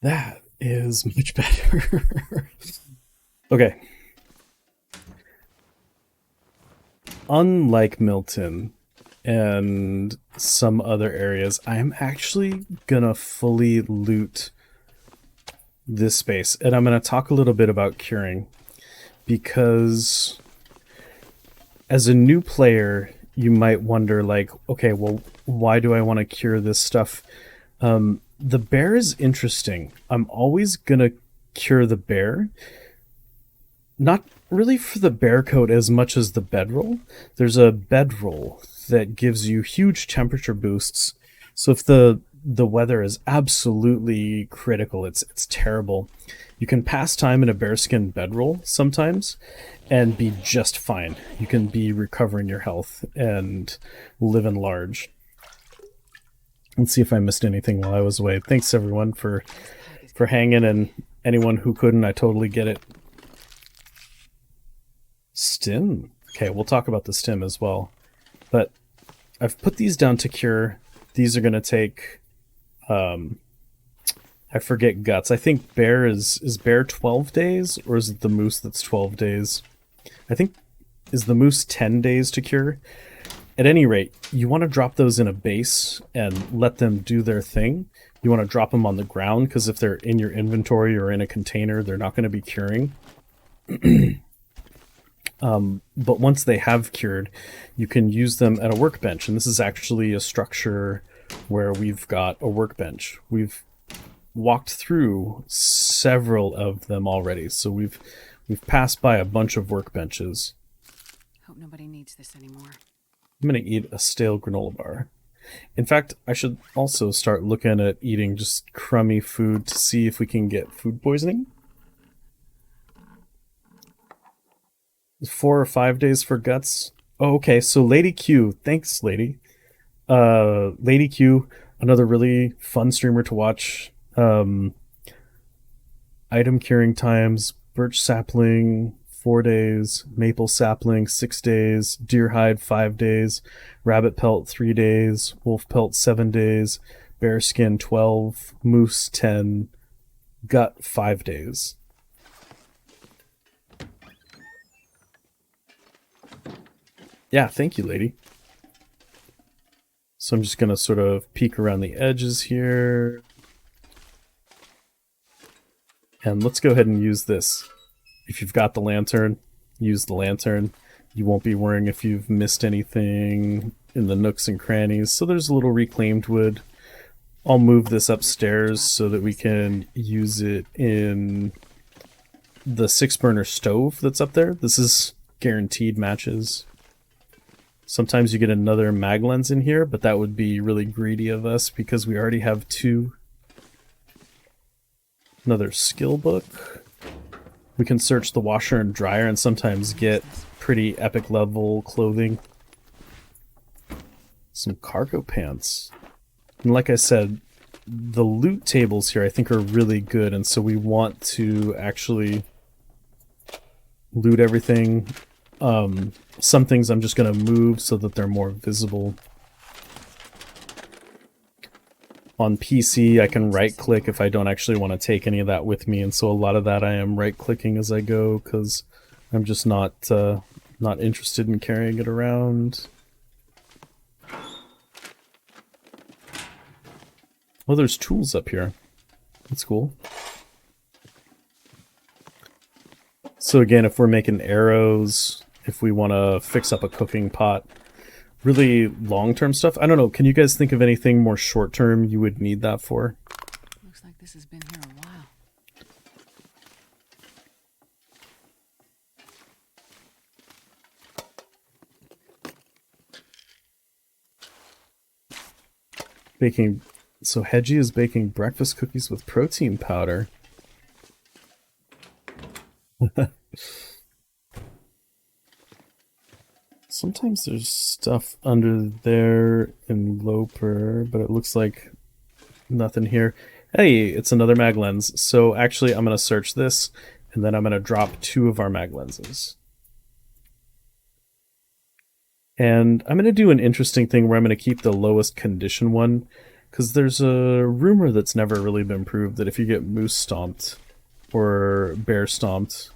That is much better. Okay. Unlike Milton and some other areas, I'm actually gonna fully loot this space. And I'm gonna talk a little bit about curing. Because as a new player, you might wonder, like, okay, well, why do I want to cure this stuff? The bear is interesting. I'm always gonna cure the bear. Not really for the bear coat as much as the bedroll. There's a bedroll that gives you huge temperature boosts. So if the weather is absolutely critical, it's terrible, you can pass time in a bearskin bedroll sometimes and be just fine. You can be recovering your health and living large. Let's see if I missed anything while I was away. Thanks everyone for hanging, and anyone who couldn't, I totally get it. Stim. Okay, we'll talk about the stim as well. But I've put these down to cure. These are going to take... I forget guts. I think bear is bear 12 days, or is it the moose that's 12 days? I think, is the moose 10 days to cure? At any rate, you want to drop those in a base and let them do their thing. You want to drop them on the ground, because if they're in your inventory or in a container, they're not going to be curing. But once they have cured, you can use them at a workbench. And this is actually a structure where we've got a workbench. We've walked through several of them already, so we've passed by a bunch of workbenches. Hope nobody needs this anymore. I'm gonna eat a stale granola bar. In fact, I should also start looking at eating just crummy food to see if we can get food poisoning. 4 or 5 days for guts. Oh, okay, so Lady Q, thanks, Lady. Lady Q, another really fun streamer to watch. Item curing times: birch sapling 4 days, maple sapling 6 days, deer hide 5 days, rabbit pelt 3 days, wolf pelt 7 days, bear skin 12, moose 10, gut 5 days. Yeah, thank you, lady. So I'm just gonna sort of peek around the edges here. And let's go ahead and use this. If you've got the lantern, use the lantern. You won't be worrying if you've missed anything in the nooks and crannies. So there's a little reclaimed wood. I'll move this upstairs so that we can use it in the 6-burner stove that's up there. This is guaranteed matches. Sometimes you get another mag lens in here, but that would be really greedy of us because we already have 2. Another skill book. We can search the washer and dryer and sometimes get pretty epic level clothing. Some cargo pants. And like I said, the loot tables here I think are really good, and so we want to actually loot everything. Some things I'm just going to move so that they're more visible. On PC, I can right-click if I don't actually want to take any of that with me, and so a lot of that I am right-clicking as I go because I'm just not interested in carrying it around. Oh, there's tools up here. That's cool. So again, if we're making arrows, if we want to fix up a cooking pot, really long-term stuff. I don't know, can you guys think of anything more short-term you would need that for? Looks like this has been here a while. Baking. So Hedgie is baking breakfast cookies with protein powder. Sometimes there's stuff under there in Loper, but it looks like nothing here. Hey, it's another mag lens. So actually I'm going to search this, and then I'm going to drop 2 of our mag lenses. And I'm going to do an interesting thing where I'm going to keep the lowest condition one, Because there's a rumor that's never really been proved that if you get moose stomped or bear stomped,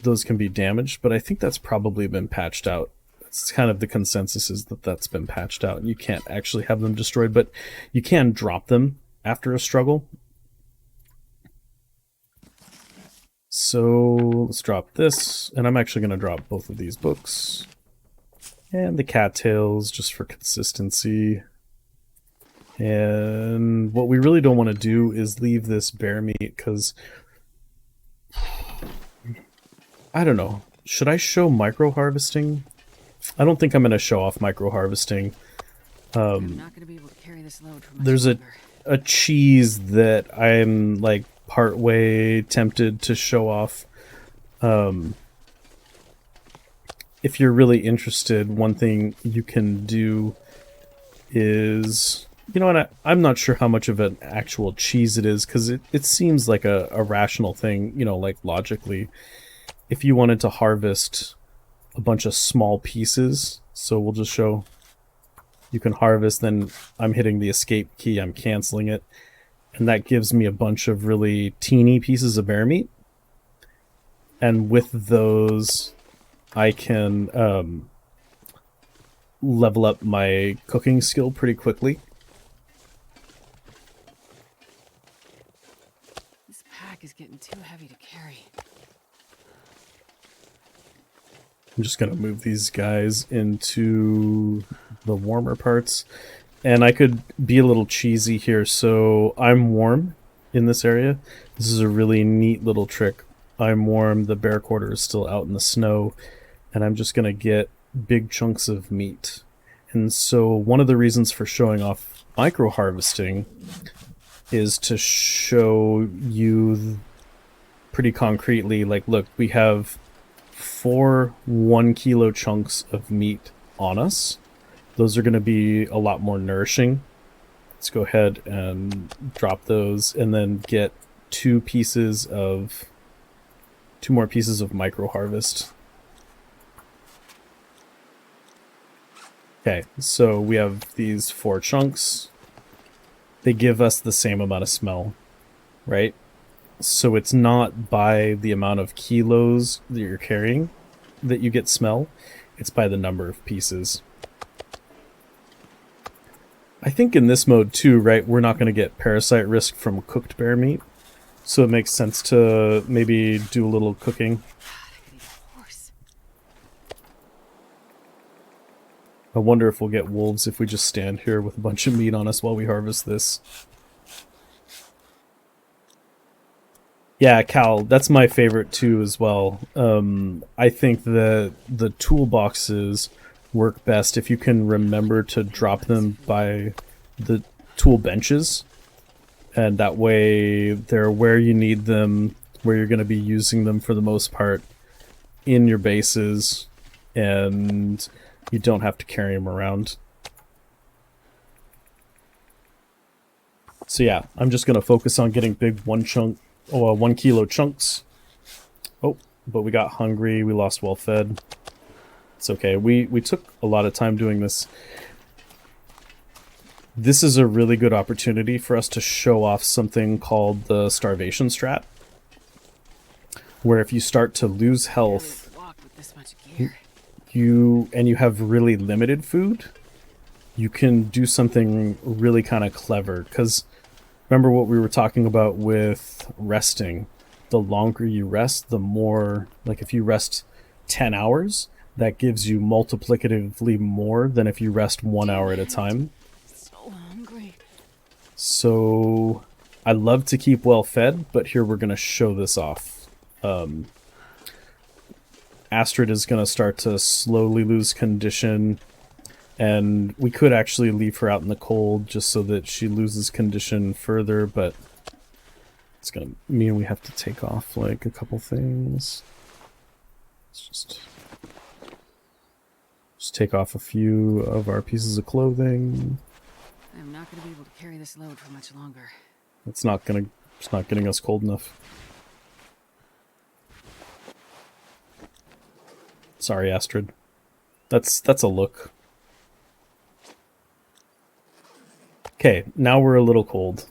those can be damaged, but I think that's probably been patched out. It's kind of the consensus is that that's been patched out. You can't actually have them destroyed, but you can drop them after a struggle. So let's drop this, and I'm actually going to drop both of these books. And the cattails, just for consistency. And what we really don't want to do is leave this bear meat, because I don't know. Should I show micro-harvesting? I don't think I'm going to show off micro-harvesting. I'm not going to be able to carry this load for much There's longer. a cheese that I'm like partway tempted to show off. If you're really interested, one thing you can do is, you know what, I'm not sure how much of an actual cheese it is, because it seems like a rational thing, you know, like logically. If you wanted to harvest a bunch of small pieces, so we'll just show you can harvest, then I'm hitting the escape key, I'm canceling it, and that gives me a bunch of really teeny pieces of bear meat. And with those, I can level up my cooking skill pretty quickly. This pack is getting too heavy to carry. I'm just going to move these guys into the warmer parts. And I could be a little cheesy here, so I'm warm in this area. This is a really neat little trick. I'm warm, the bear quarter is still out in the snow, and I'm just going to get big chunks of meat. And so one of the reasons for showing off micro-harvesting is to show you pretty concretely, like, look, we have 4 1-kilo chunks of meat on us. Those are going to be a lot more nourishing. Let's go ahead and drop those, and then get 2 more pieces of micro harvest. Okay, so we have these 4 chunks. They give us the same amount of smell, right? So it's not by the amount of kilos that you're carrying that you get smell. It's by the number of pieces. I think in this mode too, right, we're not going to get parasite risk from cooked bear meat. So it makes sense to maybe do a little cooking. I could eat a horse. I wonder if we'll get wolves if we just stand here with a bunch of meat on us while we harvest this. Yeah, Cal, that's my favorite too as well. I think that the toolboxes work best if you can remember to drop them by the tool benches. And that way they're where you need them, where you're going to be using them for the most part in your bases, and you don't have to carry them around. So yeah, I'm just going to focus on getting big 1 kilo chunks. Oh, but we got hungry, we lost well fed. It's okay, we took a lot of time doing this. This is a really good opportunity for us to show off something called the starvation strat, where if you start to lose health, Walk with this much gear. you have really limited food, you can do something really kind of clever. Because remember what we were talking about with resting. The longer you rest, the more, like if you rest 10 hours, that gives you multiplicatively more than if you rest 1 hour at a time. So hungry. So I love to keep well fed, but here we're going to show this off. Astrid is going to start to slowly lose condition, and we could actually leave her out in the cold just so that she loses condition further, but it's going to mean we have to take off like a couple things. Let's just take off a few of our pieces of clothing. I'm not going to be able to carry this load for much longer. It's not getting us cold enough. Sorry, Astrid. That's a look. Okay. Okay, now we're a little cold.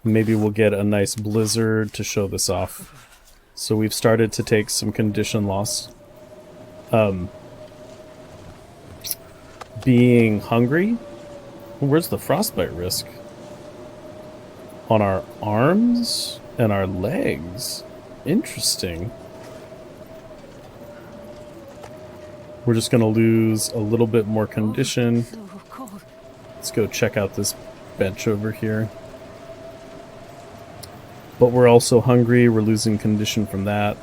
Maybe we'll get a nice blizzard to show this off. So we've started to take some condition loss. Being hungry? Where's the frostbite risk? On our arms and our legs. Interesting. We're just going to lose a little bit more condition. So cold. Let's go check out this bench over here. But we're also hungry. We're losing condition from that.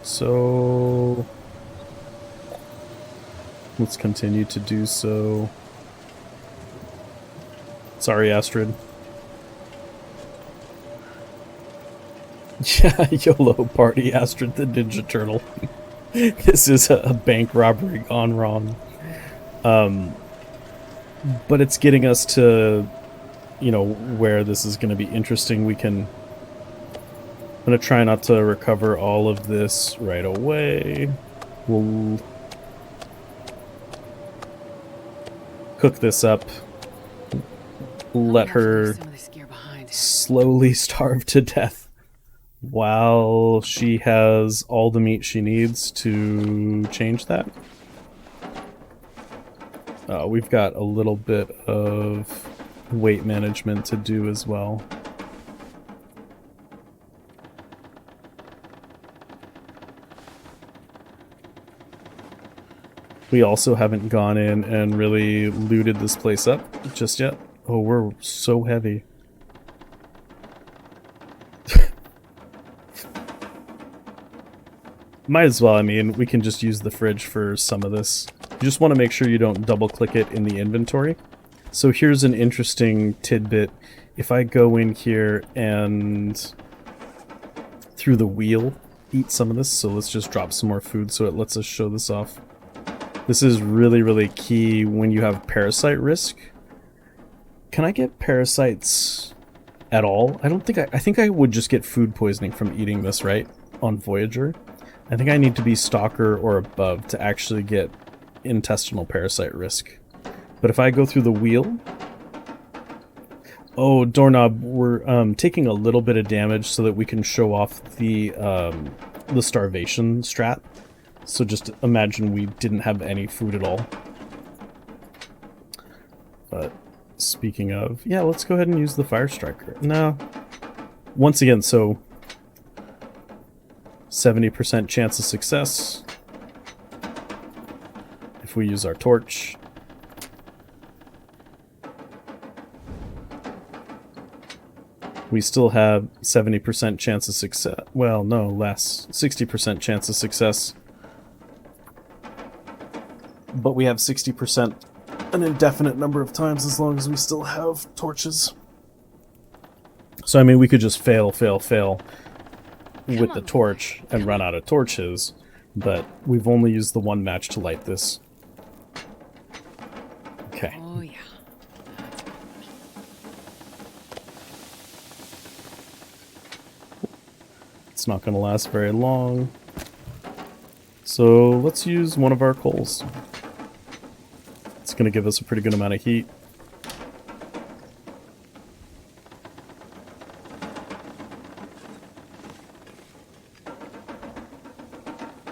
So let's continue to do so. Sorry, Astrid. Yeah, YOLO party, Astrid the Ninja Turtle. This is a bank robbery gone wrong. But it's getting us to, you know, where this is going to be interesting. I'm going to try not to recover all of this right away. We'll cook this up. Let her Some of this gear behind. slowly starve to death while she has all the meat she needs to change that. We've got a little bit of weight management to do as well. We also haven't gone in and really looted this place up just yet. Oh, we're so heavy. Might as well, I mean, we can just use the fridge for some of this. You just want to make sure you don't double click it in the inventory. So here's an interesting tidbit. If I go in here and through the wheel eat some of this, so let's just drop some more food so it lets us show this off. This is really, really key when you have parasite risk. Can I get parasites at all? I don't think I think I would just get food poisoning from eating this, right? On Voyager. I think I need to be Stalker or above to actually get intestinal parasite risk. But if I go through the wheel... Oh, Doorknob, we're taking a little bit of damage so that we can show off the starvation strat. So just imagine we didn't have any food at all. But speaking of... Yeah, let's go ahead and use the Fire Striker. No. Once again, so... 70% chance of success. If we use our torch. We still have 70% chance of success. Well, no, less. 60% chance of success. But we have 60% an indefinite number of times as long as we still have torches. So, I mean, we could just fail with the torch and run out of torches, but we've only used the one match to light this. Okay. Oh yeah. It's not going to last very long. So let's use one of our coals. It's going to give us a pretty good amount of heat.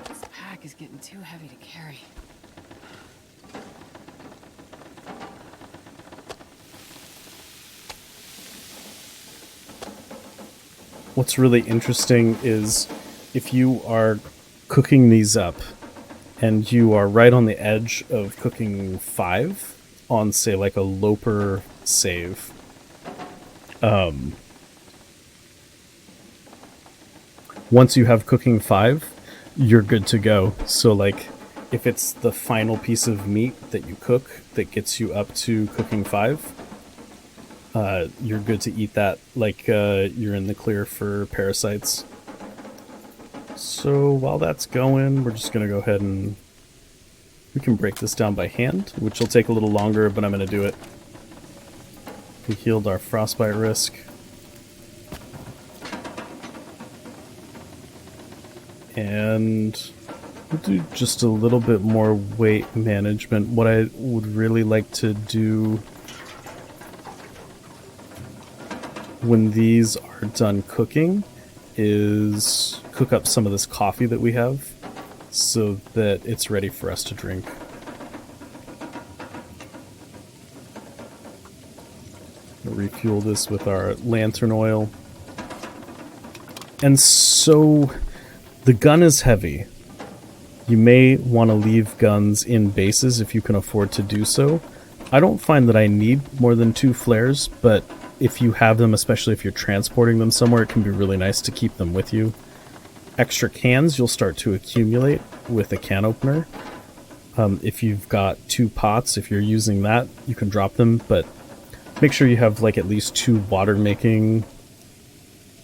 This pack is getting too heavy to carry. What's really interesting is if you are cooking these up and you are right on the edge of cooking 5 on, say, like a Loper save, once you have cooking 5, you're good to go. So, like, if it's the final piece of meat that you cook that gets you up to cooking 5, you're good to eat that, like you're in the clear for parasites. So while that's going, we're just going to go ahead and we can break this down by hand, which will take a little longer, but I'm going to do it. We healed our frostbite risk. And We'll do just a little bit more weight management. What I would really like to do when these are done cooking is cook up some of this coffee that we have so that it's ready for us to drink. We'll refuel this with our lantern oil. And so the gun is heavy. You may want to leave guns in bases if you can afford to do so. I don't find that I need more than 2 flares, but if you have them, especially if you're transporting them somewhere, it can be really nice to keep them with you. Extra cans you'll start to accumulate with a can opener. If you've got 2 pots, if you're using that, you can drop them, but make sure you have like at least 2 water making,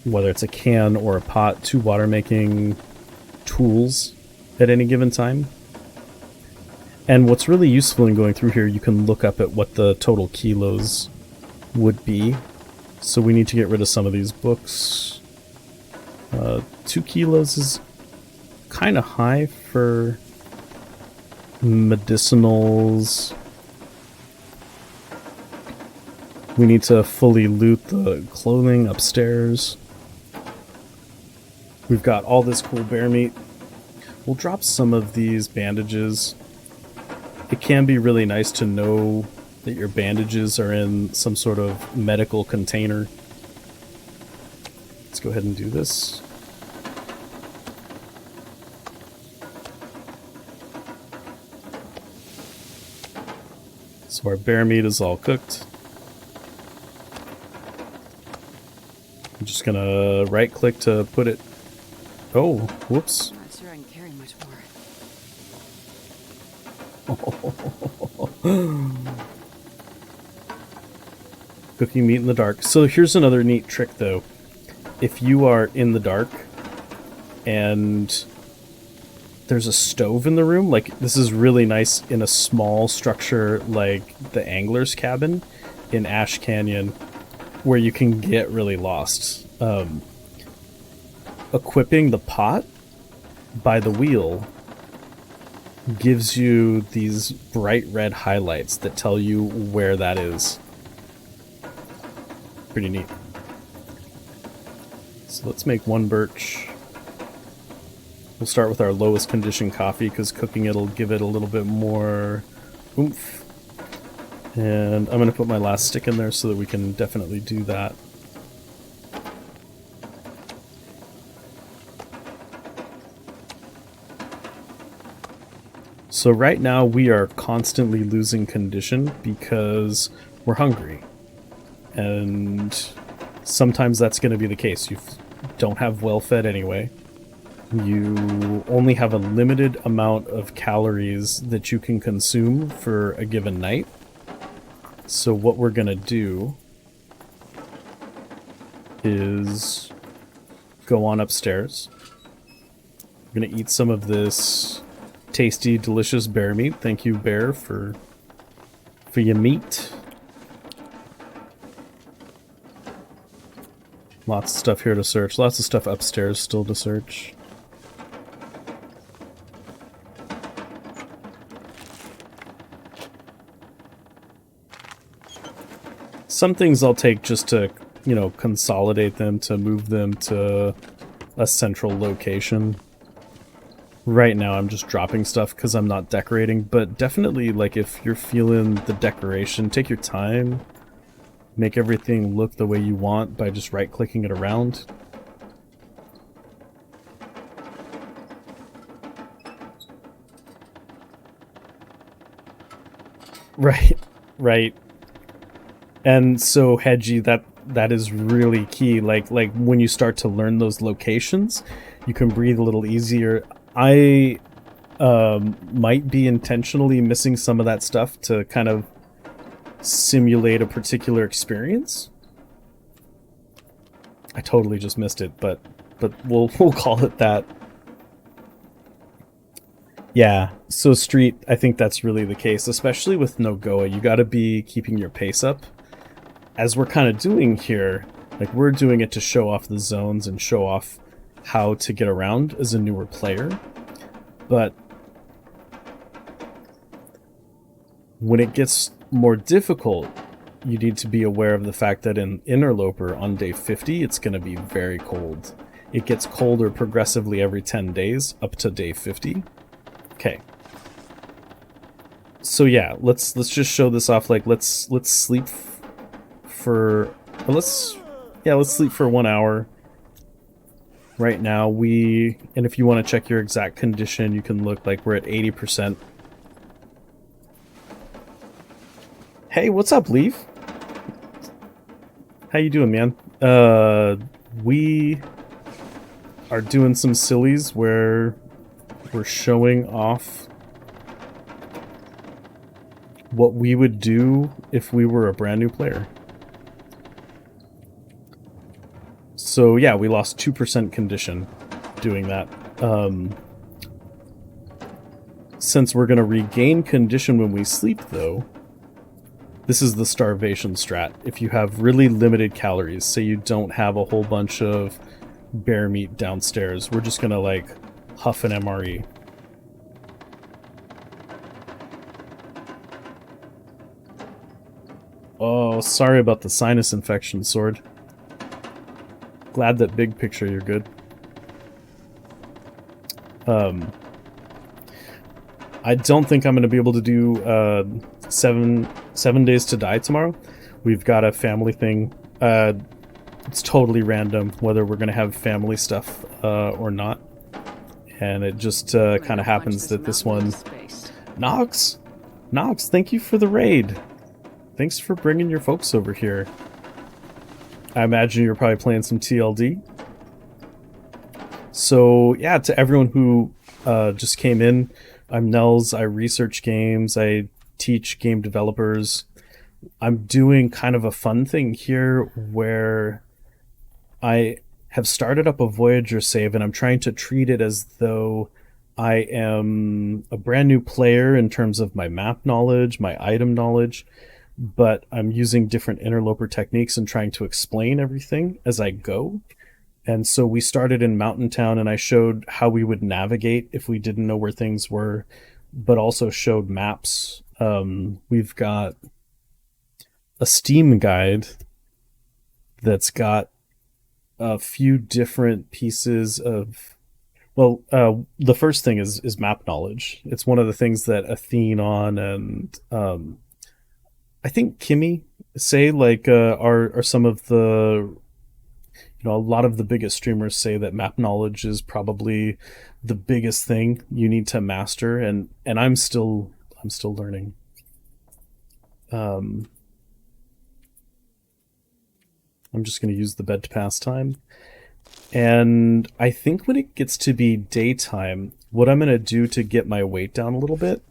whether it's a can or a pot, 2 water making tools at any given time. And what's really useful in going through here, you can look up at what the total kilos would be. So we need to get rid of some of these books. 2 kilos is kind of high for medicinals. We need to fully loot the clothing upstairs. We've got all this cool bear meat. We'll drop some of these bandages. It can be really nice to know that your bandages are in some sort of medical container. Let's go ahead and do this. So our bear meat is all cooked. I'm just gonna right click to put it. Oh, whoops. I'm not sure I can carry much more. Cooking meat in the dark. So here's another neat trick though. If you are in the dark and there's a stove in the room, like this is really nice in a small structure like the angler's cabin in Ash Canyon where you can get really lost. Equipping the pot by the wheel gives you these bright red highlights that tell you where that is. Pretty neat. So let's make 1 birch. We'll start with our lowest condition coffee because cooking it'll give it a little bit more oomph. And I'm going to put my last stick in there so that we can definitely do that. So right now we are constantly losing condition because we're hungry. And sometimes that's going to be the case. You don't have well fed anyway. You only have a limited amount of calories that you can consume for a given night. So what we're going to do is go on upstairs. I'm going to eat some of this tasty, delicious bear meat. Thank you, bear, for your meat. Lots of stuff here to search. Lots of stuff upstairs still to search. Some things I'll take just to, you know, consolidate them, to move them to a central location. Right now I'm just dropping stuff because I'm not decorating, but definitely, like, if you're feeling the decoration, take your time. Make everything look the way you want by just right-clicking it around. Right, right. And so, Hedgie, that is really key. Like when you start to learn those locations, you can breathe a little easier. I might be intentionally missing some of that stuff to kind of simulate a particular experience. I totally just missed it, but we'll call it that. Yeah, so Street, I think that's really the case, especially with NOGOA. You got to be keeping your pace up. As we're kind of doing here, like we're doing it to show off the zones and show off how to get around as a newer player. But when it gets more difficult, you need to be aware of the fact that in Interloper on day 50, it's going to be very cold. It gets colder progressively every 10 days up to day 50. Okay. So yeah, let's just show this off. Like let's sleep for let's sleep for 1 hour. Right now and if you want to check your exact condition, you can look like we're at 80%. Hey, what's up, Leaf? How you doing, man? We are doing some sillies where we're showing off what we would do if we were a brand new player. So yeah, we lost 2% condition doing that. Since we're going to regain condition when we sleep, though, this is the starvation strat. If you have really limited calories, say you don't have a whole bunch of bear meat downstairs, we're just going to like huff an MRE. Oh, sorry about the sinus infection, Sword. Glad that big picture you're good. I don't think I'm going to be able to do 7 days to die tomorrow. We've got a family thing. It's totally random whether we're going to have family stuff or not. And it just kind of happens that this one... Nox, thank you for the raid. Thanks for bringing your folks over here. I imagine you're probably playing some TLD. So yeah, to everyone who just came in, I'm Nels. I research games. I teach game developers. I'm doing kind of a fun thing here where I have started up a Voyager save, and I'm trying to treat it as though I am a brand new player in terms of my map knowledge, my item knowledge, but I'm using different interloper techniques and trying to explain everything as I go. And so we started in Mountain Town, and I showed how we would navigate if we didn't know where things were, but also showed maps. We've got a Steam guide that's got a few different pieces of... Well, the first thing is map knowledge. It's one of the things that Athenon and I think Kimmy say like are some of the... You know, a lot of the biggest streamers say that map knowledge is probably the biggest thing you need to master, and I'm still learning. I'm just going to use the bed to pass time. And I think when it gets to be daytime, what I'm going to do to get my weight down a little bit,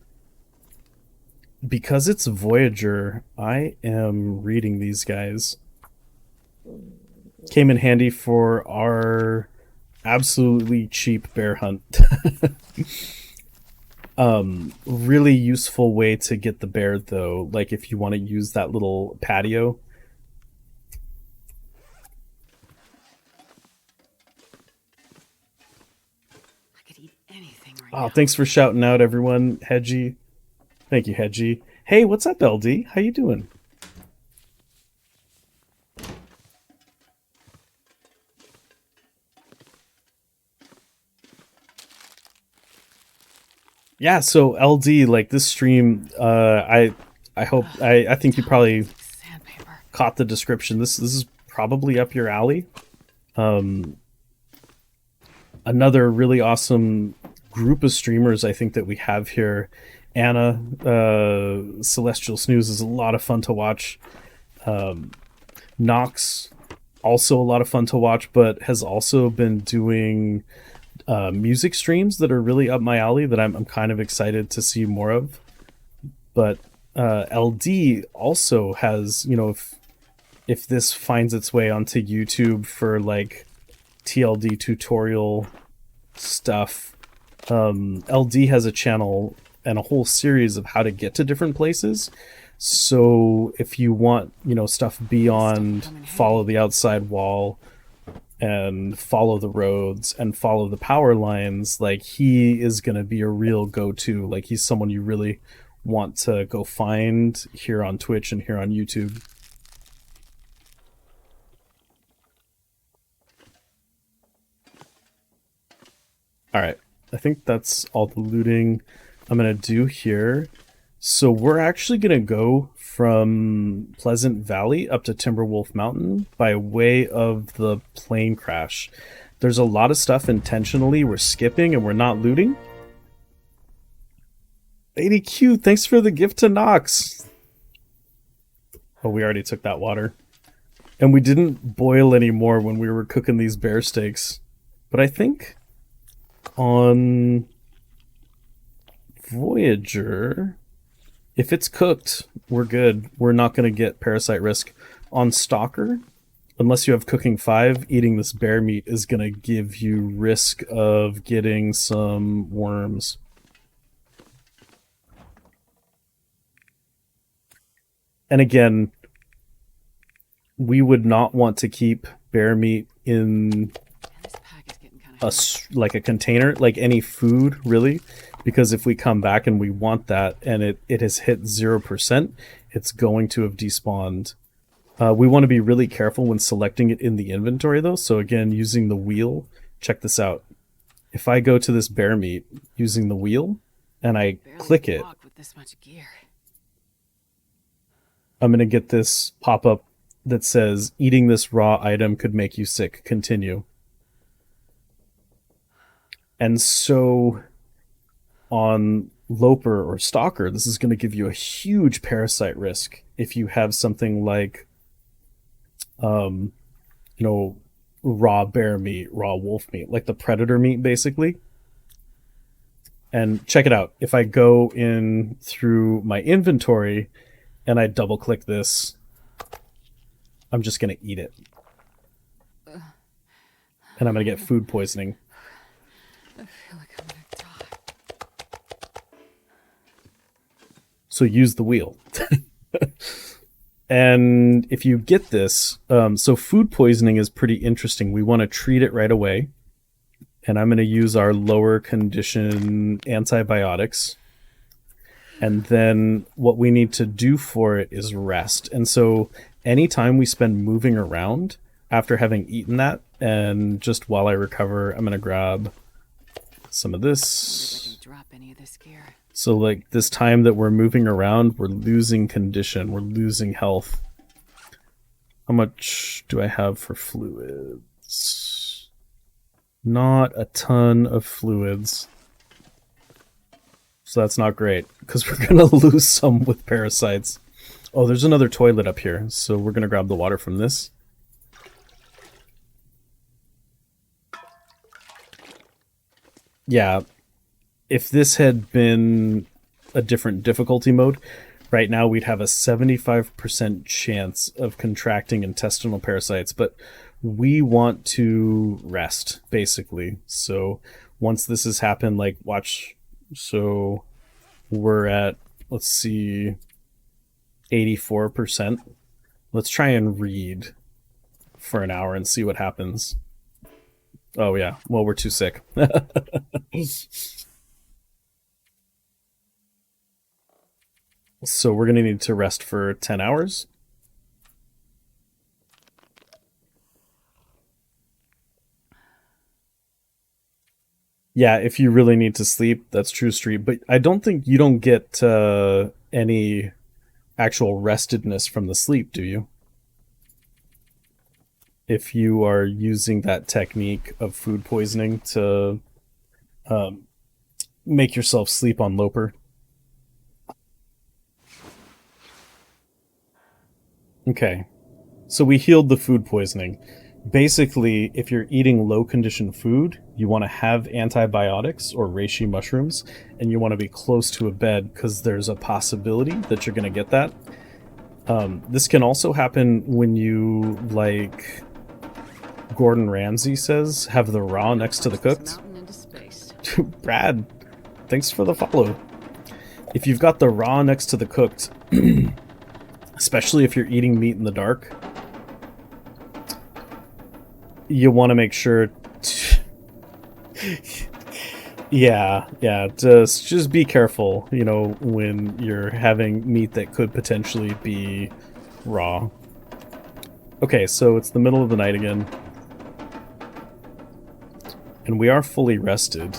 because it's Voyager, I am reading these guys. Came in handy for our absolutely cheap bear hunt. Really useful way to get the bear, though, like if you want to use that little patio. I could eat anything right Oh, now. thanks for shouting out, everyone. Hedgie. Thank you, Hedgie. Hey, what's up, LD? How you doing? Yeah, so LD, like this stream, I hope I think you probably Sandpaper. caught the description. This is probably up your alley. Another really awesome group of streamers I think that we have here. Anna, Celestial Snooze is a lot of fun to watch. Nox, also a lot of fun to watch, but has also been doing music streams that are really up my alley that I'm kind of excited to see more of. But LD also has, you know, if this finds its way onto YouTube for like TLD tutorial stuff, LD has a channel and a whole series of how to get to different places. So if you want, you know, stuff beyond follow the outside wall and follow the roads and follow the power lines, like he is going to be a real go-to. Like he's someone you really want to go find here on Twitch and here on YouTube. All right, I think that's all the looting I'm going to do here. So we're actually going to go from Pleasant Valley up to Timberwolf Mountain by way of the plane crash. There's a lot of stuff intentionally we're skipping and we're not looting. Lady Q, thanks for the gift to Nox. Oh, we already took that water. And we didn't boil any more when we were cooking these bear steaks. But I think on Voyager, if it's cooked, we're good. We're not going to get parasite risk. On Stalker, unless you have cooking 5, eating this bear meat is going to give you risk of getting some worms. And again, we would not want to keep bear meat in like a container, like any food, really. Because if we come back and we want that and it has hit 0%, it's going to have despawned. We want to be really careful when selecting it in the inventory, though. So again, using the wheel, check this out. If I go to this bear meat using the wheel and I click it, with this much gear. I'm going to get this pop-up that says, eating this raw item could make you sick. Continue. And so on Loper or Stalker, this is going to give you a huge parasite risk if you have something like, you know, raw bear meat, raw wolf meat, like the predator meat, basically. And check it out. If I go in through my inventory and I double click this, I'm just going to eat it. And I'm going to get food poisoning. I feel like I'm gonna die. So use the wheel. And if you get this, so food poisoning is pretty interesting. We want to treat it right away. And I'm going to use our lower condition antibiotics. And then what we need to do for it is rest. And so anytime we spend moving around after having eaten that, and just while I recover, I'm going to grab some of this. Drop any of this gear. So like this time that we're moving around, we're losing condition, we're losing health. How much do I have for fluids? Not a ton of fluids. So that's not great, because we're going to lose some with parasites. Oh, there's another toilet up here, so we're going to grab the water from this. Yeah, if this had been a different difficulty mode, right now we'd have a 75% chance of contracting intestinal parasites, but we want to rest, basically. So once this has happened, like, watch, so we're at, let's see, 84%. Let's try and read for an hour and see what happens. Oh yeah, well, we're too sick. So we're going to need to rest for 10 hours. Yeah, if you really need to sleep, that's true, Street. But I don't think you don't get any actual restedness from the sleep, do you? If you are using that technique of food poisoning to make yourself sleep on Loper. Okay, so we healed the food poisoning. Basically, if you're eating low-condition food, you want to have antibiotics or reishi mushrooms, and you want to be close to a bed because there's a possibility that you're going to get that. This can also happen when you, like Gordon Ramsay says, have the raw next to the cooked. Brad, thanks for the follow. If you've got the raw next to the cooked, especially if you're eating meat in the dark, you want to make sure. Yeah, just be careful, you know, when you're having meat that could potentially be raw. Okay, so it's the middle of the night again. And we are fully rested.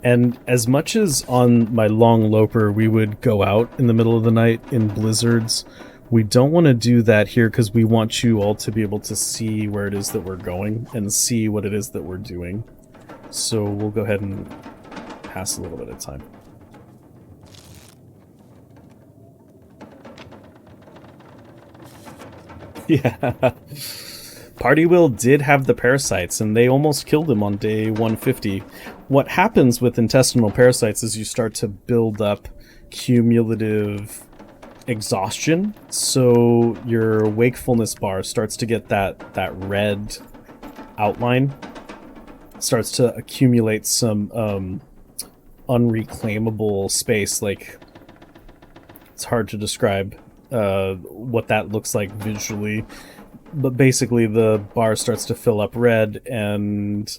And as much as on my long loper we would go out in the middle of the night in blizzards, we don't want to do that here because we want you all to be able to see where it is that we're going and see what it is that we're doing. So we'll go ahead and pass a little bit of time. Yeah. Party Will did have the parasites, and they almost killed him on day 150. What happens with intestinal parasites is you start to build up cumulative exhaustion, so your wakefulness bar starts to get that red outline, starts to accumulate some unreclaimable space. Like, it's hard to describe what that looks like visually, but basically the bar starts to fill up red and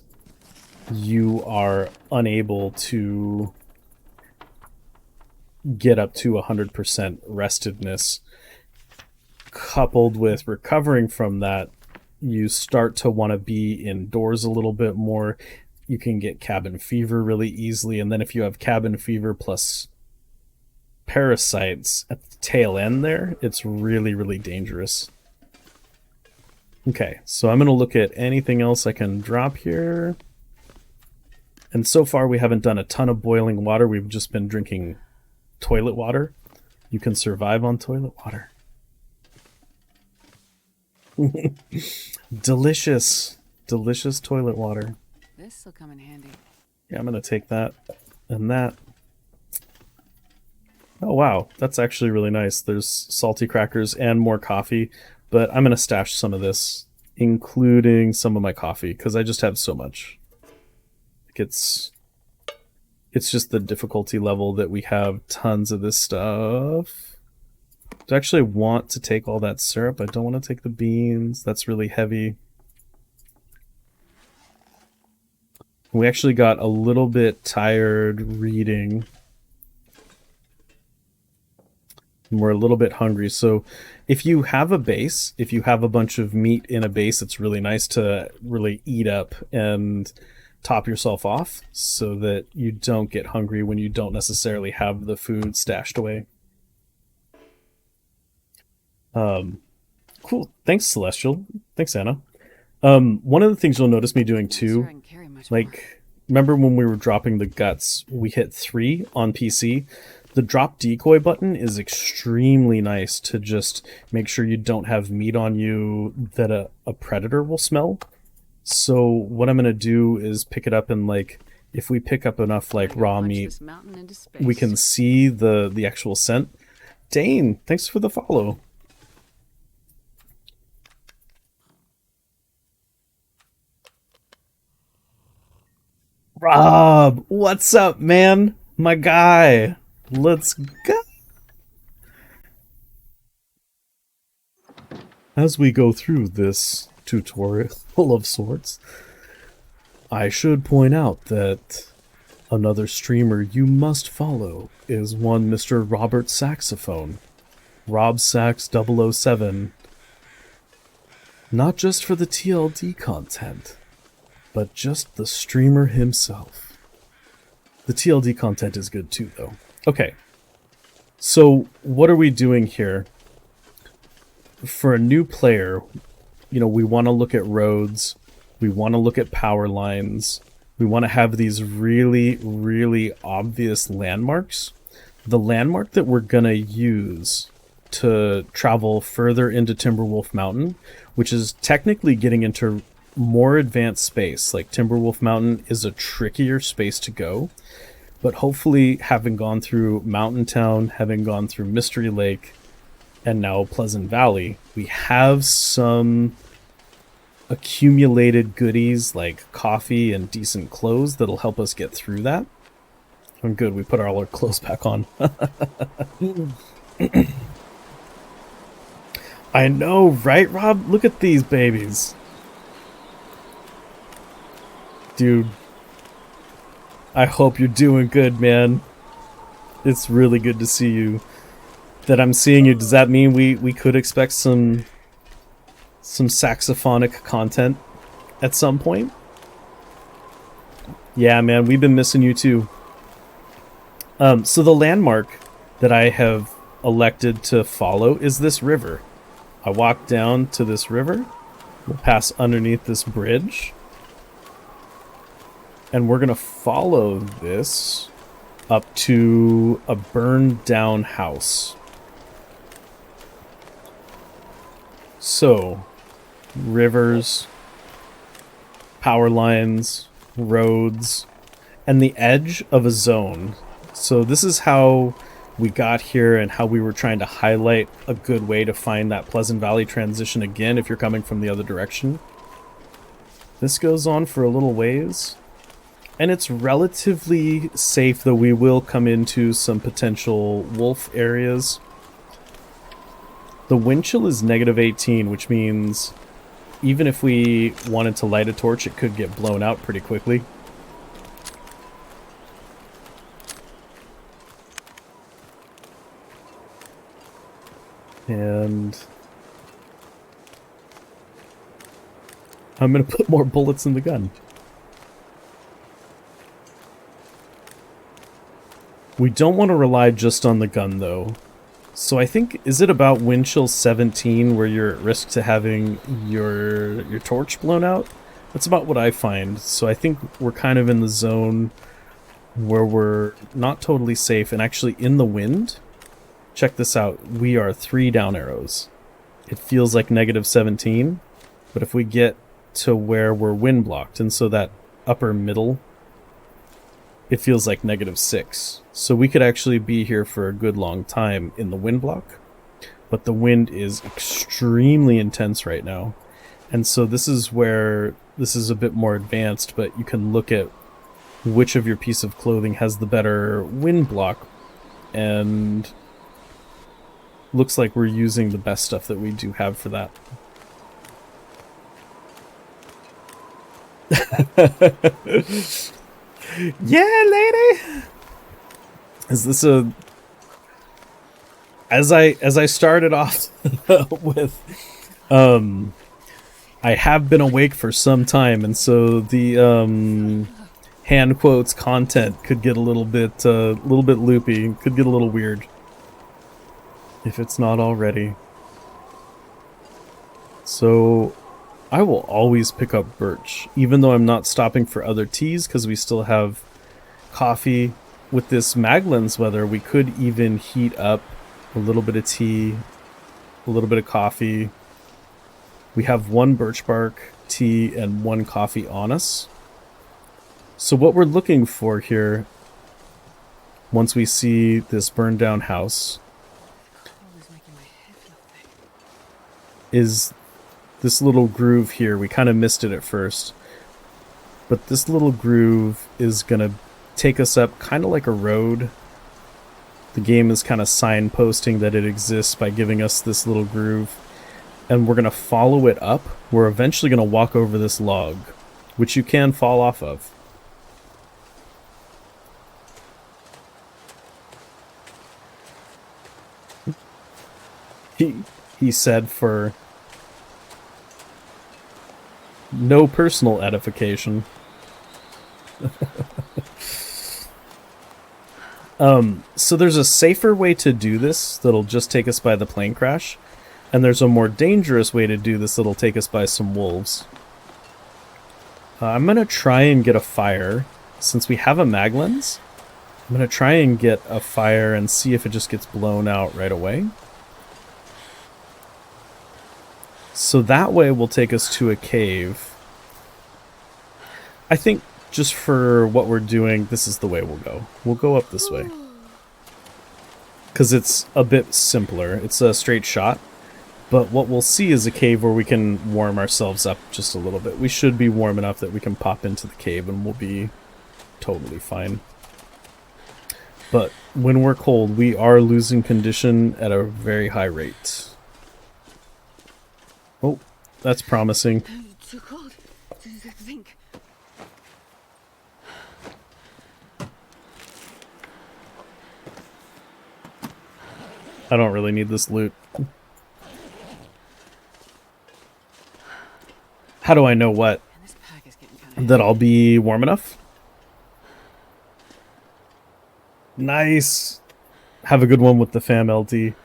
you are unable to get up to 100% restedness. Coupled with recovering from that, you start to want to be indoors a little bit more. You can get cabin fever really easily, and then if you have cabin fever plus parasites at the tail end there, it's really, really dangerous. Okay, so I'm going to look at anything else I can drop here. And so far we haven't done a ton of boiling water, we've just been drinking toilet water. You can survive on toilet water. Delicious, delicious toilet water. This'll come in handy. Yeah, I'm going to take that and that. Oh wow, that's actually really nice. There's salty crackers and more coffee, but I'm going to stash some of this, including some of my coffee, because I just have so much. It's just the difficulty level that we have tons of this stuff. I actually want to take all that syrup. I don't want to take the beans. That's really heavy. We actually got a little bit tired reading. And we're a little bit hungry. So if you have a base, if you have a bunch of meat in a base, it's really nice to really eat up and top yourself off so that you don't get hungry when you don't necessarily have the food stashed away. Cool. Thanks, Celestial. Thanks, Anna. One of the things you'll notice me doing too, like, remember when we were dropping the guts, we hit 3 on PC? The drop decoy button is extremely nice to just make sure you don't have meat on you that a predator will smell. So what I'm going to do is pick it up and, like, if we pick up enough, like, raw meat, we can see the actual scent. Dane, thanks for the follow. Rob, what's up, man? My guy. Let's go. As we go through this tutorial of sorts, I should point out that another streamer you must follow is one Mr. Robert Saxophone, Rob Sax 007. Not just for the TLD content, but just the streamer himself. The TLD content is good too, though. Okay, so what are we doing here? For a new player, you know, we want to look at roads, we want to look at power lines, we want to have these really, really obvious landmarks. The landmark that we're going to use to travel further into Timberwolf Mountain, which is technically getting into more advanced space. Like, Timberwolf Mountain is a trickier space to go, but hopefully having gone through Mountain Town, having gone through Mystery Lake, and now Pleasant Valley, we have some accumulated goodies like coffee and decent clothes that'll help us get through that. I'm good, we put all our clothes back on. I know, right, Rob? Look at these babies. Dude, I hope you're doing good, man. It's really good to see you. That I'm seeing you, does that mean we could expect some saxophonic content at some point? Yeah, man, we've been missing you too. So the landmark that I have elected to follow is this river. I walk down to this river. We'll pass underneath this bridge. And we're going to follow this up to a burned down house. So, rivers, power lines, roads, and the edge of a zone. So this is how we got here and how we were trying to highlight a good way to find that Pleasant Valley transition again if you're coming from the other direction. This goes on for a little ways. And it's relatively safe, though we will come into some potential wolf areas. The wind chill is -18, which means even if we wanted to light a torch, it could get blown out pretty quickly. And I'm going to put more bullets in the gun. We don't want to rely just on the gun, though. So I think, is it about wind chill 17 where you're at risk to having your torch blown out? That's about what I find. So I think we're kind of in the zone where we're not totally safe and actually in the wind. Check this out. We are 3 down arrows. It feels like -17, but if we get to where we're wind blocked, and so that upper middle, it feels like -6. So we could actually be here for a good long time in the wind block, but the wind is extremely intense right now. And so this is where this is a bit more advanced, but you can look at which of your piece of clothing has the better wind block, and looks like we're using the best stuff that we do have for that. Yeah, lady. Is this a... As I started off with, I have been awake for some time, and so the hand quotes content could get a little bit loopy, could get a little weird, if it's not already. So I will always pick up birch, even though I'm not stopping for other teas, because we still have coffee. With this Maglan's weather, we could even heat up a little bit of tea, a little bit of coffee. We have 1 birch bark tea and 1 coffee on us. So what we're looking for here, once we see this burned down house, is this little groove here. We kind of missed it at first, but this little groove is gonna take us up kind of like a road. The game is kind of signposting that it exists by giving us this little groove, and we're gonna follow it up. We're eventually gonna walk over this log, which you can fall off of. He said for no personal edification. So there's a safer way to do this that'll just take us by the plane crash, and there's a more dangerous way to do this that'll take us by some wolves. I'm gonna try and get a fire, since we have a Maglan's. I'm gonna try and get a fire and see if it just gets blown out right away. So that way will take us to a cave. I think just for what we're doing, this is the way we'll go. We'll go up this way, because it's a bit simpler. It's a straight shot, but what we'll see is a cave where we can warm ourselves up just a little bit. We should be warm enough that we can pop into the cave and we'll be totally fine. But when we're cold, we are losing condition at a very high rate. Oh, that's promising. Too cold to think. I don't really need this loot. How do I know what? Man, this pack is getting kind of That I'll be warm enough? Nice. Have a good one with the fam LT. Yeah,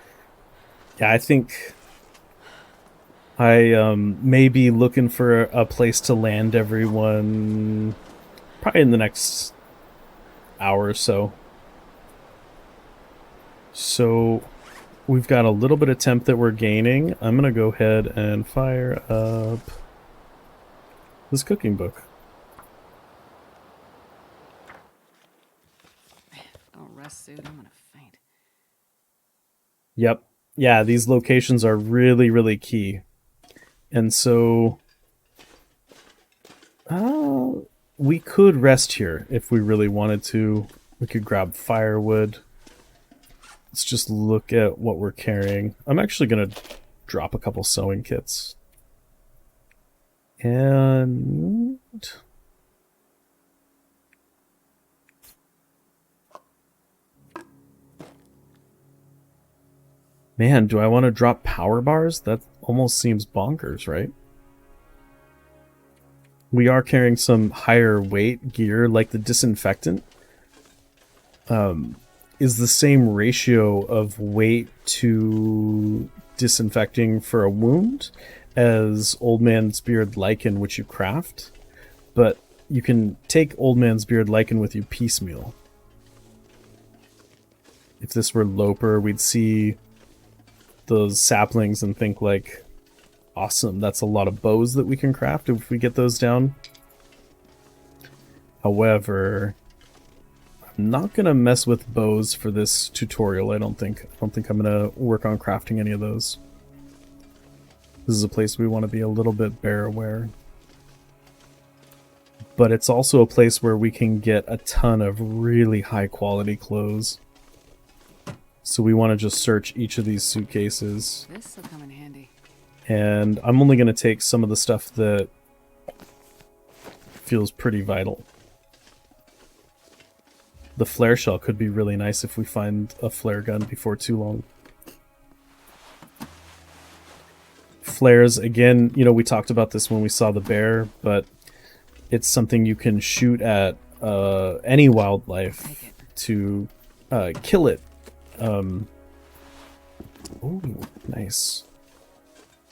I think I may be looking for a place to land everyone probably in the next hour or so. So we've got a little bit of temp that we're gaining. I'm going to go ahead and fire up this cooking book. oh, rest suit. I'm gonna faint. Yep. Yeah, these locations are really, really key. And so we could rest here if we really wanted to. We could grab firewood. Let's just look at what we're carrying. I'm actually going to drop a couple sewing kits. And man, do I want to drop power bars? That almost seems bonkers, right? We are carrying some higher weight gear, like the disinfectant. Is the same ratio of weight to disinfecting for a wound as Old Man's Beard Lichen, which you craft. But you can take Old Man's Beard Lichen with you piecemeal. If this were Loper, we'd see those saplings and think like, awesome, that's a lot of bows that we can craft if we get those down. However, I'm not gonna mess with bows for this tutorial. I don't think I'm gonna work on crafting any of those. This is a place we want to be a little bit bear aware. But it's also a place where we can get a ton of really high quality clothes. So we want to just search each of these suitcases. This will come in handy. And I'm only going to take some of the stuff that feels pretty vital. The flare shell could be really nice if we find a flare gun before too long. Flares, again, you know, we talked about this when we saw the bear, but it's something you can shoot at any wildlife to kill it. Oh, nice.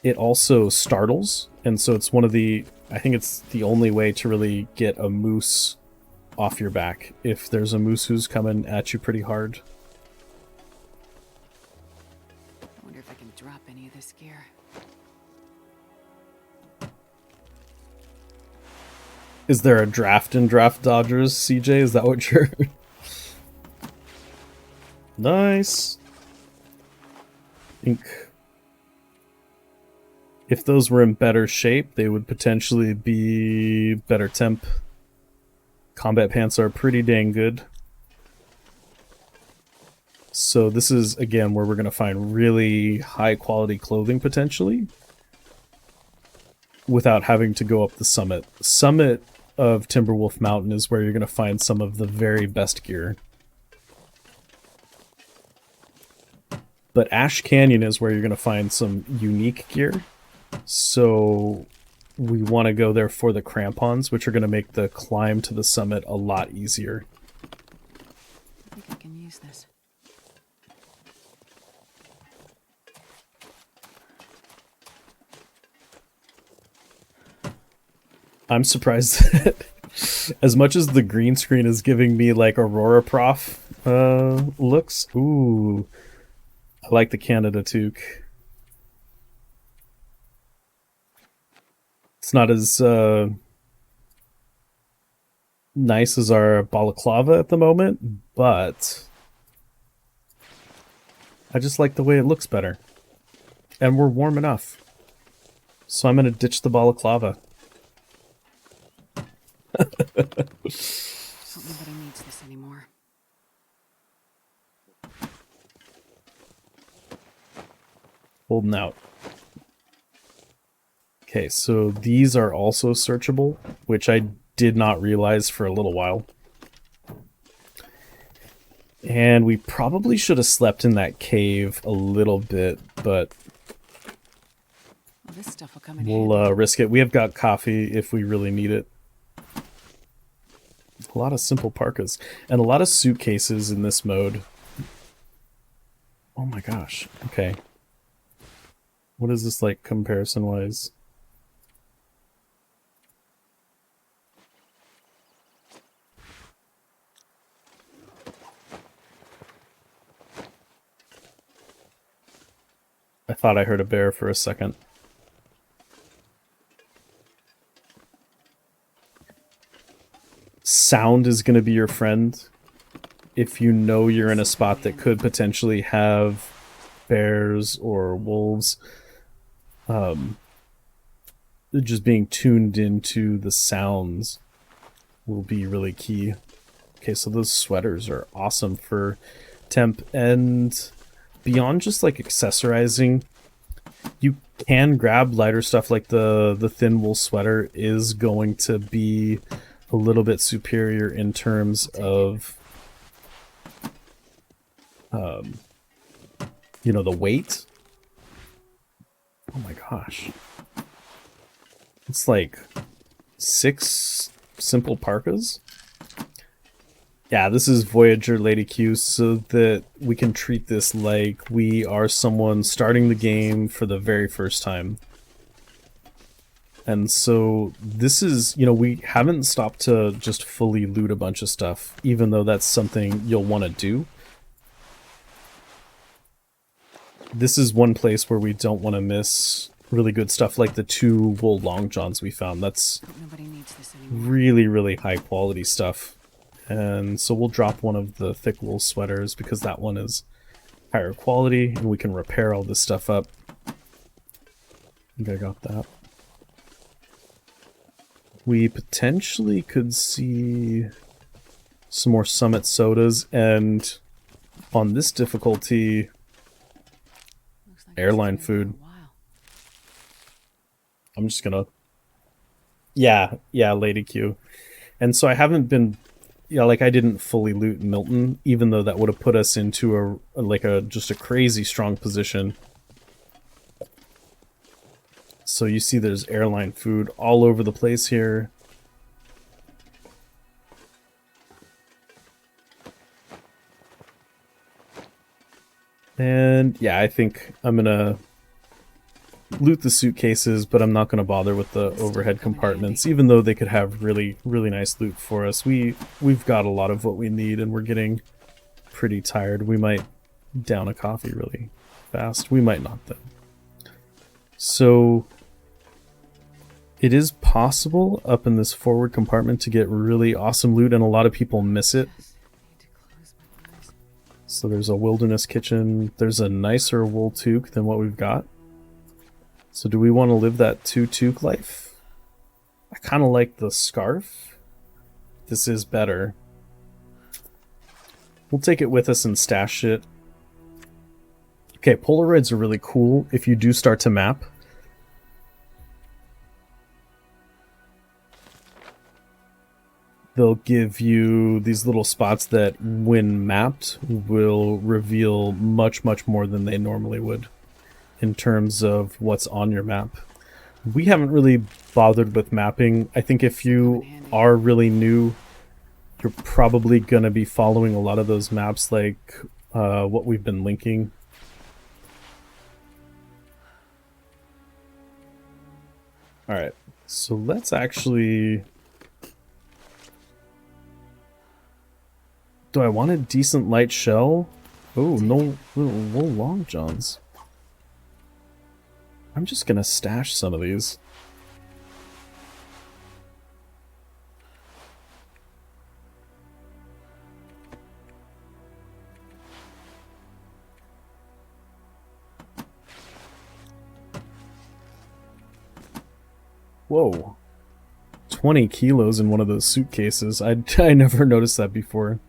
It also startles, and so it's one of the, I think it's the only way to really get a moose off your back if there's a moose who's coming at you pretty hard. I wonder if I can drop any of this gear. Is there a draft in Draft Dodgers, CJ? Is that what you're... Nice. I think if those were in better shape, they would potentially be better temp. Combat pants are pretty dang good. So this is, again, where we're going to find really high quality clothing potentially without having to go up the summit. The summit of Timberwolf Mountain is where you're going to find some of the very best gear. But Ash Canyon is where you're going to find some unique gear. So we want to go there for the crampons, which are going to make the climb to the summit a lot easier. I think I can use this. I'm surprised that as much as the green screen is giving me like Aurora Prof looks. Ooh, I like the Canada toque. It's not as nice as our balaclava at the moment, but I just like the way it looks better. And we're warm enough. So I'm going to ditch the balaclava. Don't nobody needs this anymore. Holding out. Okay, so these are also searchable, which I did not realize for a little while. And we probably should have slept in that cave a little bit, but Well, this stuff will come in we'll handy. risk it. We have got coffee if we really need it. A lot of simple parkas and a lot of suitcases in this mode. Oh my gosh. Okay. What is this like comparison-wise? I thought I heard a bear for a second. Sound is going to be your friend if you know you're in a spot that could potentially have bears or wolves. Just being tuned into the sounds will be really key. Okay, so those sweaters are awesome for temp, and beyond just like accessorizing, you can grab lighter stuff like the thin wool sweater is going to be a little bit superior in terms of you know, the weight. Oh my gosh. It's like 6 simple parkas. Yeah, this is Voyager Lady Q, so that we can treat this like we are someone starting the game for the very first time. And so this is, you know, we haven't stopped to just fully loot a bunch of stuff, even though that's something you'll want to do. This is one place where we don't want to miss really good stuff like the 2 wool long johns we found. That's Nobody needs this anymore. really, really high quality stuff. And so we'll drop one of the thick wool sweaters because that one is higher quality and we can repair all this stuff up. I think I got that. We potentially could see some more Summit sodas, and on this difficulty, Looks like airline it's been there food. for a while. I'm just gonna... Yeah, Lady Q. And so I haven't been... Yeah, like I didn't fully loot Milton, even though that would have put us into just a crazy strong position. So you see there's airline food all over the place here. And yeah, I think I'm gonna loot the suitcases, but I'm not gonna bother with the overhead compartments, even though they could have really, really nice loot for us. We've got a lot of what we need, and we're getting pretty tired. We might down a coffee really fast. We might not, though. So it is possible up in this forward compartment to get really awesome loot, and a lot of people miss it. Need to close my eyes. So there's a wilderness kitchen. There's a nicer wool toque than what we've got. So do we want to live that 2 toque life? I kind of like the scarf. This is better. We'll take it with us and stash it. Okay, Polaroids are really cool if you do start to map. They'll give you these little spots that, when mapped, will reveal much, much more than they normally would in terms of what's on your map. We haven't really bothered with mapping. I think if you are really new, you're probably going to be following a lot of those maps like what we've been linking. Alright, so let's actually... Do I want a decent light shell? Oh, no little long johns. I'm just gonna stash some of these. Whoa. 20 kilos in one of those suitcases. I never noticed that before.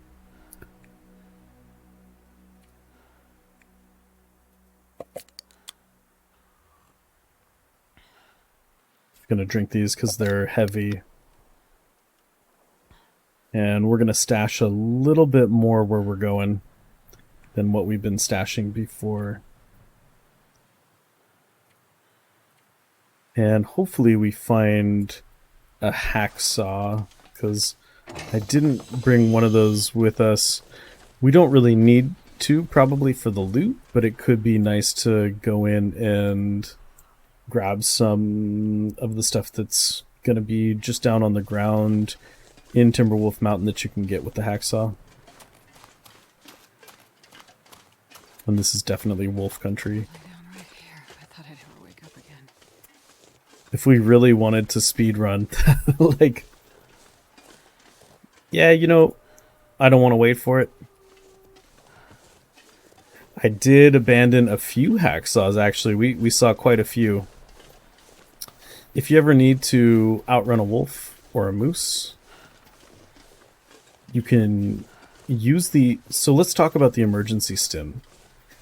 Gonna drink these because they're heavy. And we're going to stash a little bit more where we're going than what we've been stashing before. And hopefully we find a hacksaw, because I didn't bring one of those with us. We don't really need to, probably for the loot, but it could be nice to go in and grab some of the stuff that's going to be just down on the ground in Timberwolf Mountain that you can get with the hacksaw. And this is definitely wolf country. Down right here. I thought I'd never wake up again. If we really wanted to speed run, like, yeah, you know, I don't want to wait for it. I did abandon a few hacksaws, actually. We saw quite a few. If you ever need to outrun a wolf or a moose, you can use the... So let's talk about the emergency stim.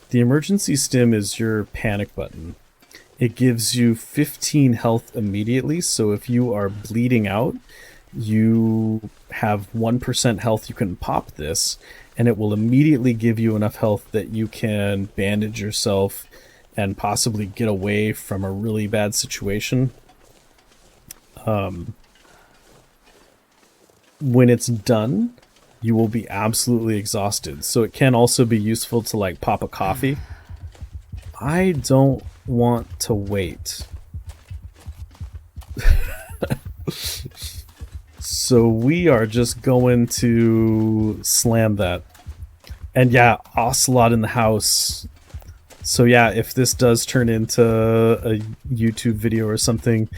The emergency stim is your panic button. It gives you 15 health immediately, so if you are bleeding out, you have 1% health, you can pop this, and it will immediately give you enough health that you can bandage yourself and possibly get away from a really bad situation. When it's done, you will be absolutely exhausted. So it can also be useful to like pop a coffee. I don't want to wait. So we are just going to slam that. And yeah, Ocelot in the house. So yeah, if this does turn into a YouTube video or something,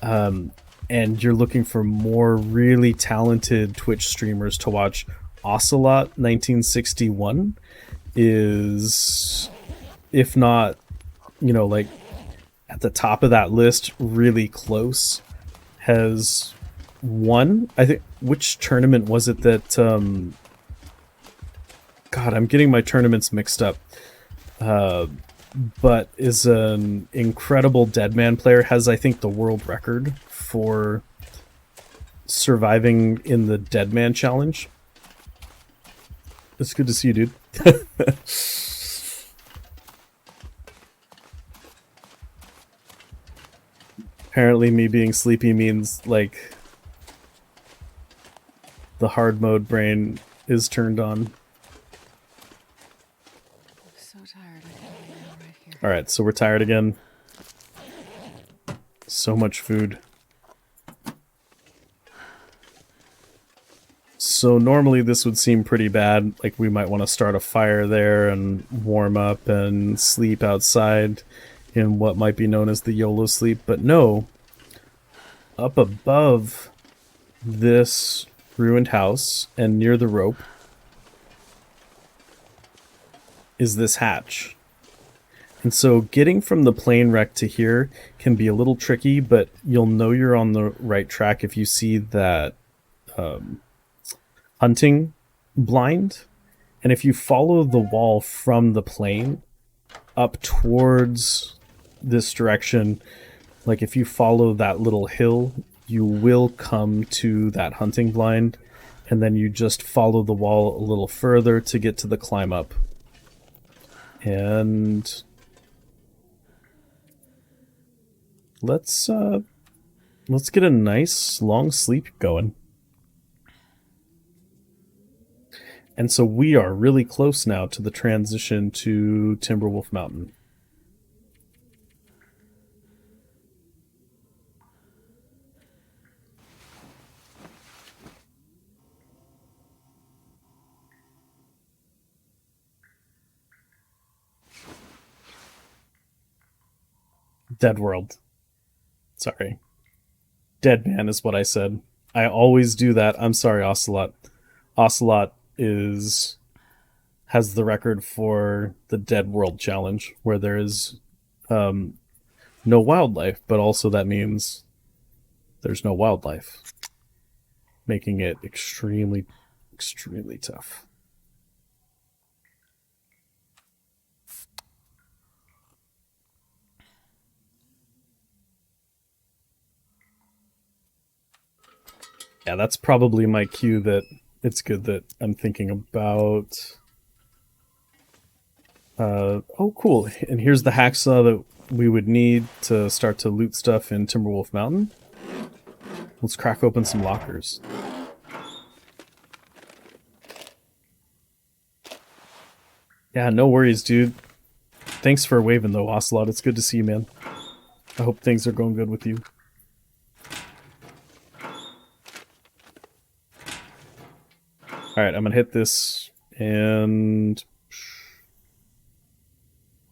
and you're looking for more really talented Twitch streamers to watch, Ocelot 1961 is, if not, you know, like at the top of that list, really close. Has won, I think, which tournament was it that, God, I'm getting my tournaments mixed up. But is an incredible Deadman player, has, I think, the world record for surviving in the Deadman challenge. It's good to see you, dude. Apparently me being sleepy means, like, the hard mode brain is turned on. I'm so tired. I gotta lay down right here. Alright, so we're tired again. So much food. So normally this would seem pretty bad, like we might want to start a fire there and warm up and sleep outside in what might be known as the YOLO sleep, but no. Up above this ruined house and near the rope is this hatch. And so getting from the plane wreck to here can be a little tricky, but you'll know you're on the right track if you see that hunting blind. And if you follow the wall from the plane up towards this direction, like if you follow that little hill, you will come to that hunting blind, and then you just follow the wall a little further to get to the climb up. And let's get a nice long sleep going. And so we are really close now to the transition to Timberwolf Mountain. Dead World. Sorry. Dead Man is what I said. I always do that. I'm sorry, Ocelot. Ocelot has the record for the Dead World Challenge, where there is no wildlife, but also that means there's no wildlife, making it extremely, extremely tough. Yeah, that's probably my cue that it's good that I'm thinking about. Oh, cool. And here's the hacksaw that we would need to start to loot stuff in Timberwolf Mountain. Let's crack open some lockers. Yeah, no worries, dude. Thanks for waving, though, Ocelot. It's good to see you, man. I hope things are going good with you. Alright, I'm gonna hit this, and...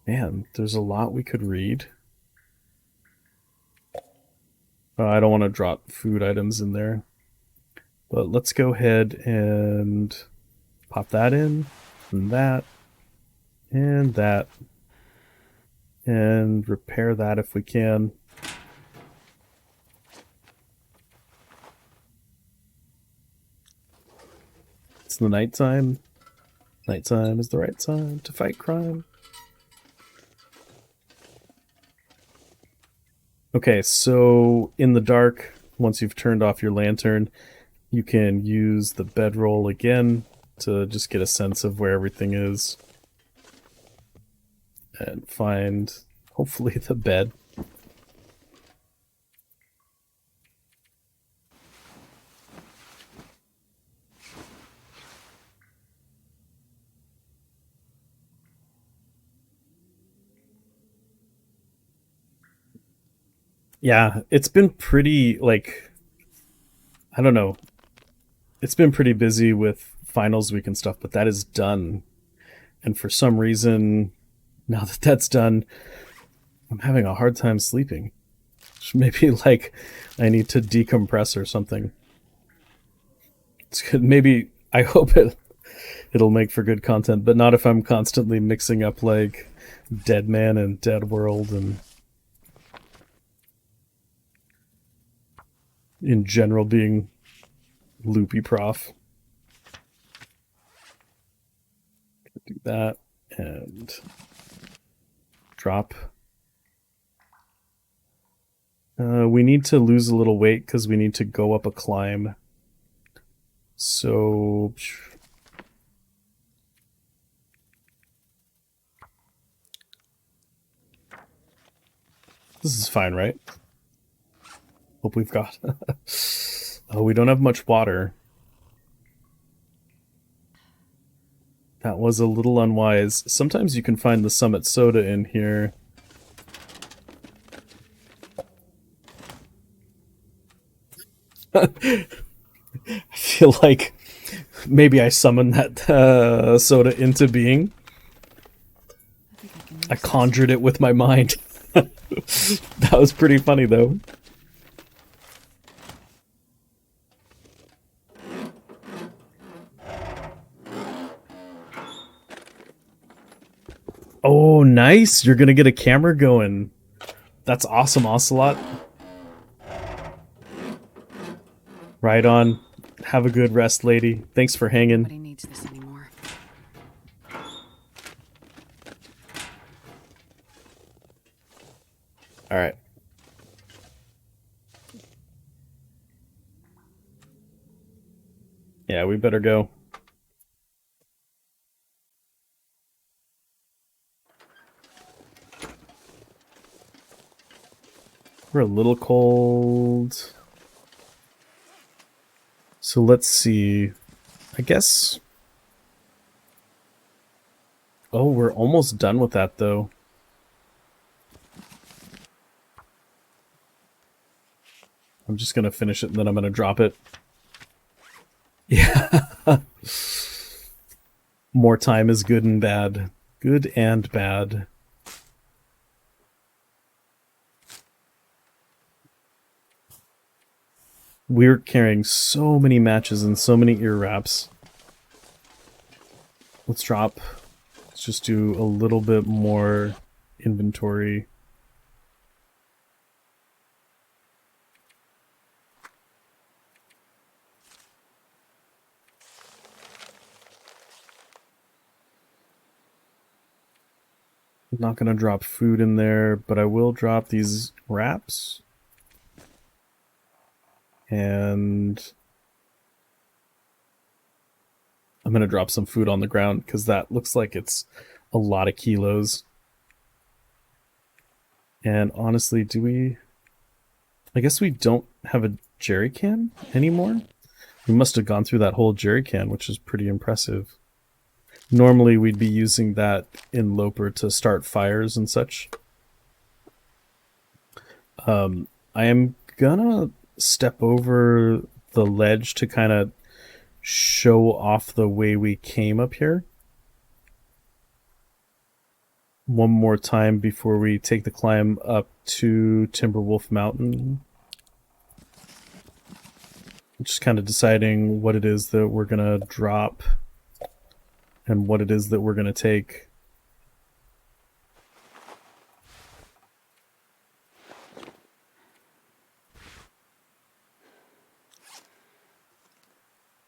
Man, there's a lot we could read. I don't want to drop food items in there. But let's go ahead and pop that in, and that, and that. And repair that if we can. It's the nighttime. Nighttime is the right time to fight crime. Okay, so in the dark, once you've turned off your lantern, you can use the bedroll again to just get a sense of where everything is. And find, hopefully, the bed. Yeah, it's been pretty, like, I don't know. It's been pretty busy with finals week and stuff, but that is done. And for some reason, now that that's done, I'm having a hard time sleeping. Maybe, like, I need to decompress or something. It's good. Maybe, I hope it'll make for good content, but not if I'm constantly mixing up, like, Dead Man and Dead World and... in general being loopy prof. Do that and drop. We need to lose a little weight because we need to go up a climb. So this is fine, right? Hope we've got... Oh, we don't have much water. That was a little unwise. Sometimes you can find the Summit soda in here. I feel like maybe I summoned that soda into being. I conjured it with my mind. That was pretty funny, though. Oh, nice! You're gonna get a camera going. That's awesome, Ocelot. Right on. Have a good rest, lady. Thanks for hanging. Nobody needs this anymore. Alright. Yeah, we better go. We're a little cold. So let's see. I guess... Oh, we're almost done with that, though. I'm just gonna finish it and then I'm gonna drop it. Yeah. More time is good and bad. Good and bad. We're carrying so many matches and so many ear wraps. Let's drop. Let's just do a little bit more inventory. I'm not going to drop food in there, but I will drop these wraps. And I'm going to drop some food on the ground because that looks like it's a lot of kilos. And honestly, do we... I guess we don't have a jerry can anymore. We must have gone through that whole jerry can, which is pretty impressive. Normally we'd be using that in Loper to start fires and such. I am gonna step over the ledge to kind of show off the way we came up here one more time before we take the climb up to Timberwolf Mountain. Just kind of deciding what it is that we're gonna drop and what it is that we're gonna take.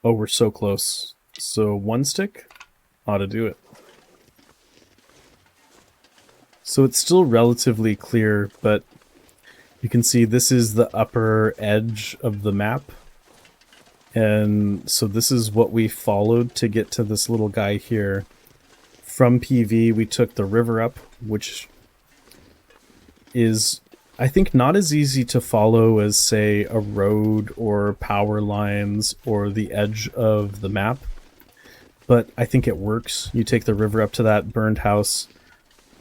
Oh, we're so close. So one stick ought to do it. So it's still relatively clear, but you can see this is the upper edge of the map. And so this is what we followed to get to this little guy here. From PV, we took the river up, which is, I think, not as easy to follow as, say, a road or power lines or the edge of the map. But I think it works. You take the river up to that burned house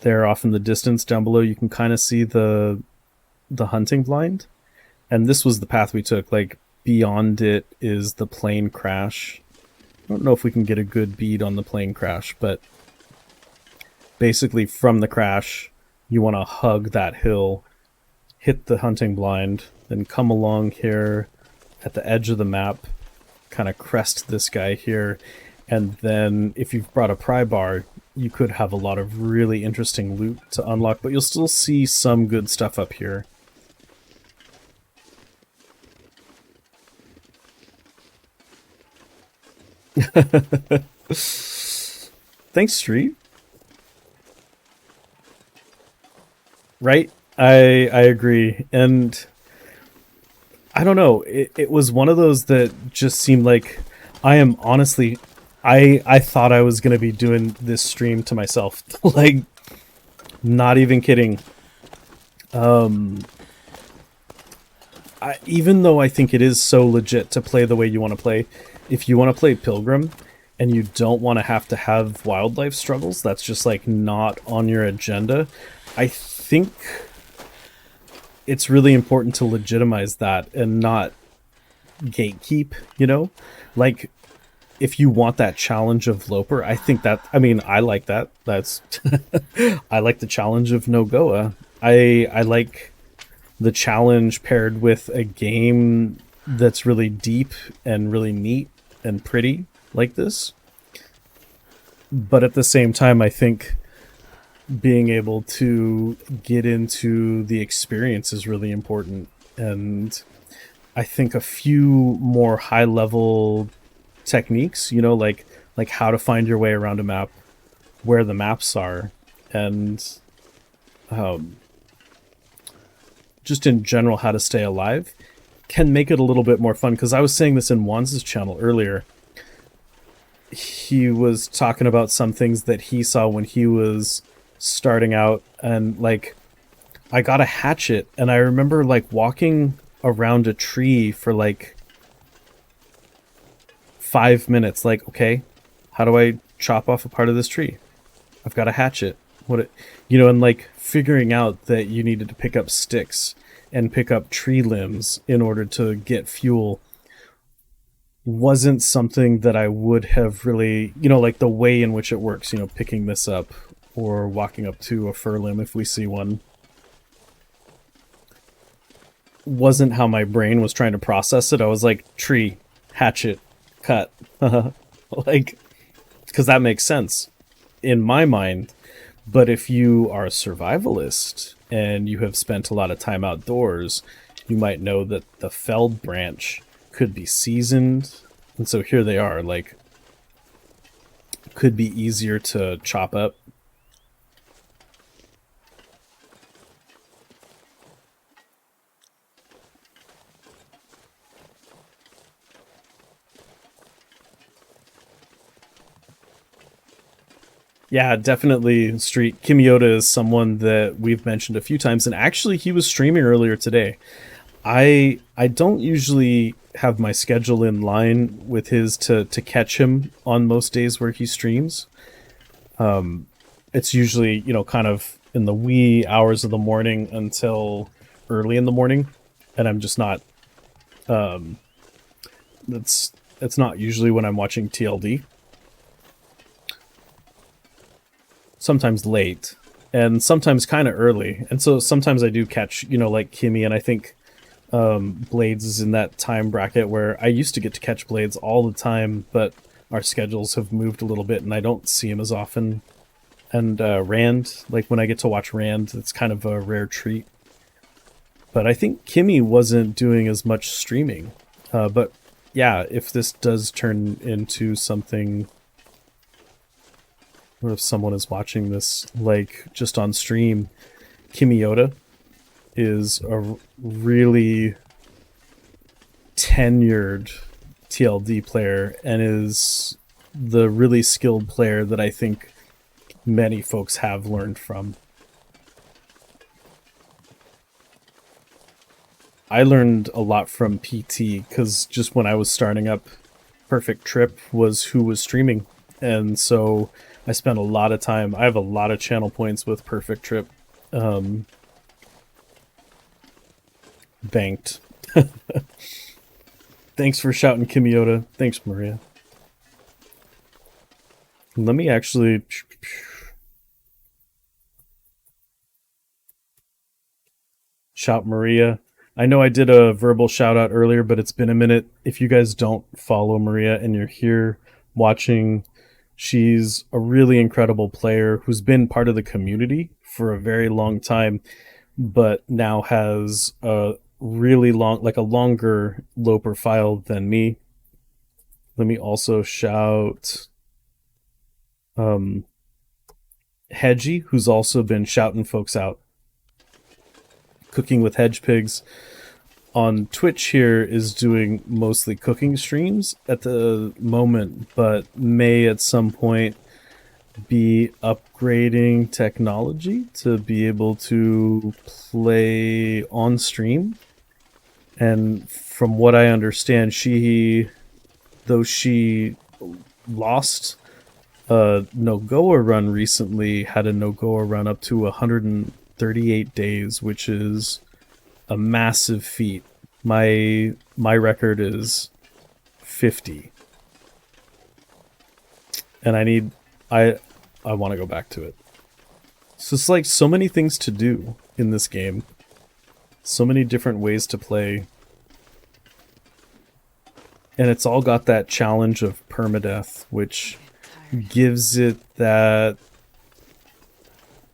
there off in the distance down below. You can kind of see the hunting blind. And this was the path we took. Like, beyond it is the plane crash. I don't know if we can get a good bead on the plane crash, but basically from the crash, you want to hug that hill, hit the hunting blind, then come along here at the edge of the map, kind of crest this guy here, and then if you've brought a pry bar, you could have a lot of really interesting loot to unlock, but you'll still see some good stuff up here. Thanks, Street. Right? I agree. And I don't know, it was one of those that just seemed like I am honestly I thought I was going to be doing this stream to myself. Like, not even kidding. Even though I think it is so legit to play the way you want to play, if you want to play Pilgrim and you don't want to have wildlife struggles, that's just like not on your agenda, I think it's really important to legitimize that and not gatekeep, you know? Like, if you want that challenge of Loper, I think that, I mean, I like that. That's, I like the challenge of NOGOA. I like the challenge paired with a game that's really deep and really neat and pretty like this. But at the same time, I think being able to get into the experience is really important. And I think a few more high-level techniques, you know, like how to find your way around a map, where the maps are, and just in general how to stay alive, can make it a little bit more fun. Because I was saying this in Wanz's channel earlier. He was talking about some things that he saw when he was starting out, and like, I got a hatchet, and I remember like walking around a tree for like 5 minutes, like, okay, how do I chop off a part of this tree? I've got a hatchet. You know, and like figuring out that you needed to pick up sticks and pick up tree limbs in order to get fuel wasn't something that I would have really, you know, like the way in which it works, you know, picking this up or walking up to a fir limb if we see one, wasn't how my brain was trying to process it. I was like, tree, hatchet, cut. Like, because that makes sense in my mind. But if you are a survivalist and you have spent a lot of time outdoors, you might know that the felled branch could be seasoned. And so here they are, like, could be easier to chop up. Yeah, definitely Street. Kimiota is someone that we've mentioned a few times, and actually he was streaming earlier today. I don't usually have my schedule in line with his to catch him on most days where he streams. It's usually, you know, kind of in the wee hours of the morning until early in the morning, and I'm just not that's not usually when I'm watching TLD. Sometimes late and sometimes kind of early. And so sometimes I do catch, you know, like Kimmy, and I think Blades is in that time bracket where I used to get to catch Blades all the time, but our schedules have moved a little bit and I don't see him as often. And Rand, like when I get to watch Rand, it's kind of a rare treat. But I think Kimmy wasn't doing as much streaming. But yeah, if this does turn into something, or if someone is watching this like just on stream, Kimiota is a really tenured TLD player and is the really skilled player that I think many folks have learned from. I learned a lot from PT because just when I was starting up, Perfect Trip was who was streaming. And so I spent a lot of time. I have a lot of channel points with Perfect Trip. Banked. Thanks for shouting, Kimiota. Thanks, Maria. Let me actually... shout Maria. I know I did a verbal shout out earlier, but it's been a minute. If you guys don't follow Maria and you're here watching, she's a really incredible player who's been part of the community for a very long time, but now has a really long, like a longer low profile than me. Let me also shout Hedgie, who's also been shouting folks out. Cooking with Hedge Pigs on Twitch here is doing mostly cooking streams at the moment, but may at some point be upgrading technology to be able to play on stream. And from what I understand, though she lost a NOGOA run recently, had a NOGOA run up to 138 days, which is a massive feat. My record is 50. And I want to go back to it. So it's like so many things to do in this game. So many different ways to play. And it's all got that challenge of permadeath, which gives it that,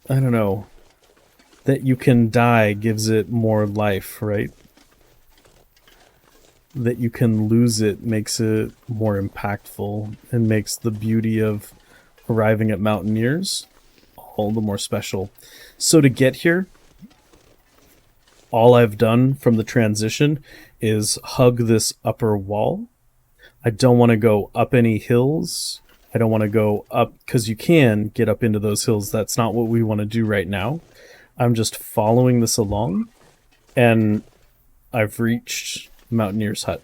I don't know, that you can die gives it more life, right? That you can lose it makes it more impactful and makes the beauty of arriving at Mountaineers all the more special. So to get here, all I've done from the transition is hug this upper wall. I don't want to go up any hills. I don't want to go up, because you can get up into those hills. That's not what we want to do right now. I'm just following this along, and I've reached Mountaineer's hut.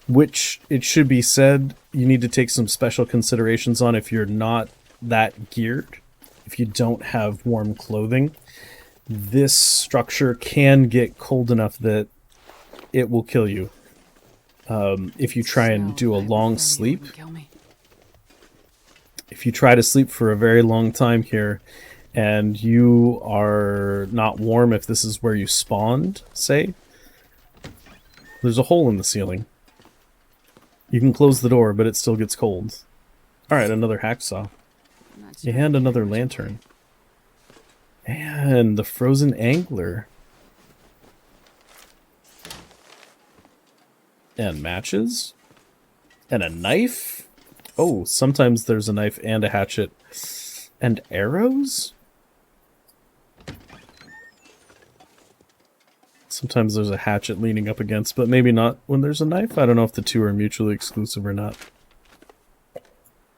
Which, it should be said, you need to take some special considerations on if you're not that geared, if you don't have warm clothing. This structure can get cold enough that it will kill you. If you try and do a long sleep, if you try to sleep for a very long time here, and you are not warm, if this is where you spawned, say, there's a hole in the ceiling. You can close the door, but it still gets cold. Alright, another hacksaw. And another lantern. And the frozen angler. And matches. And a knife. Oh, sometimes there's a knife and a hatchet. And arrows? Sometimes there's a hatchet leaning up against, but maybe not when there's a knife. I don't know if the two are mutually exclusive or not.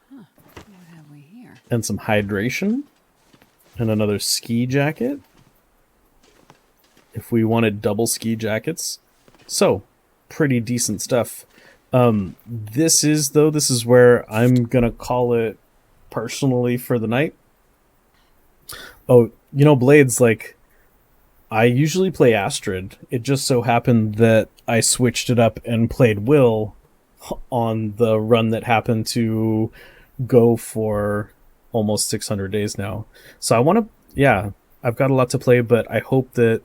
Huh. What have we here? and some hydration and another ski jacket if we wanted double ski jackets. So, pretty decent stuff. This is where I'm gonna call it personally for the night. Oh, Blades, like, I usually play Astrid. It just so happened that I switched it up and played Will on the run that happened to go for almost 600 days now. So I want to, yeah, I've got a lot to play, but I hope that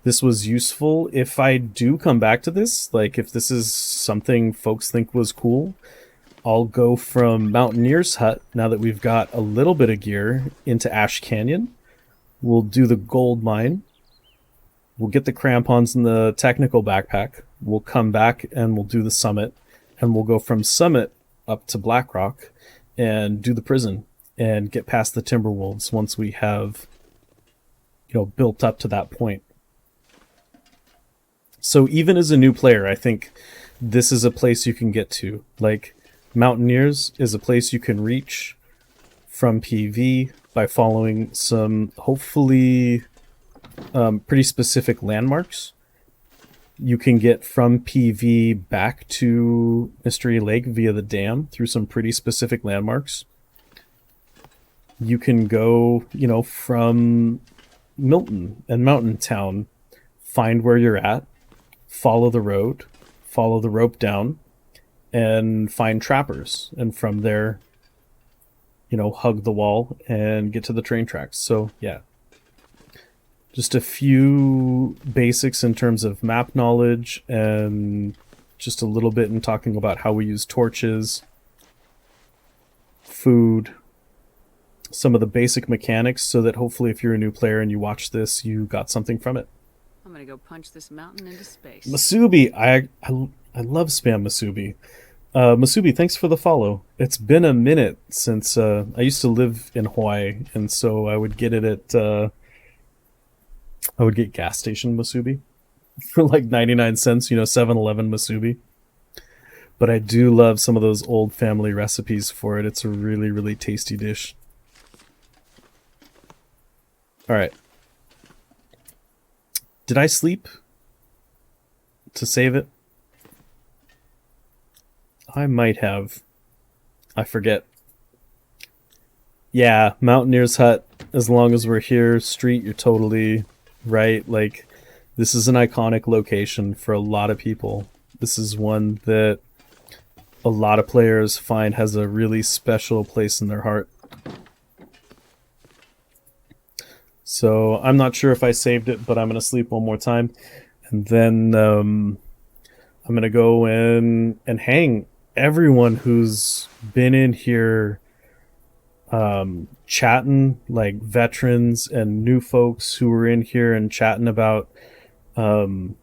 this was useful. If I do come back to this, like if this is something folks think was cool, I'll go from Mountaineer's hut, now that we've got a little bit of gear, into Ash Canyon. We'll do the gold mine. We'll get the crampons in the technical backpack. We'll come back and we'll do the summit. And we'll go from summit up to Blackrock and do the prison and get past the Timberwolves once we have, built up to that point. So even as a new player, I think this is a place you can get to. Like, Mountaineers is a place you can reach from PV by following some, hopefully, pretty specific landmarks. You can get from PV back to Mystery Lake via the dam through some pretty specific landmarks. You can go, from Milton and Mountain Town, find where you're at, follow the road, follow the rope down, and find trappers. And from there, hug the wall and get to the train tracks. So, yeah. Just a few basics in terms of map knowledge and just a little bit in talking about how we use torches, food, some of the basic mechanics, so that hopefully if you're a new player and you watch this, you got something from it. I'm gonna go punch this mountain into space. Masubi, I love spam Masubi. Masubi, thanks for the follow. It's been a minute since I used to live in Hawaii, and so I would get it at I would get gas station Masubi for like 99 cents, 7-Eleven Masubi. But I do love some of those old family recipes for it. It's a really, really tasty dish. All right. Did I sleep to save it? I might have. I forget. Yeah, Mountaineer's hut. As long as we're here, street, you're totally right. Like, this is an iconic location for a lot of people. This is one that a lot of players find has a really special place in their heart. So I'm not sure if I saved it, but I'm going to sleep one more time. And then I'm going to go in and hang. Everyone who's been in here chatting, like veterans and new folks who were in here and chatting about, liking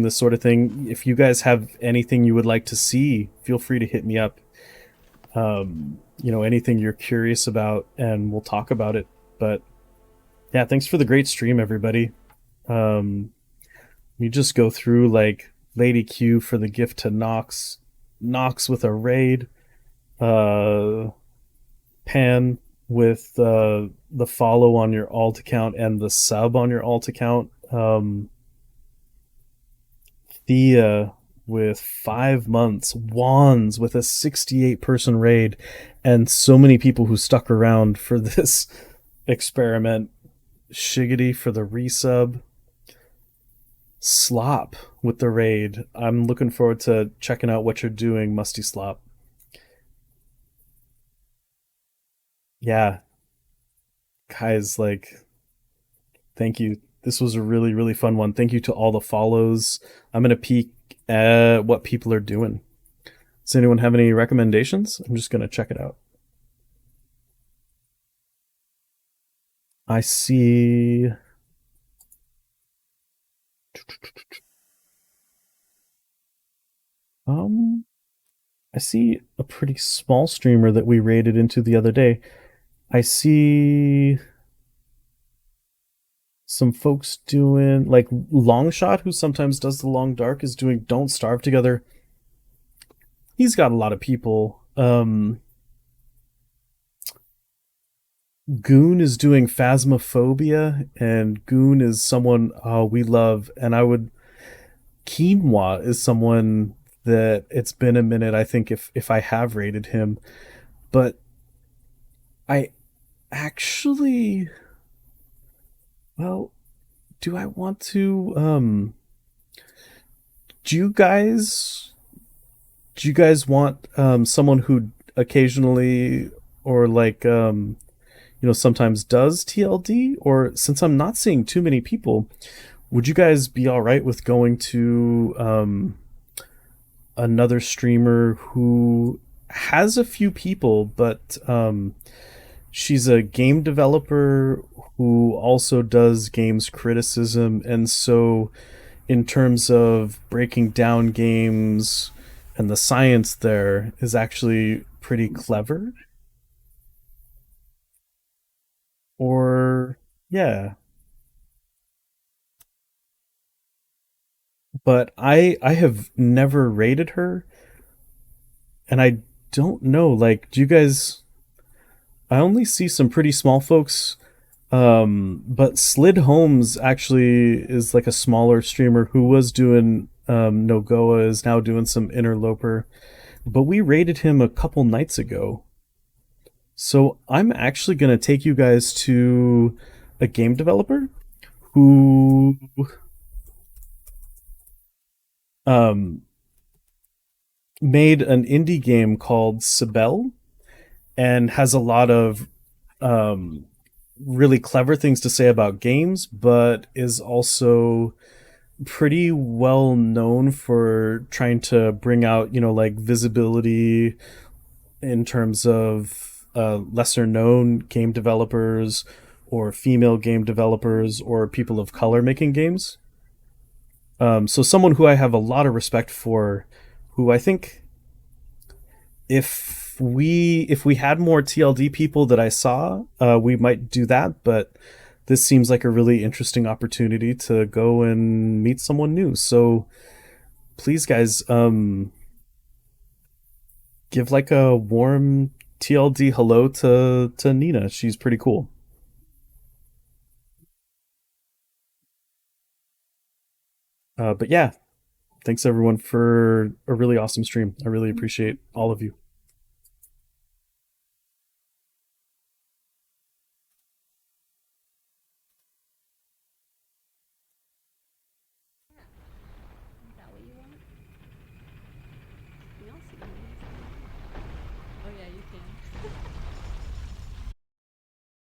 this sort of thing. If you guys have anything you would like to see, feel free to hit me up. Anything you're curious about, and we'll talk about it. But yeah, thanks for the great stream, everybody. You just go through, like, Lady Q for the gift to Nox with a raid, Pan with the follow on your alt account and the sub on your alt account, Thea with 5 months, Wands with a 68-person raid, and so many people who stuck around for this experiment, Shiggity for the resub, Slop with the raid. I'm looking forward to checking out what you're doing, Musty Slop. Yeah. Guys, like, thank you. This was a really, really fun one. Thank you to all the follows. I'm going to peek at what people are doing. Does anyone have any recommendations? I'm just going to check it out. I see... I see a pretty small streamer that we raided into the other day. I see some folks doing, like, Longshot, who sometimes does the Long Dark, is doing Don't Starve Together. he's got a lot of people. Goon is doing Phasmophobia, and Goon is someone we love, and I would Quinoa is someone that it's been a minute. I think if I have rated him, but I actually, well, do I want to? Do you guys do you guys want someone who occasionally or like sometimes does TLD? Or since I'm not seeing too many people, would you guys be all right with going to another streamer who has a few people, but she's a game developer who also does games criticism, and so in terms of breaking down games and the science there is actually pretty clever. Or yeah, but I have never rated her, and I don't know, like, do you guys, I only see some pretty small folks. But Slid Holmes actually is like a smaller streamer who was doing NOGOA, is now doing some Interloper, but we rated him a couple nights ago. So I'm actually going to take you guys to a game developer who um, made an indie game called Sibel and has a lot of um, really clever things to say about games, but is also pretty well known for trying to bring out, like visibility in terms of lesser known game developers or female game developers or people of color making games. So someone who I have a lot of respect for, who I think if we had more TLD people that I saw, we might do that. But this seems like a really interesting opportunity to go and meet someone new. So please, guys, give like a warm TLD hello to Nina. She's pretty cool. But yeah, thanks everyone for a really awesome stream. I really appreciate all of you. Is that what you want? You all see me. Oh yeah, you can.